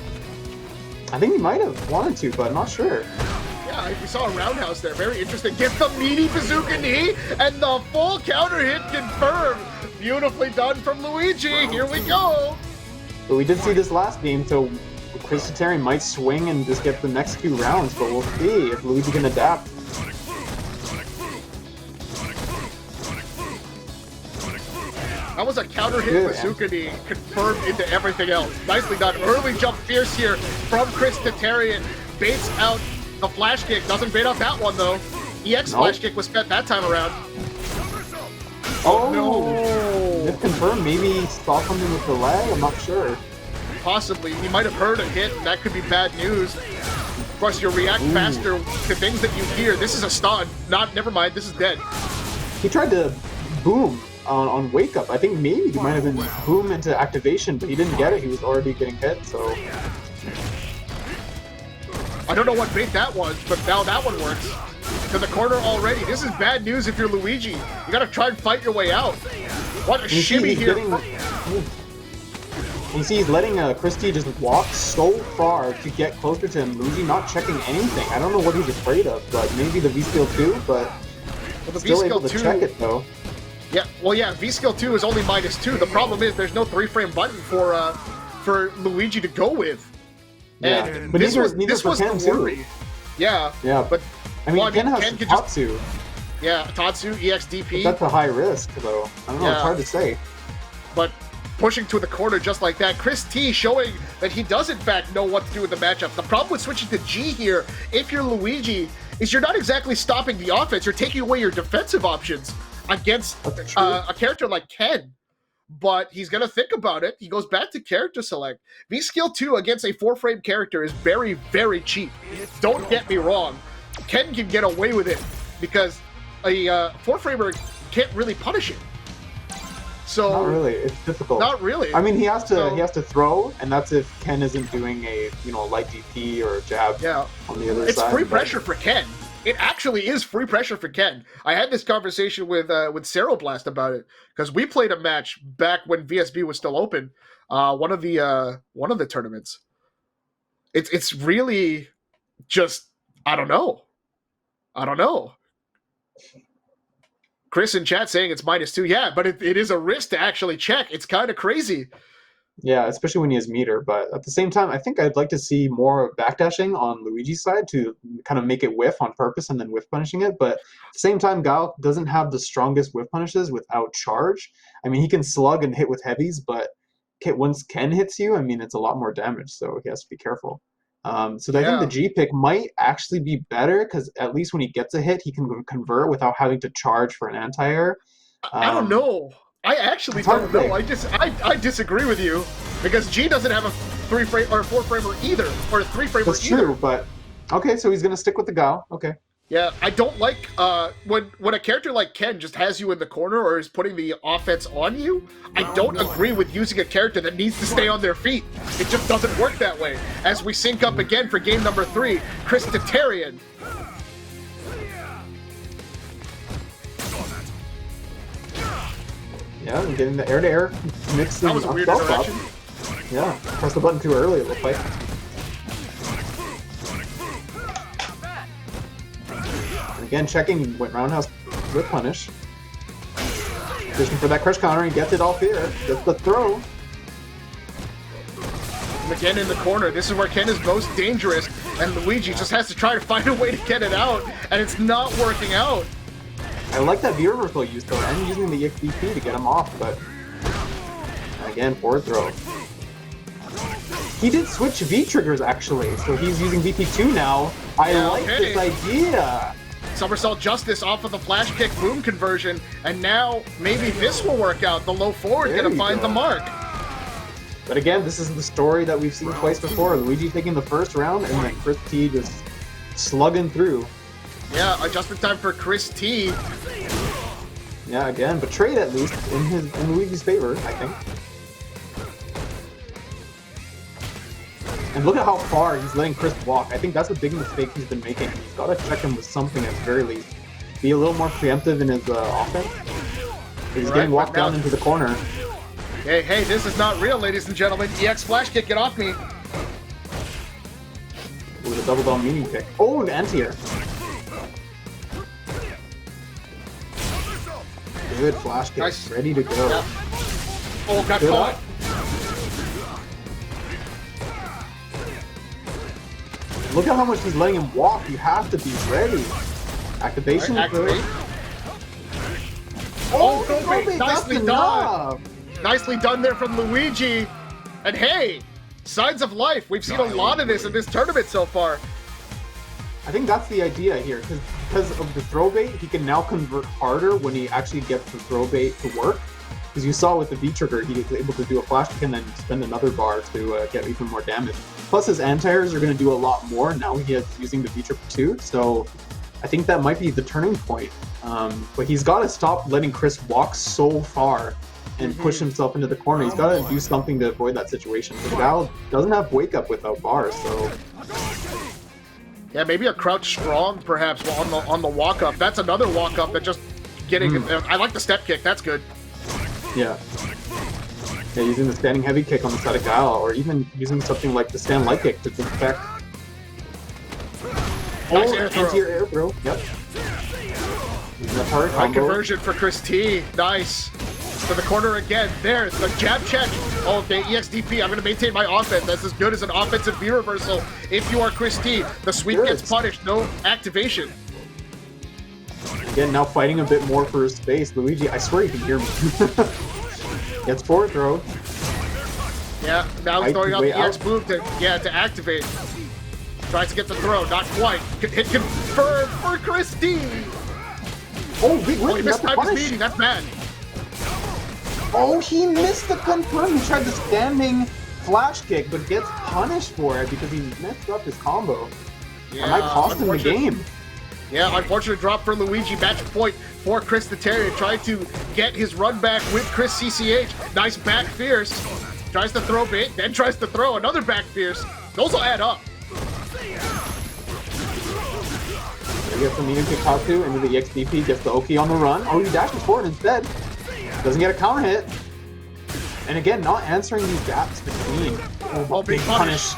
S3: I think he might have wanted to, but I'm not sure.
S4: Yeah, we saw a roundhouse there. Very interesting. Gets the meaty bazooka knee, and the full counter hit confirmed. Beautifully done from Luigi. Here we go.
S3: But we did see this last game, so ChrisCCH might swing and just get the next 2 rounds, but we'll see if Luigi can adapt.
S4: That was a counter hit bazooka knee, confirmed into everything else. Nicely done. Early jump fierce here from ChrisCCH. Baits out the flash kick. Doesn't bait out that one though. EX flash kick was spent that time around.
S3: Oh
S4: no!
S3: If confirmed, maybe he saw something with the leg. I'm not sure.
S4: Possibly. He might have heard a hit, and that could be bad news. Of course, you react faster to things that you hear. This is a stun. Never mind. This is dead.
S3: He tried to boom on wake up. I think maybe he might have been boom into activation, but he didn't get it. He was already getting hit, so.
S4: I don't know what bait that was, but now that one works. To the corner already. This is bad news if you're Luigi. You gotta try and fight your way out. What a shimmy here.
S3: You see he's letting Chris T just walk so far to get closer to him. Luigi not checking anything. I don't know what he's afraid of, but maybe the V-Skill 2, but still able to check it though.
S4: Yeah, well yeah, V-Skill 2 is only -2. The problem is there's no 3-frame button for Luigi to go with.
S3: Yeah,
S4: and
S3: but
S4: this was
S3: Ken
S4: the worry.
S3: too.
S4: Yeah,
S3: but I mean, Ken has
S4: Ken
S3: Tatsu.
S4: Yeah, Tatsu, EXDP.
S3: But that's a high risk though. I don't know, it's hard to say.
S4: But pushing to the corner just like that. Chris T showing that he does in fact know what to do with the matchup. The problem with switching to G here, if you're Luigi, is you're not exactly stopping the offense, you're taking away your defensive options against a character like Ken. But he's going to think about it. He goes back to character select. V-Skill 2 against a 4-frame character is very, very cheap. Don't get me wrong. Ken can get away with it because a 4-framer can't really punish it. So
S3: not really. It's difficult.
S4: Not really.
S3: I mean, he has to throw, and that's if Ken isn't doing a light DP or a jab on the other side.
S4: It's free pressure for Ken. It actually is free pressure for Ken. I had this conversation with Blast about it because we played a match back when VSB was still open. One of the tournaments. It's really just I don't know. Chris in chat saying it's -2. Yeah, but it is a risk to actually check. It's kind of crazy.
S3: Yeah, especially when he has meter. But at the same time, I think I'd like to see more backdashing on Luigi's side to kind of make it whiff on purpose and then whiff punishing it. But at the same time, Gao doesn't have the strongest whiff punishes without charge. I mean, he can slug and hit with heavies, but once Ken hits you, I mean, it's a lot more damage, so he has to be careful. I think the G pick might actually be better because at least when he gets a hit, he can convert without having to charge for an anti-air.
S4: I don't know. I actually don't know. I disagree with you because G doesn't have a 3-frame or 4-framer either, or a 3-framer.
S3: That's true, but okay, so he's gonna stick with the Gao. Okay.
S4: Yeah, I don't like when a character like Ken just has you in the corner or is putting the offense on you. I don't agree with using a character that needs to stay on their feet. It just doesn't work that way. As we sync up again for game number 3, ChrisCCH.
S3: Yeah, I'm getting the air-to-air mix.
S4: That was a weird interaction.
S3: Yeah, pressed the button too early, it looked like. And again, checking, went roundhouse with punish. Fishing for that crush counter, and gets it all fair. Gets the throw.
S4: And again in the corner, this is where Ken is most dangerous, and Luigi just has to try to find a way to get it out, and it's not working out.
S3: I like that V reversal used though, and using the EXDP to get him off, but again, forward throw. He did switch V triggers actually, so he's using VP2 now. I like this idea.
S4: Somersault Justice off of the flash kick boom conversion, and now maybe this will work out. The low forward gonna find the mark.
S3: But again, this is the story that we've seen twice before. Luigi taking the first round, and then Chris T just slugging through.
S4: Yeah, adjustment time for Chris T.
S3: Yeah, again, but trade at least in Luigi's favor, I think. And look at how far he's letting Chris walk. I think that's a big mistake he's been making. He's got to check him with something at the very least. Be a little more preemptive in his offense. He's getting walked down into the corner.
S4: Hey, this is not real, ladies and gentlemen. EX flash kick, get off me.
S3: With a double down meaning kick. Oh, an anti-air. Good flash kick, nice. Ready to go.
S4: Yeah. Oh, got caught.
S3: Look at how much he's letting him walk. You have to be ready. Activation.
S4: Right, activate. Oh, nicely done. Nicely done there from Luigi. And hey, signs of life. We've seen a lot of this in this tournament so far.
S3: I think that's the idea here, because of the throw bait, he can now convert harder when he actually gets the throw bait to work. Because you saw with the V trigger, he was able to do a flash kick and then spend another bar to get even more damage. Plus his anti-airs are going to do a lot more now he is using the V trigger too, so I think that might be the turning point. But he's got to stop letting Chris walk so far and push himself into the corner. He's got to do something to avoid that situation. Because Gal doesn't have wake up without bars, so...
S4: Yeah, maybe a crouch strong, perhaps, on the walk-up. That's another walk-up that just getting... I like the step kick. That's good.
S3: Yeah. Yeah, using the standing heavy kick on the side of Guile, or even using something like the stand light kick to deflect.
S4: Nice air throw.
S3: Anti-air air throw. Yep.
S4: Right conversion for Chris T. Nice. To the corner again. There, the jab check. Oh, okay, EXDP. I'm going to maintain my offense. That's as good as an offensive V reversal. If you are Chris T, the sweep gets punished. No activation.
S3: Again, now fighting a bit more for his space. Luigi, I swear you can hear me. Gets forward throw.
S4: Yeah, now he's
S3: Right,
S4: throwing out
S3: way
S4: the EX move to activate. Tries to get the throw, not quite. Hit confirmed for Chris D.
S3: Oh, big
S4: Oh, he
S3: whip,
S4: missed
S3: not
S4: time his
S3: punish.
S4: meeting, that's bad.
S3: Oh, he missed the confirm. He tried the standing flash kick, but gets punished for it because he messed up his combo.
S4: Yeah,
S3: That might cost him the
S4: unfortunate-
S3: game.
S4: Yeah, unfortunate drop for Luigi. Match point for ChrisCCH. Trying to get his run back with ChrisCCH. Nice back fierce. Tries to throw bait, then tries to throw another back fierce. Those will add up.
S3: He gets the medium kick out to into the EXDP, gets the Oki on the run. Oh, he dashes forward instead. Doesn't get a counter hit. And again, not answering these gaps between.
S4: Oh, big
S3: punish.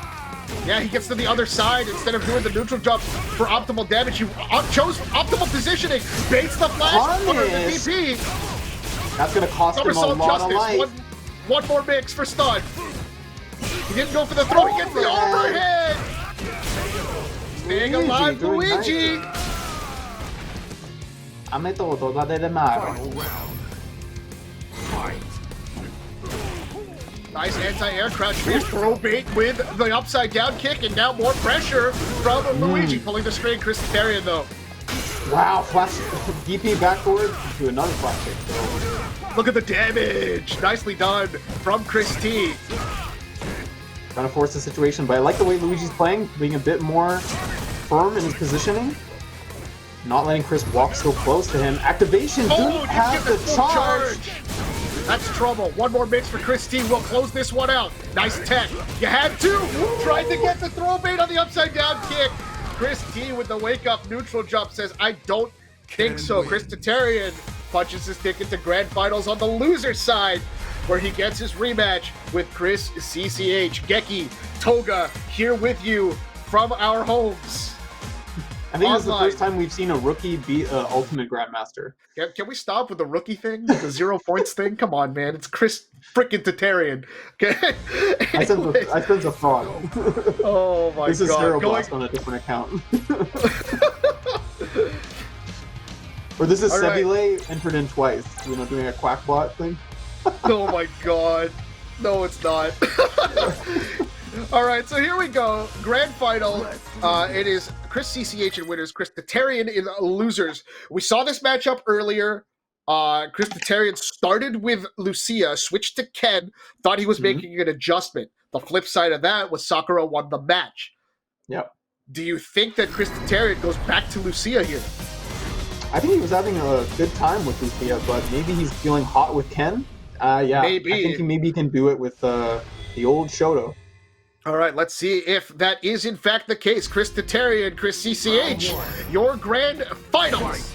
S4: Yeah, he gets to the other side instead of doing the neutral jump for optimal damage. He chose optimal positioning, baits the flash under the
S3: Punish.
S4: DP.
S3: That's gonna cost him a
S4: Somersault
S3: lot of
S4: justice.
S3: life.
S4: One more mix for stun. He didn't go for the throw. He gets the overhead. Staying alive,
S3: doing
S4: Luigi.
S3: A metodo da de mare.
S2: Final round. Fight.
S4: Nice anti-air crouch fierce throw bait with the upside down kick, and now more pressure from Luigi pulling the string. ChrisCCH though.
S3: Wow, flash DP back forward to another flash kick. So,
S4: Look at the damage. Nicely done from Chris T.
S3: trying to force the situation, but I like the way Luigi's playing, being a bit more firm in his positioning. Not letting Chris walk so close to him. Activation
S4: Oh,
S3: didn't
S4: didn't
S3: have
S4: get
S3: the
S4: full
S3: charge.
S4: That's trouble. One more mix for Chris T. We'll close this one out. Nice tech. You had to. Tried to get the throw bait on the upside down kick. Chris T with the wake up neutral jump says, I don't think so. ChrisCCH punches his ticket to grand finals on the loser side, where he gets his rematch with ChrisCCH. Geki, Toga, here with you from our homes.
S3: I think this is the
S4: Online.
S3: first time we've seen a rookie beat Ultimate Grandmaster.
S4: Can we stop with the rookie thing? The 0 points thing? Come on, man. It's Chris freaking Tatarian. Okay?
S3: I sense a fraud.
S4: Oh my
S3: This is
S4: god.
S3: Zero
S4: Going-
S3: Blast on a different account. Or this is
S4: All right.
S3: sevelei entered in twice. You know, doing a quackbot thing.
S4: Oh my god. No, it's not. Alright, so here we go. Grand final. It is ChrisCCH in winners, Chris Tatarian in losers. We saw this matchup earlier. Chris Tatarian started with Lucia, switched to Ken, thought he was making an adjustment. The flip side of that was Sakura won the match.
S3: Yep.
S4: Do you think that Chris Tatarian goes back to Lucia here?
S3: I think he was having a good time with Lucia, but maybe he's feeling hot with Ken. Yeah,
S4: Maybe.
S3: I think he maybe can do it with the old Shoto.
S4: All right, let's see if that is in fact the case. Chris Tatarian, ChrisCCH, your grand finals.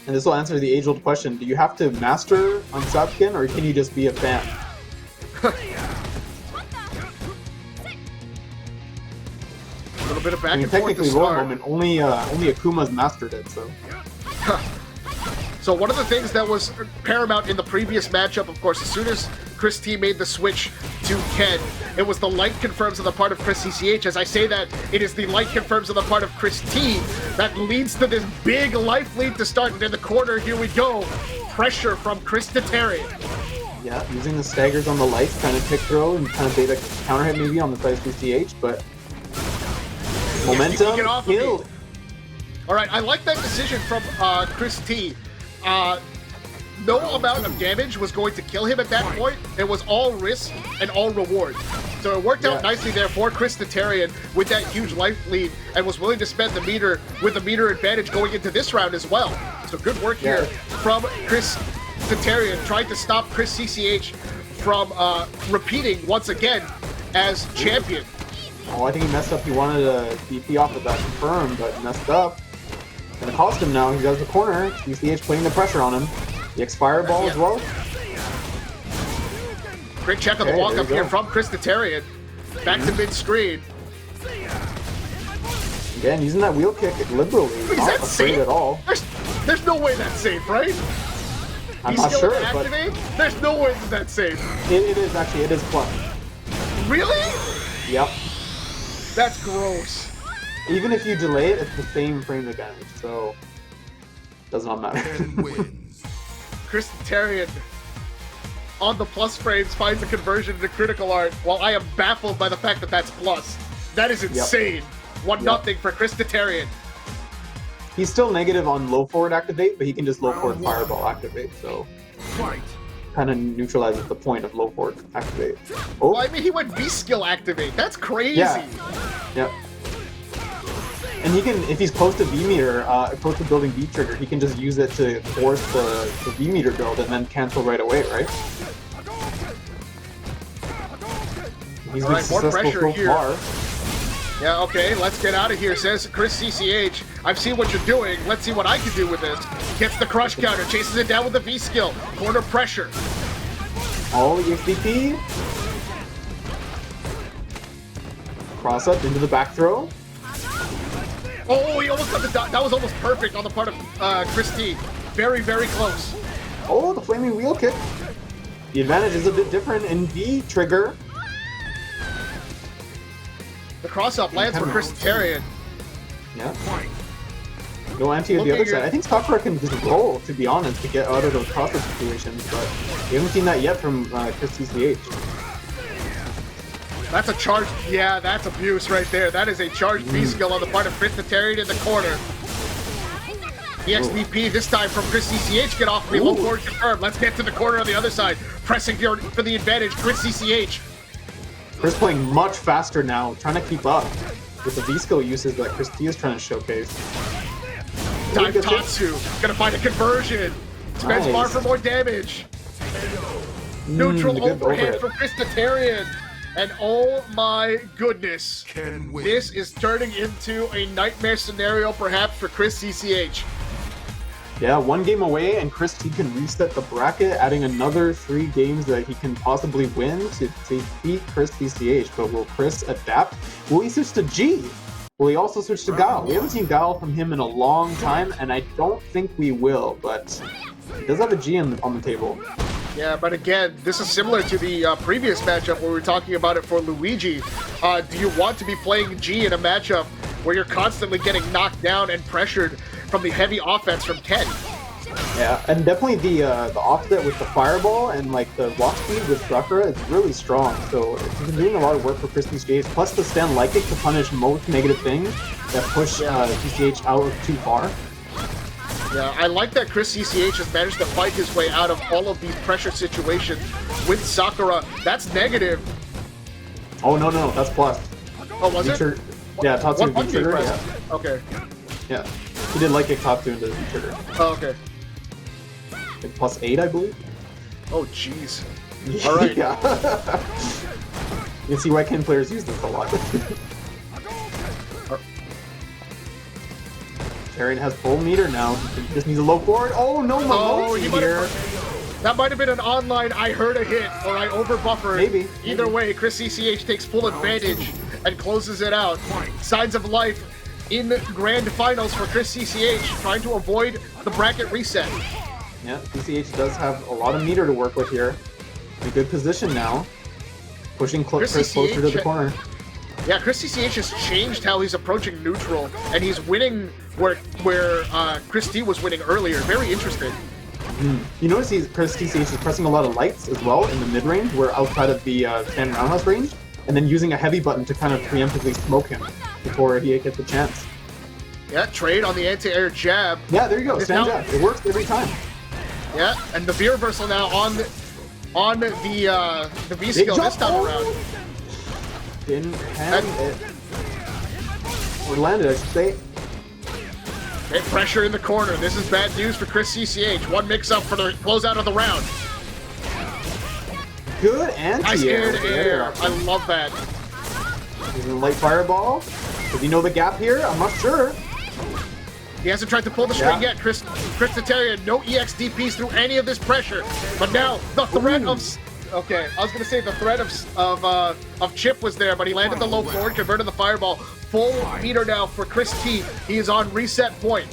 S3: And this will answer the age-old question: do you have to master on Sapkin, or can you just be a fan?
S4: A little bit of back
S3: I mean,
S4: and forth to
S3: technically, Royal
S4: start.
S3: Moment only Akuma's mastered it, so.
S4: So one of the things that was paramount in the previous matchup, of course, as soon as Chris T made the switch to Ken, it was the light confirms on the part of ChrisCCH. As I say that, it is the light confirms on the part of Chris T that leads to this big life lead to start. And in the corner, here we go. Pressure from Chris Tatarian.
S3: Yeah, using the staggers on the lights, trying to pick throw and kind of bait a counter hit maybe on the side of CCH, but momentum
S4: Get off of me.
S3: killed.
S4: All right, I like that decision from Chris T. No amount of damage was going to kill him at that point. It was all risk and all reward. So it worked out nicely there for Chris Tatarian with that huge life lead, and was willing to spend the meter with a meter advantage going into this round as well. So good work here from Chris Tatarian, trying to stop ChrisCCH from repeating once again as champion.
S3: Oh, I think he messed up. He wanted a DP off of that confirm, but messed up. Gonna cost him now. He does the corner. CCH putting the pressure on him. The expire ball as well.
S4: Great check on the
S3: Okay,
S4: walk
S3: there
S4: up
S3: you
S4: here
S3: go.
S4: from Chris Tatarian. Back to mid screen.
S3: Again, using that wheel kick liberally.
S4: Is
S3: Not
S4: that
S3: afraid
S4: safe?
S3: at all.
S4: There's no way that's safe, right?
S3: I'm
S4: He's
S3: not
S4: still
S3: sure,
S4: to
S3: but
S4: activate? There's no way that that's safe.
S3: it is actually, it is plus.
S4: Really?
S3: Yep.
S4: That's gross.
S3: Even if you delay it, it's the same frame advantage, so does not matter.
S2: Ken wins.
S4: Chris Tatarian on the plus frames finds a conversion into critical art, while I am baffled by the fact that that's plus. That is insane. 1-0 for ChrisCCH.
S3: He's still negative on low forward activate, but he can just low forward fireball activate, so
S2: Fight.
S3: kind of neutralizes the point of low forward activate. Oh,
S4: Well, I mean, he went V-skill activate. That's crazy.
S3: Yeah. Yep. And he can, if he's close to V meter, close to building V trigger, he can just use it to force the V meter build and then cancel right away, right? He's been
S4: Alright, more
S3: successful
S4: pressure
S3: so
S4: here.
S3: far.
S4: Yeah, okay, let's get out of here, says ChrisCCH. I've seen what you're doing. Let's see what I can do with this. Gets the crush counter, chases it down with the V-skill. Corner pressure.
S3: All EXDP. Cross up into the back throw.
S4: Oh, he almost got the dot. That was almost perfect on the part of Chris T. Very, very close.
S3: Oh, the flaming wheel kick. The advantage is a bit different in V trigger.
S4: The cross-up lands for ChrisCCH.
S3: Yeah. No anti at the
S4: Look
S3: other
S4: at
S3: side.
S4: your-
S3: I think Sakura can just roll, to be honest, to get out of those cross-up situations, but we haven't seen that yet from ChrisCCH.
S4: That's a charged, yeah, that's abuse right there. That is a charged V-skill on the part of ChrisCCH in the corner. EXDP this time from ChrisCCH. Get off me, low forward confirmed. Let's get to the corner on the other side. Pressing for the advantage, ChrisCCH.
S3: Chris playing much faster now, trying to keep up with the V-skill uses that Chris T is trying to showcase.
S4: Dive Tatsu, gonna find a conversion. Spends
S3: Nice.
S4: bar for more damage. Neutral
S3: good
S4: overhead
S3: overhead.
S4: from ChrisCCH. And oh my goodness,
S2: Can win.
S4: this is turning into a nightmare scenario perhaps for ChrisCCH.
S3: Yeah, one game away, and Chris T can reset the bracket, adding another 3 games that he can possibly win to beat ChrisCCH. But will Chris adapt? Will he switch to G? Will he also switch to Gal? We haven't seen Gal from him in a long time, and I don't think we will, but he does have a G on the table.
S4: Yeah, but again, this is similar to the previous matchup where we were talking about it for Luigi. Do you want to be playing G in a matchup where you're constantly getting knocked down and pressured from the heavy offense from Ken?
S3: Yeah, and definitely the offset with the fireball and like the walk speed with Sakura is really strong. So he's been doing a lot of work for ChrisCCH. Plus the stand like it to punish most negative things that push CCH out too far.
S4: Yeah, I like that ChrisCCH has managed to fight his way out of all of these pressure situations with Sakura. That's negative.
S3: Oh no, that's plus.
S4: Oh, was it?
S3: V-trigger- Yeah, Tatsu
S4: What
S3: V-trigger.
S4: press?
S3: Yeah.
S4: Okay.
S3: Yeah, he did like it Tatsu into V-trigger.
S4: Oh, okay.
S3: Like +8, I believe.
S4: Oh, jeez. All right.
S3: Yeah. You can see why Ken players use this a lot. Karen has full meter now. He just needs a low forward. Oh no,
S4: Oh, he
S3: Malochi
S4: might
S3: here.
S4: have. That might have been an online I heard a hit or I overbuffered.
S3: Maybe.
S4: Either way, ChrisCCH takes full advantage and closes it out. Signs of life in grand finals for ChrisCCH, trying to avoid the bracket reset.
S3: Yeah, CCH does have a lot of meter to work with here. In a good position now. Pushing Chris closer to the corner.
S4: Yeah, ChrisCCH has changed how he's approaching neutral, and he's winning where Chris T was winning earlier. Very interesting.
S3: You notice Chris CCH is pressing a lot of lights as well in the mid range, where outside of the standard roundhouse range, and then using a heavy button to kind of preemptively smoke him before he gets the chance.
S4: Yeah, trade on the anti-air jab.
S3: Yeah, there you go,
S4: It's
S3: stand
S4: now-
S3: jab. It works every time.
S4: Yeah, and the V reversal now on the V skill this time around.
S3: Didn't hand it. Or landed, I should say.
S4: Hit pressure in the corner. This is bad news for ChrisCCH. One mix-up for the closeout of the round.
S3: Good
S4: Nice
S3: anti-air.
S4: air. I love that.
S3: Using a light fireball. Does he know the gap here? I'm not sure.
S4: He hasn't tried to pull the string
S3: Yeah.
S4: yet. ChrisCCH, no EXDPs through any of this pressure. But now the threat of... Okay, I was going to say the threat of Chip was there, but he landed the low forward, converted the fireball. Full meter now for Chris T. He is on reset point.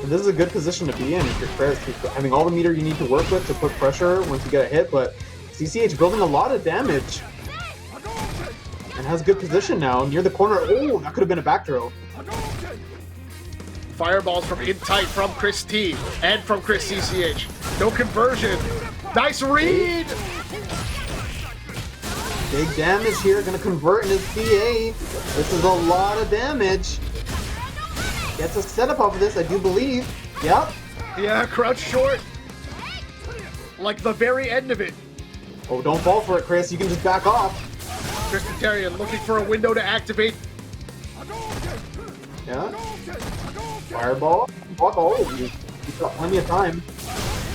S3: And this is a good position to be in if you're Chris. You're having all the meter you need to work with to put pressure once you get a hit, but CCH building a lot of damage. And has good position now, near the corner. Oh, that could have been a back throw.
S4: Fireballs from in tight from Chris T. and from ChrisCCH. No conversion. Nice read!
S3: Big damage here, gonna convert into CA. This is a lot of damage. Gets a setup off of this, I do believe. Yep.
S4: Yeah, crouch short. Like the very end of it.
S3: Oh, don't fall for it, Chris. You can just back off.
S4: ChrisCCH looking for a window to activate.
S3: Yeah. Fireball. Oh, you've got plenty of time.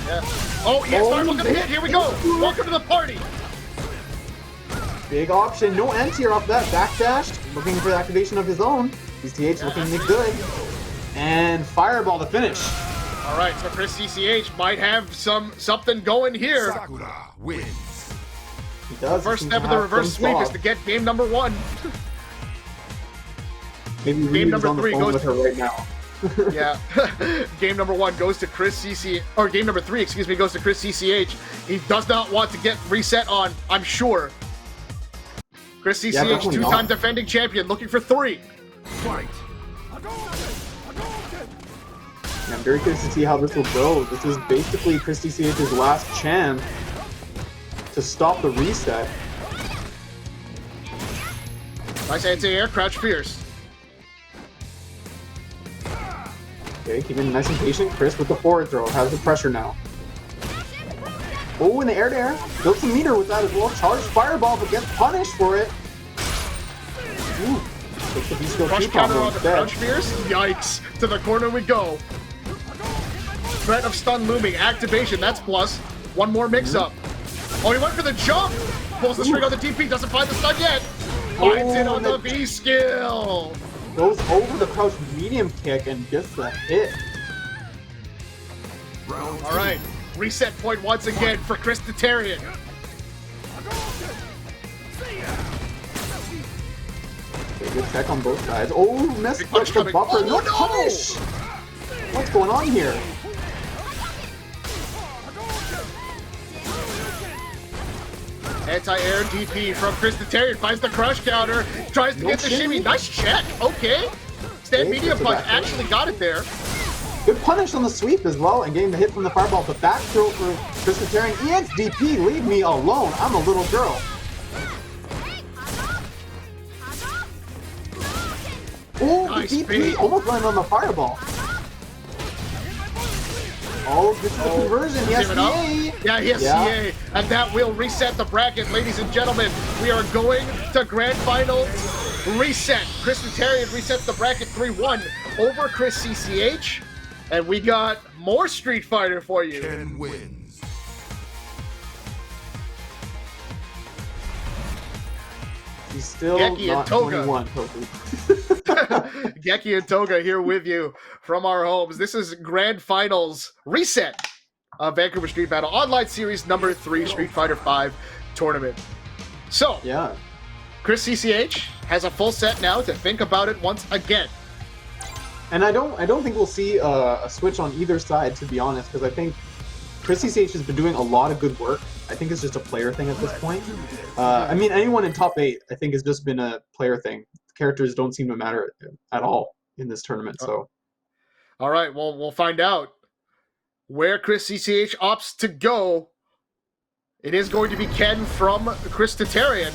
S4: Yeah. Oh, yes,
S3: Oh,
S4: fireball gonna hit. Here we go. Welcome to the party.
S3: Big option. No anti off that. Backdashed. Looking for the activation of his own. CCH looking good. And fireball to finish.
S4: All right, so ChrisCCH might have something going here.
S2: Sakura wins.
S3: He does.
S4: First
S3: He
S4: step
S3: seems
S4: of
S3: to
S4: the
S3: have
S4: reverse
S3: some
S4: sweep is
S3: sauce.
S4: to get game number 1.
S3: Maybe
S4: game
S3: Ryu's
S4: number
S3: on the
S4: 3
S3: phone
S4: goes
S3: with her right now.
S4: Yeah. Game number 1 goes to ChrisCCH, or game number 3, excuse me, goes to ChrisCCH. He does not want to get reset on, I'm sure. ChrisCCH,
S3: definitely
S4: two-time
S3: not.
S4: defending champion, looking for 3.
S2: Fight.
S3: I'm very curious to see how this will go. This is basically ChrisCCH's last chance to stop the reset.
S4: Nice anti-air, crouch fierce.
S3: Okay, keeping nice and patient. Chris with the forward throw. Has the pressure now. Oh, in the air to air. Built some meter with that as well. Charged fireball, but gets punished for it. Ooh. Takes the V-skill
S4: Crush
S3: 2
S4: counter
S3: combo
S4: on the
S3: instead.
S4: crouch fierce. Yikes. To the corner we go. Threat of stun looming. Activation, that's plus. One more mix-up. Oh, he went for the jump. Pulls the string on the DP. Doesn't find the stun yet. Finds it on the V-skill.
S3: Goes over the crouch medium kick and gets the hit.
S2: Round
S4: All right. Reset point once again for ChrisCCH.
S3: Okay, good check on both sides. Oh, missed
S4: Big punch
S3: the
S4: coming.
S3: buffer.
S4: Oh,
S3: No
S4: no!
S3: punish! What's going on here?
S4: Anti-air DP from ChrisCCH. Finds the crush counter. Tries to
S3: No
S4: get the
S3: shimmy.
S4: shimmy. Nice check. Okay. Stand
S3: Okay,
S4: medium
S3: so
S4: punch.
S3: that hurt.
S4: Actually got it there.
S3: Good punish on the sweep as well and getting the hit from the fireball. But back throw for ChrisCCH. EXDP, leave me alone. I'm a little girl. Oh,
S4: Nice
S3: the DP
S4: bait.
S3: almost landed on the fireball. Oh, this is the conversion. Yes,
S4: Give it up.
S3: CA.
S4: Yeah, he has
S3: Yeah.
S4: CA. And that will reset the bracket, ladies and gentlemen. We are going to grand finals. Reset. ChrisCCH resets the bracket 3-1 over ChrisCCH. And we got more Street Fighter for you.
S2: Ken wins.
S3: He's still
S4: Geki and
S3: not
S4: Toga.
S3: 21, Toku.
S4: Geki and Toga here with you from our homes. This is Grand Finals Reset of Vancouver Street Battle Online Series number 3 Street Fighter V Tournament. So,
S3: Yeah.
S4: ChrisCCH has a full set now to think about it once again.
S3: And I don't think we'll see a switch on either side, to be honest, because I think ChrisCCH has been doing a lot of good work. I think it's just a player thing at this point. I mean, anyone in top 8, I think, has just been a player thing. Characters don't seem to matter at all in this tournament. So,
S4: All right, well, we'll find out where ChrisCCH opts to go. It is going to be Ken from ChrisCCH.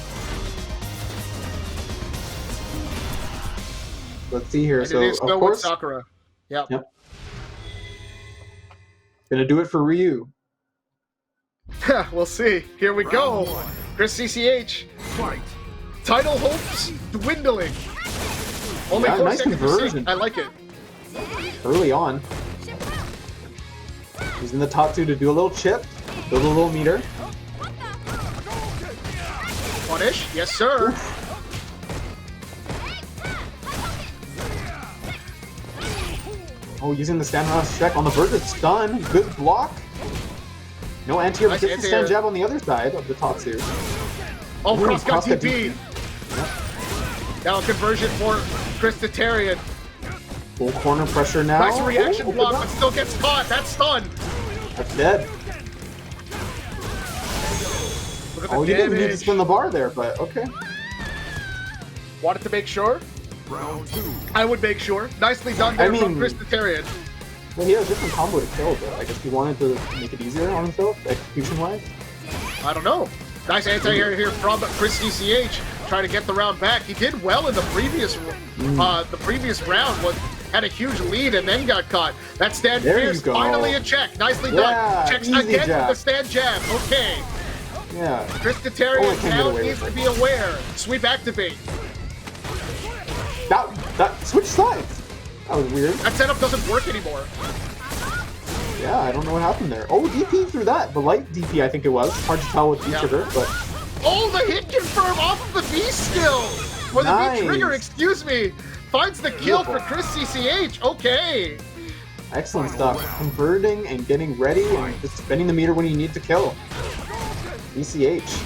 S3: let's see here.
S4: And
S3: So,
S4: it is
S3: of
S4: still with
S3: course,
S4: Sakura. Yep.
S3: Yep. Gonna do it for Ryu.
S4: We'll see. Here we go.
S2: Round 1.
S4: ChrisCCH.
S2: Fight.
S4: Title hopes dwindling. Only
S3: Yeah,
S4: 4
S3: nice
S4: seconds to
S3: conversion.
S4: sync. I like it.
S3: Early on. Using the Tatsu to do a little chip, build a little meter.
S4: Punish. Yes, sir.
S3: Oh, using the stand around check on the verge of stun. Good block. No anti-air,
S4: Nice
S3: but gets the stand
S4: anti-air.
S3: jab on the other side of the Tatsu.
S4: Oh,
S3: Ooh,
S4: cross-cut
S3: cross-cut
S4: TP. Now conversion for ChrisCCH.
S3: Full corner pressure now.
S4: Nice reaction
S3: Oh,
S4: block,
S3: good
S4: but still gets caught. That's stun.
S3: That's dead.
S4: Look at the
S3: Oh, you didn't need to
S4: damage.
S3: spin the bar there, but okay.
S4: Wanted to make sure.
S2: Round 2.
S4: I would make sure. Nicely done there
S3: I
S4: from
S3: mean-
S4: ChrisCCH.
S3: Well, he had a different combo to kill, but I guess he wanted to make it easier on himself, execution-wise.
S4: I don't know. Nice anti-air here from ChrisCCH, trying to get the round back. He did well in the previous round, had a huge lead and then got caught. That stand fierce, finally a check. Nicely done. Checks again with the stand jab. Okay.
S3: Yeah.
S4: ChrisCCH now needs to be aware. Sweep activate.
S3: That switch sides. That was weird.
S4: That setup doesn't work anymore.
S3: Yeah, I don't know what happened there. Oh, DP through that. The light DP, I think it was. Hard to tell with V-trigger, but...
S4: Oh, the hit confirm off of the V skill! Or the V trigger, excuse me! Finds the kill for ChrisCCH. Okay.
S3: Excellent stuff. Converting and getting ready and just spinning the meter when you need to kill. CCH.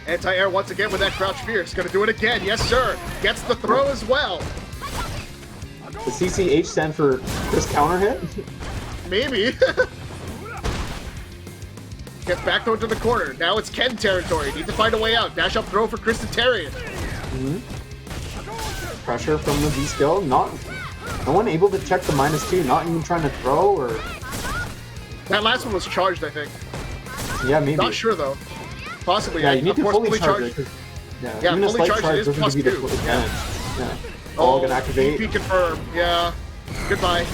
S4: Anti-air once again with that crouch fierce. Gonna do it again. Yes, sir. Gets the throw as well.
S3: The CCH stand for Chris counter hit?
S4: Maybe. Gets back into the corner. Now it's Ken territory. Need to find a way out. Dash up throw for ChrisCCH.
S3: Pressure from the V skill. No one able to check the -2. Not even trying to throw or.
S4: That last one was charged, I think.
S3: Yeah, maybe.
S4: Not sure though. Possibly.
S3: Yeah, you need to fully charge it. Yeah, even a slight charge doesn't give you the full advantage. Yeah. All gonna activate.
S4: DP confirm. Yeah. Goodbye.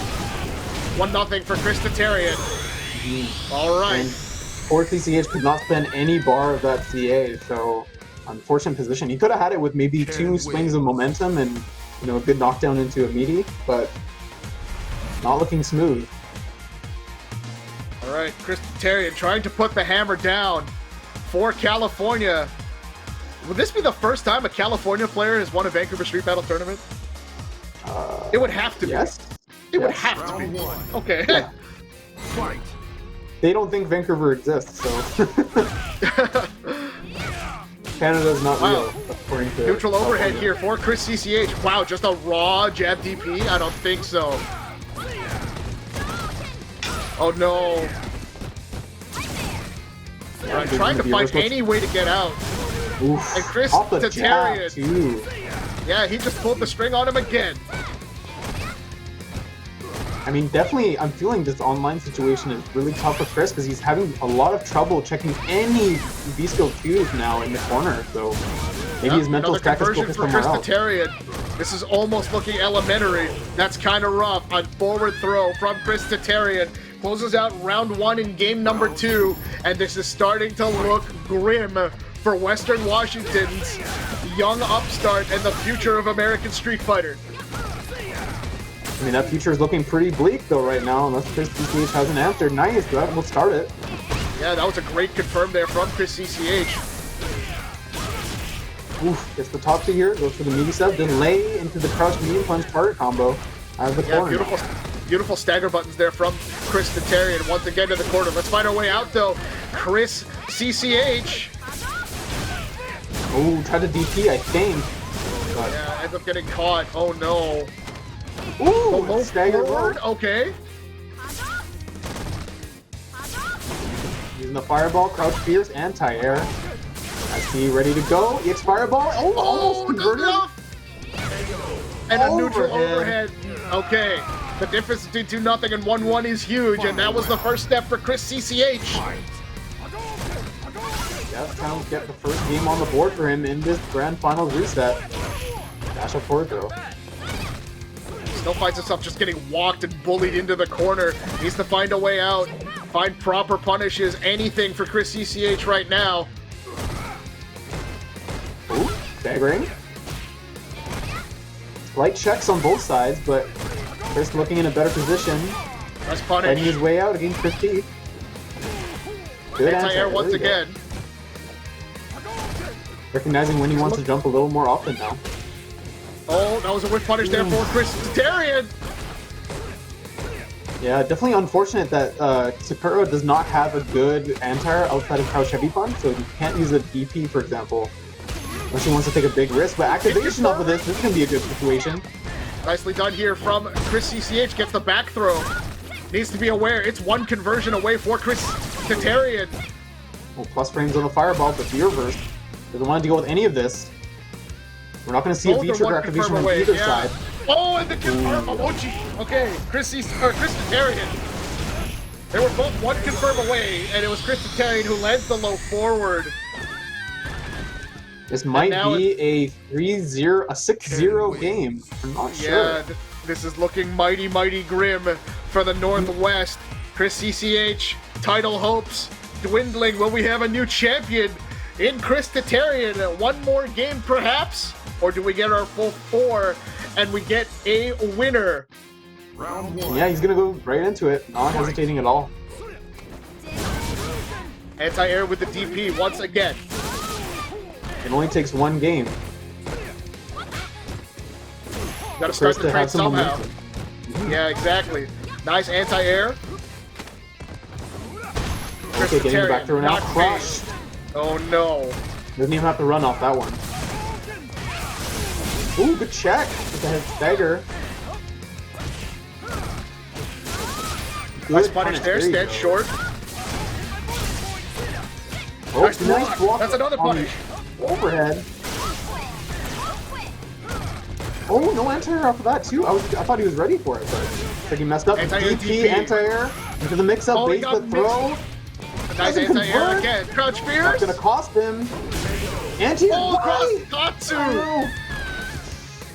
S4: 1-0 for ChrisCCH. All right.
S3: And poor CCH could not spend any bar of that CA, so unfortunate position. He could have had it with maybe 2 swings of momentum and a good knockdown into a meaty, but not looking smooth.
S4: All right, ChrisCCH trying to put the hammer down for California. Would this be the first time a California player has won a Vancouver Street Battle tournament? It would have to be.
S3: Yes.
S4: It would have to be. Okay.
S3: Yeah. They don't think Vancouver exists, so Canada's not real, according to
S4: neutral overhead here for ChrisCCH. Wow, just a raw jab DP? I don't think so. Oh no.
S3: Yeah,
S4: I'm trying to find any way to get out.
S3: Oof.
S4: And ChrisCCH. Yeah, he just pulled the string on him again.
S3: I mean, definitely, I'm feeling this online situation is really tough for Chris because he's having a lot of trouble checking any V-skill 2s now in the corner, so maybe his mental stack is focused somewhere else.
S4: This is almost looking elementary. That's kind of rough. On forward throw from ChrisCCH. Closes out round 1 in game number 2, and this is starting to look grim for Western Washington's young upstart and the future of American Street Fighter.
S3: I mean, that future is looking pretty bleak, though, right now, unless ChrisCCH hasn't answered. Nice, we'll start it.
S4: Yeah, that was a great confirm there from ChrisCCH.
S3: Oof, gets the top 2 here, goes for the meaty sub, then lay into the crouch medium punch target combo out of the corner.
S4: Beautiful stagger buttons there from ChrisCCH, and once again to the corner. Let's find our way out, though. ChrisCCH.
S3: Oh, tried to DP, I think. But...
S4: yeah, ends up getting caught. Oh, no.
S3: Ooh, stagger
S4: forward. Okay.
S3: Using the fireball, crouch fierce, anti-air. I see, ready to go. EX fireball. Oh, almost converted.
S4: And a neutral overhead. Okay. The difference between 2-0 and 1-1 is huge, and that was the first step for ChrisCCH.
S3: That's how we get the first game on the board for him in this grand finals reset. Dash up forward throw.
S4: Still finds himself just getting walked and bullied into the corner. Needs to find a way out. Find proper punishes. Anything for ChrisCCH right now.
S3: Ooh, staggering. Light checks on both sides, but Chris looking in a better position.
S4: Nice punish.
S3: Finding his way out against Chris T. Good
S4: anti-air once again.
S3: Recognizing when he wants to jump a little more often now.
S4: Oh, that was a whiff punish there for ChrisCCH.
S3: Yeah, definitely unfortunate that Sakura does not have a good anti-air outside of crouch heavy punch, so you can't use a DP, for example, unless he wants to take a big risk. But activation off of this is going to be a good situation. Nicely
S4: done here from ChrisCCH. Gets the back throw. Needs to be aware. It's 1 conversion away for ChrisCCH.
S3: Well, plus frames on the fireball, but the reverse. Doesn't want to deal with any of this. We're not going to see a V-trigger activation on either side.
S4: Oh, and the confirm emoji. Okay, ChrisCCH. They were both 1 confirm away, and it was ChrisCCH who led the low forward.
S3: This might
S4: now
S3: be a 3-0, a 6-0 game. I'm not sure.
S4: Yeah, this is looking mighty, mighty grim for the Northwest. ChrisCCH, title hopes dwindling. Will we have a new champion in ChrisCCH? One more game, perhaps? Or do we get our full 4 and we get a winner?
S2: Round 1.
S3: Yeah, he's gonna go right into it, not hesitating at all.
S4: Anti-air with the DP once again.
S3: It only takes one game.
S4: Gotta start
S3: Chris
S4: the
S3: to
S4: trade
S3: have some
S4: somehow.
S3: momentum.
S4: Yeah, exactly. Nice anti-air.
S3: Okay, getting the back throw now.
S4: Not
S3: Crushed.
S4: Oh no.
S3: Doesn't even have to run off that one. Ooh, good check with the head stagger.
S4: Nice
S3: Good
S4: punish there,
S3: you
S4: stand
S3: go.
S4: short.
S3: Oh,
S4: Nice
S3: nice block.
S4: That's another
S3: on
S4: punish.
S3: the Overhead. Oh, no anti-air off of that too. I thought he was ready for it, but looks like he messed up.
S4: Anti-air,
S3: DP,
S4: DP.
S3: anti-air into the mix-up,
S4: Oh, he
S3: base
S4: got
S3: the throw.
S4: Nice
S3: Doesn't
S4: anti-air
S3: convert.
S4: again. Crouch
S3: That's
S4: Spears.
S3: gonna cost him. Anti-air.
S4: Oh, cross
S3: Oh,
S4: Tatsu.
S3: no.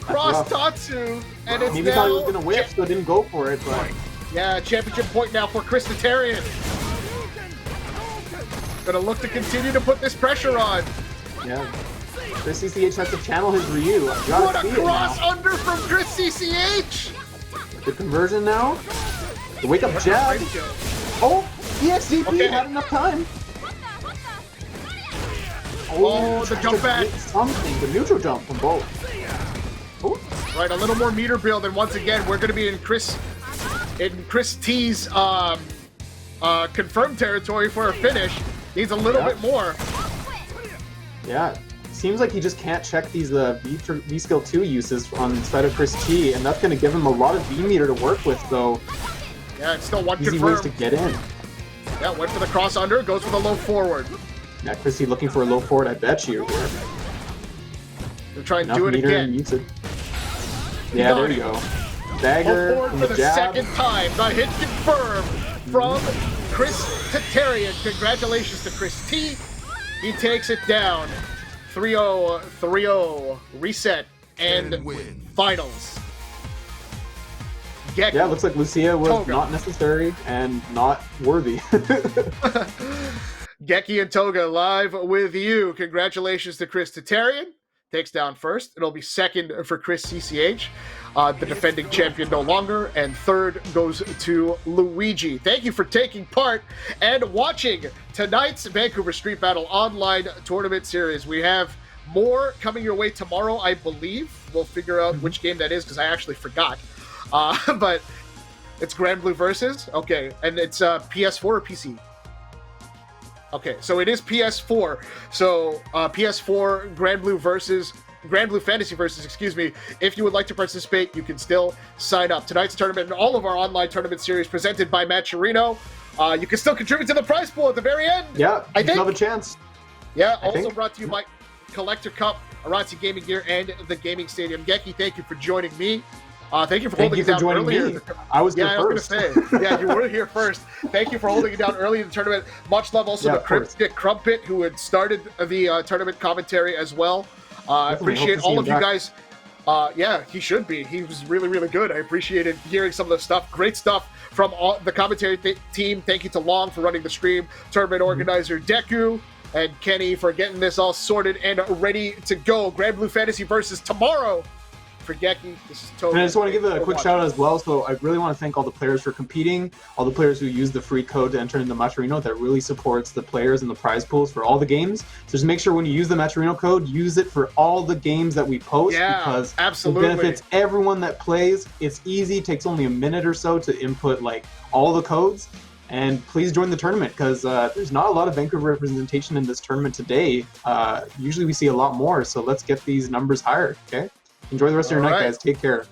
S4: Cross
S3: rough.
S4: Tatsu. And it's
S3: Maybe
S4: now...
S3: thought he was gonna whip, so didn't go for it, but
S4: Yeah, championship point now for ChrisCCH. Gonna look to continue to put this pressure on.
S3: yeah. ChrisCCH has to channel his Ryu. You gotta
S4: What a
S3: see it
S4: cross
S3: now.
S4: under from ChrisCCH.
S3: The conversion now. The wake up jab. Oh, EXDP
S4: Okay.
S3: had enough time.
S4: Oh, the
S3: tried
S4: jump
S3: to
S4: back.
S3: get Something, the neutral jump from both. Oh,
S4: Right, a little more meter build, and once again, we're gonna be in Chris T's confirmed territory for a finish. Needs a little
S3: Yeah.
S4: bit more.
S3: yeah. Seems like he just can't check these V skill 2 uses on the side of Chris T, and that's going to give him a lot of V meter to work with, so
S4: Yeah, it's still one
S3: easy ways to
S4: confirmed.
S3: get in.
S4: Yeah, went for the cross under, goes for the low forward.
S3: Yeah, Chris T looking for a low forward, I bet you.
S4: They're trying to
S3: Enough
S4: do it
S3: meter
S4: again.
S3: usage. Yeah,
S4: got
S3: there
S4: it.
S3: you go.
S4: Low
S3: Dagger
S4: forward
S3: from
S4: for
S3: the
S4: the
S3: jab.
S4: second time. The hit confirmed from ChrisCCH. Congratulations to Chris T. He takes it down. 3-0, 3-0, reset, and
S2: And win.
S4: finals. Geki.
S3: Yeah, it looks like Lucia was
S4: Toga.
S3: not necessary and not worthy.
S4: Geki and Toga live with you. Congratulations to ChrisCCH. Takes down first. It'll be second for ChrisCCH, the defending champion no longer. And third goes to Luigi. Thank you for taking part and watching tonight's Vancouver Street Battle Online Tournament Series. We have more coming your way tomorrow, I believe. We'll figure out which game that is because I actually forgot. But it's Grand Blue Versus. Okay, and it's PS4 or PC? Okay, so it is PS4. So PS4 Grand Blue Fantasy Versus, excuse me. If you would like to participate, you can still sign up. Tonight's tournament and all of our online tournament series presented by Matt Chirino. You can still contribute to the prize pool at the very end.
S3: Yeah,
S4: I
S3: you
S4: think.
S3: still have a chance.
S4: Yeah,
S3: I
S4: also
S3: think.
S4: brought to you by Collector Cup, Aranzi Gaming Gear, and the Gaming Stadium. Geki, thank you for joining me. Thank you for
S3: Thank
S4: holding
S3: you
S4: it
S3: for
S4: down
S3: joining
S4: earlier.
S3: me. I was
S4: Yeah,
S3: here
S4: I was
S3: first.
S4: going to say. Yeah, you were here first. Thank you for holding it down early in the tournament. Much love also
S3: Yeah,
S4: to
S3: of course.
S4: Crumpet, who had started the tournament commentary as well. I
S3: Definitely.
S4: appreciate
S3: Hope to see
S4: all
S3: him
S4: of you
S3: back.
S4: guys. Yeah, he should be. He was really, really good. I appreciated hearing some of the stuff. Great stuff from all the commentary team. Thank you to Long for running the stream. Tournament
S3: Mm-hmm.
S4: organizer Deku and Kenny for getting this all sorted and ready to go. Grand Blue Fantasy versus tomorrow. For Geki, this is totally.
S3: And I just want to give a quick shout out as well. So I really want to thank all the players for competing, all the players who use the free code to enter in the Maturino. That really supports the players and the prize pools for all the games. So just make sure when you use the Maturino code, use it for all the games that we post,
S4: Yeah,
S3: because
S4: absolutely.
S3: it benefits everyone that plays. It's easy, takes only a minute or so to input like all the codes. And please join the tournament, because there's not a lot of Vancouver representation in this tournament today. Usually we see a lot more, so let's get these numbers higher, okay? Enjoy the rest of your
S4: All
S3: night,
S4: right.
S3: guys. Take care.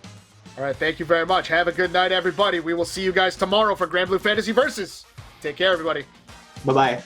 S4: All right, thank you very much. Have a good night, everybody. We will see you guys tomorrow for Grand Blue Fantasy Versus. Take care, everybody.
S3: Bye-bye.